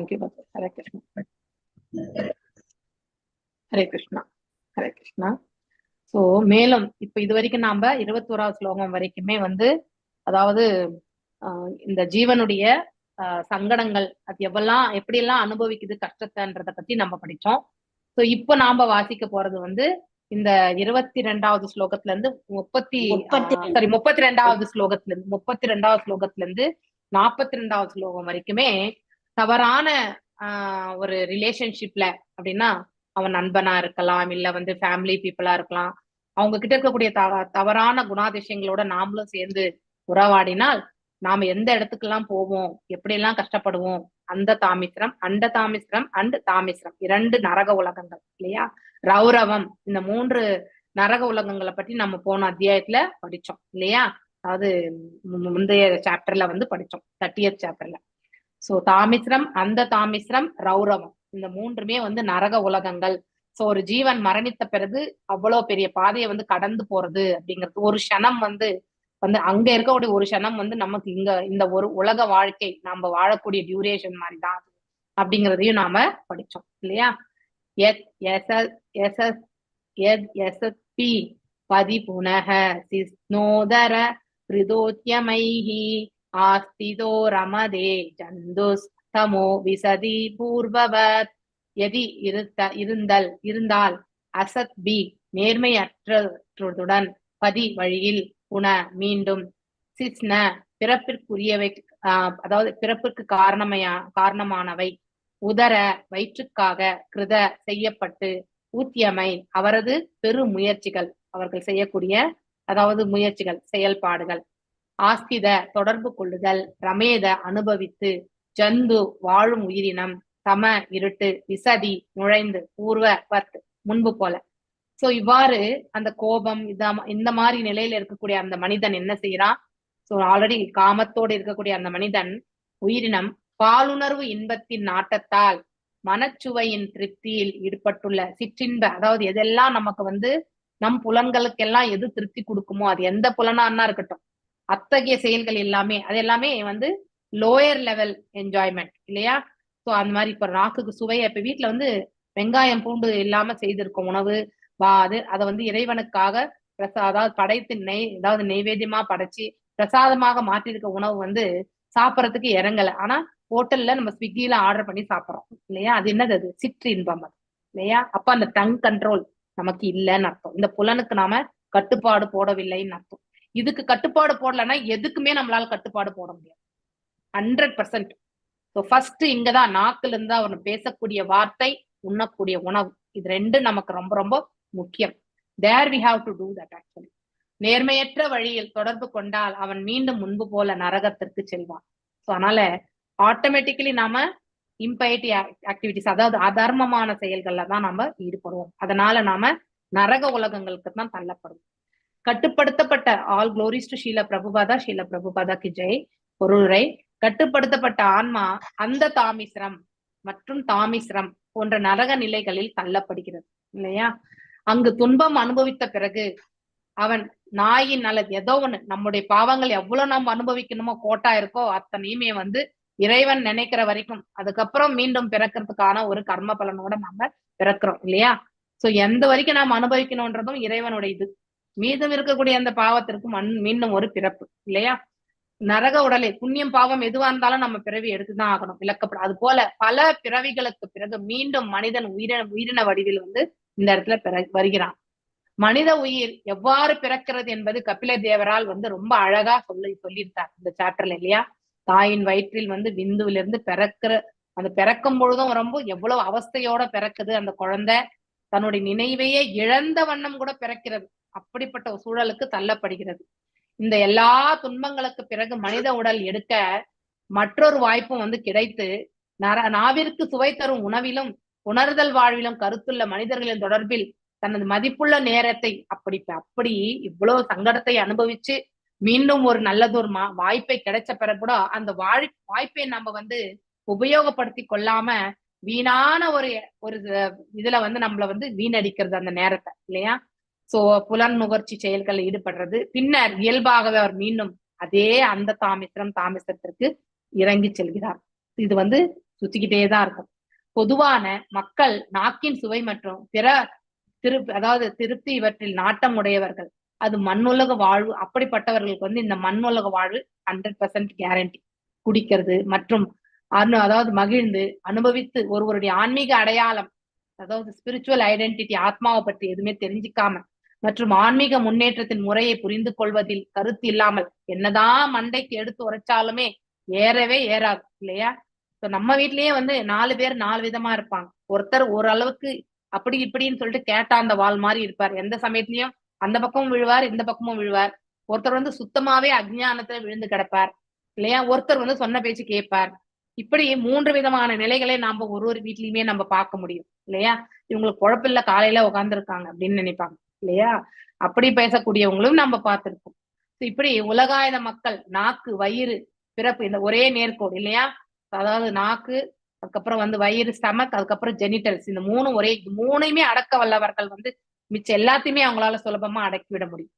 ஹரே கிருஷ்ணா. ஹரே கிருஷ்ணா. ஹரே கிருஷ்ணா. சோ மேலும் இப்ப இது வரைக்கும் நாம 21வது ஸ்லோகம் வரைக்குமே அதாவது இந்த ஜீவனுடைய சங்கடங்கள் அது எப்படியெல்லாம் அனுபவிக்குது கஷ்டத்தைன்றத பத்தி நம்ம படிச்சோம். சோ இப்ப நாம வாசிக்க போறது இந்த 22வது ஸ்லோகத்துல இருந்து 32வது ஸ்லோகத்துல இருந்து 42வது ஸ்லோகம் வரைக்குமே தவறான ஒரு ரிலேஷன்ஷிப்ல அப்படின்னா அவன் நண்பனா இருக்கலாம், இல்ல ஃபேமிலி பீப்புளா இருக்கலாம். அவங்க கிட்ட இருக்கக்கூடிய தவறான குணாதிசயங்களோட நாமளும் சேர்ந்து உறவாடினால் நாம எந்த இடத்துக்கெல்லாம் போவோம், எப்படி எல்லாம் கஷ்டப்படுவோம். அந்த தாமிஸ்ரம், அண்ட தாமிஸ்ரம் அண்ட் தாமிஸ்ரம் 2 நரக உலகங்கள் இல்லையா? ரௌரவம், இந்த 3 நரக உலகங்களை பற்றி நம்ம போன அத்தியாயத்துல படிச்சோம் இல்லையா? அதாவது முந்தைய சாப்டர்ல படிச்சோம், 30th சாப்டர்ல. சோ தாமிஸ்ரம், அந்த தாமிஸ்ரம், ரௌரவம் இந்த மூன்றுமே வந்து நரக உலகங்கள். சோ ஒரு ஜீவன் மரணித்த பிறகு அவ்வளவு பெரிய பாதையை வந்து கடந்து போறது அப்படிங்கிறது ஒரு க்ஷணம் வந்து அங்க இருக்கக்கூடிய ஒரு க்ஷணம் வந்து நமக்கு இந்த ஒரு உலக வாழ்க்கை நாம வாழக்கூடிய டியூரேஷன் மாதிரி தான் அப்படிங்கிறதையும் நாம படிச்சோம் இல்லையா. பதி புனக சிஸ்னோதர கிருதோத்யமைஹி ஆஸ்திதோ ரமதே ஜந்துஸ் தமோ விசதி பூர்வவத். எதி இருந்தால் அசத் பி நேர்மையற்றதுடன் பதி வழியில் புன மீண்டும் சிஸ்ன பிறப்பிற்குரியவை அதாவது பிறப்பிற்கு காரணமானவை உதர வயிற்றுக்காக கிருத செய்யப்பட்டு ஊத்தியமை அவரது பெரு முயற்சிகள் அவர்கள் செய்யக்கூடிய அதாவது முயற்சிகள் செயல்பாடுகள் ஆஸ்தித தொடர்பு கொள்ளுதல் ரமேத அனுபவித்து ஜந்து வாழும் உயிரினம் சம இருட்டு விசதி நுழைந்து பூர்வ பத் முன்பு போல. சோ இவ்வாறு அந்த கோபம் இந்த மாதிரி நிலையில இருக்கக்கூடிய அந்த மனிதன் என்ன செய்யறான்? சோ ஆல்ரெடி காமத்தோடு இருக்கக்கூடிய அந்த மனிதன் உயிரினம் பாலுணர்வு இன்பத்தின் நாட்டத்தால் மனச்சுவையின் திருப்தியில் ஈடுபட்டுள்ள சிற்றின்ப அதாவது எதெல்லாம் நமக்கு வந்து நம் புலன்களுக்கெல்லாம் எது திருப்தி கொடுக்குமோ அது எந்த புலனான்னா இருக்கட்டும் அத்தகைய செயல்கள் எல்லாமே அது எல்லாமே வந்து லோயர் லெவல் என்ஜாய்மெண்ட் இல்லையா. சோ அந்த மாதிரி இப்ப நாக்குக்கு சுவையை இப்ப வீட்டுல வந்து வெங்காயம் பூண்டு இல்லாம செய்திருக்கும் உணவு அதை வந்து இறைவனுக்காக அதாவது படைத்து ஏதாவது நெய்வேத்தியமா படைச்சு பிரசாதமாக மாற்றிருக்க உணவு வந்து சாப்பிடறதுக்கு இறங்கல. ஆனா ஹோட்டல்ல நம்ம ஸ்விக்கில ஆர்டர் பண்ணி சாப்பிடறோம் இல்லையா. அது என்னது? அது சிற்று இன்பம் அது இல்லையா. அப்ப அந்த டங் கண்ட்ரோல் நமக்கு இல்லைன்னு அர்த்தம். இந்த புலனுக்கு நாம கட்டுப்பாடு போடவில்லைன்னு அர்த்தம். இதுக்கு கட்டுப்பாடு போடலைன்னா எதுக்குமே நம்மளால கட்டுப்பாடு போட முடியாது 100%. ஸோ ஃபர்ஸ்ட் இங்கதான் நாக்குல இருந்தா அவன் பேசக்கூடிய வார்த்தை உண்ணக்கூடிய உணவு இது ரெண்டு நமக்கு ரொம்ப ரொம்ப முக்கியம். There we have to do that actually. நேர்மையற்ற வழியில் தொடர்பு கொண்டால் அவன் மீண்டும் முன்பு போல நரகத்திற்கு செல்வான். ஸோ அதனால ஆட்டோமேட்டிக்கலி நாம இம்பைட்டி ஆக்டிவிட்டிஸ் அதாவது அதர்மமான செயல்கள்ல தான் நாம ஈடுபடுவோம். அதனால நாம நரக உலகங்களுக்கு தான் தள்ளப்படுவோம். கட்டுப்படுத்தப்பட்ட ஆல் க்ளோரிஸ் டு ஷீல பிரபுபாதா கி ஜெய். பொருளுரை கட்டுப்படுத்தப்பட்ட ஆன்மா அந்த தாமிஸ்ரம் மற்றும் தாமிஸ்ரம் போன்ற நரக நிலைகளில் தள்ளப்படுகிறது இல்லையா. அங்கு துன்பம் அனுபவித்த பிறகு அவன் நாயின் அல்லது ஏதோ ஒண்ணு நம்முடைய பாவங்கள் எவ்வளவு நம்ம அனுபவிக்கணுமோ கோட்டா இருக்கோ அத்தனையுமே வந்து இறைவன் நினைக்கிற வரைக்கும் அதுக்கப்புறம் மீண்டும் பிறக்கிறதுக்கான ஒரு கர்ம பலனோட நம்ம பிறக்கிறோம் இல்லையா. சோ எந்த வரைக்கும் நாம் அனுபவிக்கணும்ன்றதும் இறைவனுடைய இது. மீதம் இருக்கக்கூடிய அந்த பாவத்திற்கு மீண்டும் ஒரு பிறப்பு இல்லையா. நரக உடலை புண்ணியம் பாவம் எதுவா இருந்தாலும் நம்ம பிறவி எடுத்துதான் ஆகணும் விளக்கப்படும். அது போல பல பிறவிகளுக்கு பிறகு மீண்டும் மனிதன் உயிரின வடிவில் வந்து இந்த இடத்துல வருகிறான். மனித உயிர் எவ்வாறு பிறக்கிறது என்பது கபில தேவரால் வந்து ரொம்ப அழகா சொல்லியிருக்கார் இந்த சாப்டர்ல இல்லையா. தாயின் வயிற்றில் வந்து விந்துவிலிருந்து அந்த பிறக்கும் பொழுதும் ரொம்ப எவ்வளவு அவஸ்தையோட பிறக்குது அந்த குழந்தை. தன்னுடைய நினைவையே இழந்த வண்ணம் கூட பிறக்கிறது. அப்படிப்பட்ட ஒரு சூழலுக்கு தள்ளப்படுகிறது. இந்த எல்லா துன்பங்களுக்கு பிறகு மனித உடல் எடுக்க மற்றொரு வாய்ப்பும் வந்து கிடைத்து நாவிற்கு சுவை தரும் உணவிலும் உணர்தல் வாழ்விலும் கருத்துள்ள மனிதர்களின் தொடர்பில் தனது மதிப்புள்ள நேரத்தை அப்படி இவ்வளவு சங்கடத்தை அனுபவிச்சு மீண்டும் ஒரு நல்லதொரு வாய்ப்பை கிடைச்ச பிறகு கூட அந்த வாய்ப்பை நம்ம வந்து உபயோகப்படுத்தி கொள்ளாம வீணான ஒரு இதுல வந்து நம்மள வந்து வீணடிக்கிறது அந்த நேரத்தை இல்லையா. சோ புலன் நுகர்ச்சி செயல்கள் ஈடுபடுறது. பின்னர் இயல்பாகவே அவர் மீண்டும் அதே அந்த தாமிசத்திற்கு இறங்கி செல்கிறார். இது வந்து சுத்திக்கிட்டேதான் இருக்கும். பொதுவான மக்கள் நாக்கின் சுவை மற்றும் பிற திருப்தி இவற்றில் நாட்டம் உடையவர்கள். அது மண்ணுலக வாழ்வு. அப்படிப்பட்டவர்களுக்கு வந்து இந்த மண்ணுலக வாழ்வு 100% கேரண்டி. குடிக்கிறது மற்றும் அதாவது மகிழ்ந்து அனுபவித்து ஒருவருடைய ஆன்மீக அடையாளம் அதாவது ஸ்பிரிச்சுவல் ஐடென்டிட்டி ஆத்மாவை பற்றி எதுவுமே தெரிஞ்சுக்காம மற்றும் ஆன்மீக முன்னேற்றத்தின் முறையை புரிந்து கொள்வதில் கருத்து இல்லாமல் என்னதான் மண்டைக்கு எடுத்து உரைச்சாலுமே ஏறவே ஏறாது இல்லையா. நம்ம வீட்லயே வந்து 4 பேர் 4 விதமா இருப்பாங்க. ஒருத்தர் ஓரளவுக்கு அப்படி இப்படின்னு சொல்லிட்டு கேட்டா அந்த வால் மாதிரி இருப்பார். எந்த சமயத்திலயும் அந்த பக்கமும் விழுவார் இந்த பக்கமும் விழுவார். ஒருத்தர் வந்து சுத்தமாவே அஜ்ஞானத்துல விழுந்து கிடப்பார் இல்லையா. ஒருத்தர் வந்து சொன்ன பேச்சு கேட்பார். இப்படி 3 விதமான நிலைகளை நாம ஒரு வீட்லயுமே நம்ம பார்க்க முடியும் இல்லையா. இவங்களுக்கு குழப்பில்ல காலையில உட்கார்ந்துருக்காங்க அப்படின்னு நினைப்பாங்க இல்லையா. அப்படி பேசக்கூடியவங்களும் நம்ம பார்த்திருக்கோம். இப்படி உலகாயுத மக்கள் நாக்கு வயிறு பிறப்பு இந்த ஒரே நேர்கோடு இல்லையா. அதாவது நாக்கு அதுக்கப்புறம் வந்து வயிறு, ஸ்டமக், அதுக்கப்புறம் ஜெனிட்டல்ஸ். இந்த மூணையுமே அடக்க வல்லவர்கள் வந்து மிச்சம் எல்லாத்தையுமே அவங்களால சுலபமா அடக்கிவிட முடியும்.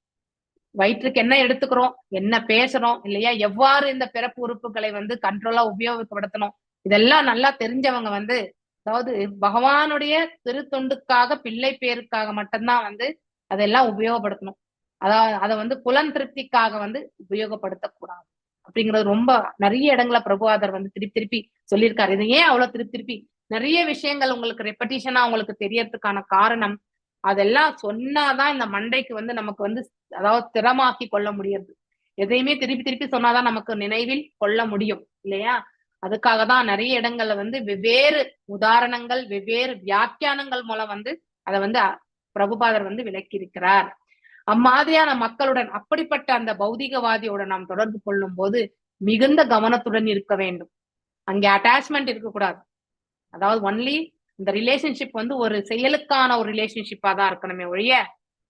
வயிற்றுக்கு என்ன எடுத்துக்கிறோம், என்ன பேசுறோம் இல்லையா, எவ்வாறு இந்த பிறப்பு உறுப்புகளை வந்து கண்ட்ரோலா உபயோகப்படுத்தணும், இதெல்லாம் நல்லா தெரிஞ்சவங்க வந்து, அதாவது பகவானுடைய திருத்தொண்டுக்காக, பிள்ளை பேருக்காக மட்டும்தான் வந்து அதெல்லாம் உபயோகப்படுத்தணும். அதை வந்து புலன் திருப்திக்காக வந்து உபயோகப்படுத்தக்கூடாது அப்படிங்கிறது ரொம்ப நிறைய இடங்கள பிரபுவாதர் வந்து திருப்பி சொல்லியிருக்காரு. இது ஏன் அவ்வளவு திருப்பி நிறைய விஷயங்கள் உங்களுக்கு ரெப்படிஷனா உங்களுக்கு தெரியறதுக்கான காரணம், அதெல்லாம் சொன்னாதான் இந்த மண்டைக்கு வந்து நமக்கு வந்து அதாவது திறமாக்கி கொள்ள முடியாது. எதையுமே திருப்பி சொன்னாதான் நமக்கு நினைவில் கொள்ள முடியும் இல்லையா. அதுக்காக தான் நிறைய இடங்கள்ல வந்து வெவ்வேறு உதாரணங்கள், வெவ்வேறு வியாக்கியானங்கள் மூலம் வந்து அதை வந்து பிரபுபாதர் வந்து விளக்கி இருக்கிறார். அம்மாதிரியான மக்களுடன், அப்படிப்பட்ட அந்த பௌதிகவாதியோட நாம் தொடர்பு கொள்ளும் போது மிகுந்த கவனத்துடன் இருக்க வேண்டும். அங்கே அட்டாச்மெண்ட் இருக்கக்கூடாது. அதாவது ஒன்லி இந்த ரிலேஷன்ஷிப் வந்து ஒரு செயலுக்கான ஒரு ரிலேஷன்ஷிப்பா தான் இருக்கணுமே ஒழிய,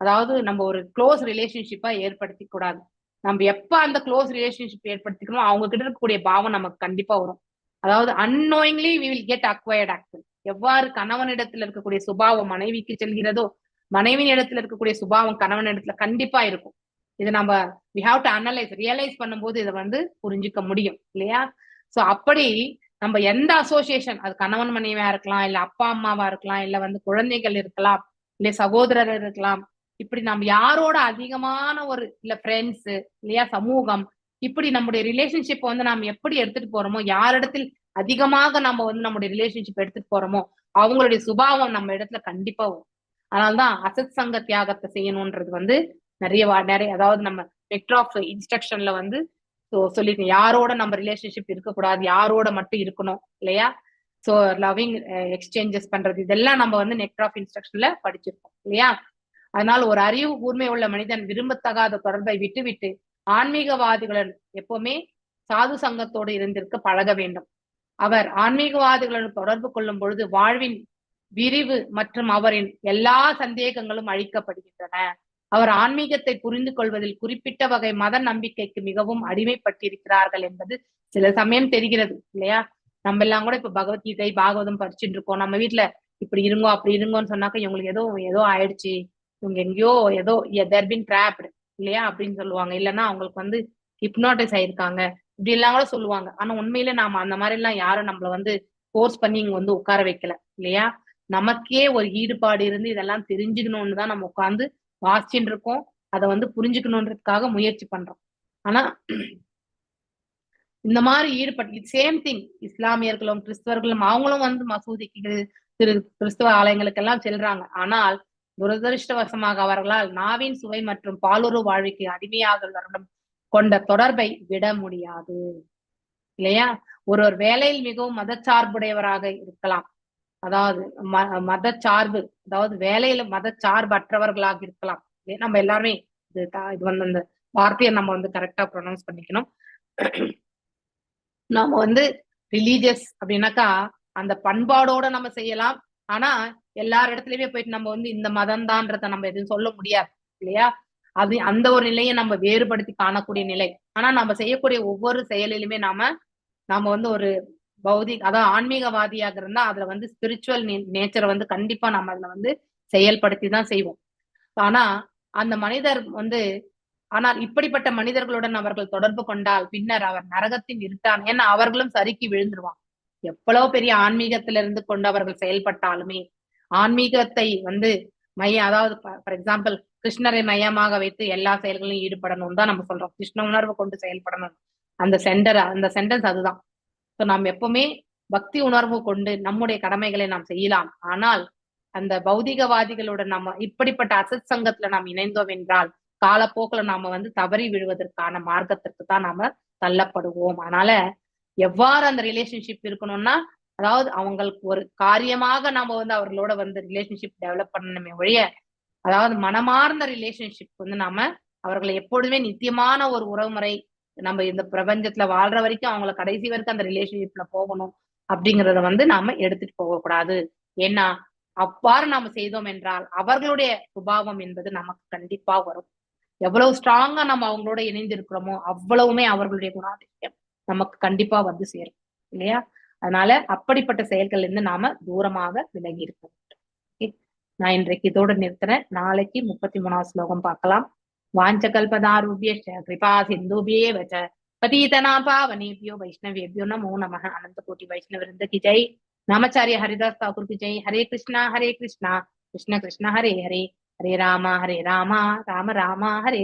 அதாவது நம்ம ஒரு க்ளோஸ் ரிலேஷன்ஷிப்பா ஏற்படுத்திக் கூடாது. நம்ம எப்ப அந்த க்ளோஸ் ரிலேஷன்ஷிப் ஏற்படுத்திக்கணும், அவங்க கிட்ட இருக்கக்கூடிய பாவம் நமக்கு கண்டிப்பா வரும். அதாவது annoyingly we will get acquired action. எவ்வாறு கணவனிடத்துல இருக்கக்கூடிய சுபாவம் மனைவிக்கு செல்கிறதோ, மனைவியின் இடத்துல இருக்கக்கூடிய சுபாவம் கணவன் இடத்துல கண்டிப்பா இருக்கும். இது நம்ம we have to analyse, realise பண்ணும்போது இதை வந்து புரிஞ்சுக்க முடியும் இல்லையா. சோ அப்படி நம்ம எந்த அசோசியேஷன், அது கணவன் மனைவியா இருக்கலாம், இல்ல அப்பா அம்மாவா இருக்கலாம், இல்ல வந்து குழந்தைகள் இருக்கலாம், இல்ல சகோதரர் இருக்கலாம், இப்படி நம்ம யாரோட அதிகமான ஒரு இல்ல ஃப்ரெண்ட்ஸ் இல்லையா, சமூகம், இப்படி நம்முடைய ரிலேஷன்ஷிப் வந்து நாம எப்படி எடுத்துட்டு போறோமோ, யாரிடத்தில் அதிகமாக நம்ம வந்து நம்முடைய ரிலேஷன்ஷிப் எடுத்துட்டு போறோமோ அவங்களுடைய சுபாவம் நம்ம இடத்துல கண்டிப்பா வரும். அதனால்தான் அசத் சங்க தியாகத்தை செய்யணும்ன்றது வந்து நிறைய அதாவது நம்ம வெக்டர் ஆஃப் இன்ஸ்ட்ரக்ஷன்ல வந்து சொல்லிருக்கேன். யாரோட நம்ம ரிலேஷன்ஷிப் இருக்கக்கூடாது, யாரோட மட்டும் இருக்கணும் இல்லையா. சோ லவ்விங் எக்ஸ்சேஞ்சஸ் பண்றது, இதெல்லாம் நம்ம வந்து நெக்டர் ஆஃப் இன்ஸ்ட்ரக்ஷன்ல படிச்சிருக்கோம் இல்லையா. அதனால ஒரு அறிவு கூர்மை உள்ள மனிதன் விரும்பத்தகாத தொடர்பை விட்டுவிட்டு ஆன்மீகவாதிகளுடன் எப்பவுமே சாது சங்கத்தோடு இருந்திருக்க பழக வேண்டும். அவர் ஆன்மீகவாதிகளுடன் தொடர்பு கொள்ளும் பொழுது வாழ்வின் விரிவு மற்றும் அவரின் எல்லா சந்தேகங்களும் அழிக்கப்படுகின்றன. அவர் ஆன்மீகத்தை புரிந்து கொள்வதில் குறிப்பிட்ட வகை மத நம்பிக்கைக்கு மிகவும் அடிமைப்பட்டிருக்கிறார்கள் என்பது சில சமயம் தெரிகிறது இல்லையா. நம்ம எல்லாம் கூட இப்ப பகவத்கீதை, பாகவதம் படிச்சுட்டு இருக்கோம். நம்ம வீட்டுல இப்படி இருங்கோ அப்படி இருங்கோன்னு சொன்னாக்க இவங்களுக்கு ஏதோ ஆயிடுச்சு, இவங்க எங்கேயோ ஏதோ தேர் பீன் ட்ராப்டு இல்லையா அப்படின்னு சொல்லுவாங்க. இல்லைன்னா அவங்களுக்கு வந்து ஹிப்னாட்டிஸ் ஆயிருக்காங்க இப்படி எல்லாம் கூட சொல்லுவாங்க. ஆனா உண்மையில நாம அந்த மாதிரி எல்லாம் யாரும் நம்மள வந்து ஃபோர்ஸ் பண்ணி இங்க வந்து உட்கார வைக்கல இல்லையா. நமக்கே ஒரு ஈடுபாடு இருந்து இதெல்லாம் தெரிஞ்சுக்கணும்னு தான் நம்ம உட்கார்ந்து வாசிச்சுட்டு இருக்கோம். அதை வந்து புரிஞ்சுக்கணுன்றதுக்காக முயற்சி பண்றோம். ஆனா இந்த மாதிரி ஈடுபட்டு சேம் திங் இஸ்லாமியர்களும் கிறிஸ்தவர்களும் அவங்களும் வந்து மசூதிக்கு, கிறிஸ்தவ ஆலயங்களுக்கெல்லாம் செல்றாங்க. ஆனால் துரதிருஷ்டவசமாக அவர்களால் நாவின் சுவை மற்றும் பாலுறு வாழ்விக்கு அடிமையாளர்களுடன் கொண்ட தொடர்பை விட முடியாது இல்லையா. ஒரு வேலையில் மிகவும் மதச்சார்புடையவராக இருக்கலாம், அதாவது மதச்சார்பு, அதாவது வேலையில மதச்சார்பற்றவர்களாக இருக்கலாம். நம்ம எல்லாருமே இது வந்து அந்த வார்த்தையை நம்ம வந்து கரெக்டா ப்ரொனவுன்ஸ் பண்ணிக்கணும். நாம வந்து ரிலீஜியஸ் அப்படின்னாக்கா அந்த பண்பாடோட நம்ம செய்யலாம். ஆனா எல்லார் இடத்துலயுமே போயிட்டு நம்ம வந்து இந்த மதம் தான்றத நம்ம எதுவும் சொல்ல முடியாது இல்லையா. அது அந்த ஒரு நிலையை நம்ம வேறுபடுத்தி காணக்கூடிய நிலை. ஆனா நம்ம செய்யக்கூடிய ஒவ்வொரு செயலிலுமே நாம வந்து ஒரு அதாவது ஆன்மீகவாதியாக இருந்தா அதுல வந்து ஸ்பிரிச்சுவல் நேச்சரை வந்து கண்டிப்பா நம்ம அதுல வந்து செயல்படுத்தி தான் செய்வோம். ஆனா அந்த மனிதர் வந்து, ஆனால் இப்படிப்பட்ட மனிதர்களுடன் அவர்கள் தொடர்பு கொண்டால் பின்னர் அவர் நரகத்தின் இருட்டான். ஏன்னா அவர்களும் சறுக்கி விழுந்துருவாங்க. எவ்வளவு பெரிய ஆன்மீகத்தில இருந்து கொண்டு அவர்கள் செயல்பட்டாலுமே ஆன்மீகத்தை வந்து அதாவது ஃபார் எக்ஸாம்பிள் கிருஷ்ணரை மையமாக வைத்து எல்லா செயல்களையும் ஈடுபடணும் தான் நம்ம சொல்றோம். கிருஷ்ண உணர்வு கொண்டு செயல்படணும், அந்த சென்டென்ஸ் அதுதான். நாம் எப்பவுமே பக்தி உணர்வு கொண்டு நம்முடைய கடமைகளை நாம் செய்யலாம். ஆனால் அந்த பௌதிகவாதிகளுடன் நம்ம இப்படிப்பட்ட அசத் சங்கத்துல நாம் இணைந்தோம் என்றால் காலப்போக்குல நாம வந்து தவறி விழுவதற்கான மார்க்கத்திற்கு தான் நாம தள்ளப்படுவோம். அதனால எவ்வாறு அந்த ரிலேஷன்ஷிப் இருக்கணும்னா, அதாவது அவங்களுக்கு ஒரு காரியமாக நாம வந்து அவர்களோட வந்து ரிலேஷன்ஷிப் டெவலப் பண்ணணுமே ஒழிய, அதாவது மனமார்ந்த ரிலேஷன்ஷிப் வந்து நாம அவர்களை எப்பொழுதுமே நித்தியமான ஒரு உறவுமுறை, நம்ம இந்த பிரபஞ்சத்துல வாழ்ற வரைக்கும் அவங்கள கடைசி வரைக்கும் அந்த ரிலேஷன்ஷிப்ல போகணும் அப்படிங்கறத வந்து நாம எடுத்துட்டு போகக்கூடாது. ஏன்னா அவ்வாறு நாம செய்தோம் என்றால் அவர்களுடைய சுபாவம் என்பது நமக்கு கண்டிப்பா வரும். எவ்வளவு ஸ்ட்ராங்கா நம்ம அவங்களோட இணைந்து இருக்கிறோமோ அவ்வளவுமே அவர்களுடைய குணாதிசயம் நமக்கு கண்டிப்பா வந்து சேரும் இல்லையா. அதனால அப்படிப்பட்ட செயல்கள்ல இருந்து நாம தூரமாக விலகி இருக்கோம். நான் இன்றைக்கு இதோட நிறுத்துறேன். நாளைக்கு 33வது ஸ்லோகம் பார்க்கலாம். வாஞ்சகல்பதாரூபியஸ்ச கிருபா சிந்துபியேவ ச பதீதனாம் பாவனேபியோ வைஷ்ணவேபியோ நமோ நமः. அனந்த கோட்டி வைஷ்ணவ விருந்த கி ஜெய். நாமச்சாரிய ஹரிதாஸ் தாக்கூர் கி ஜெய். ஹரே கிருஷ்ணா கிருஷ்ண கிருஷ்ண ஹரே ஹரே, ஹரே ராமா ராம ராம ஹரே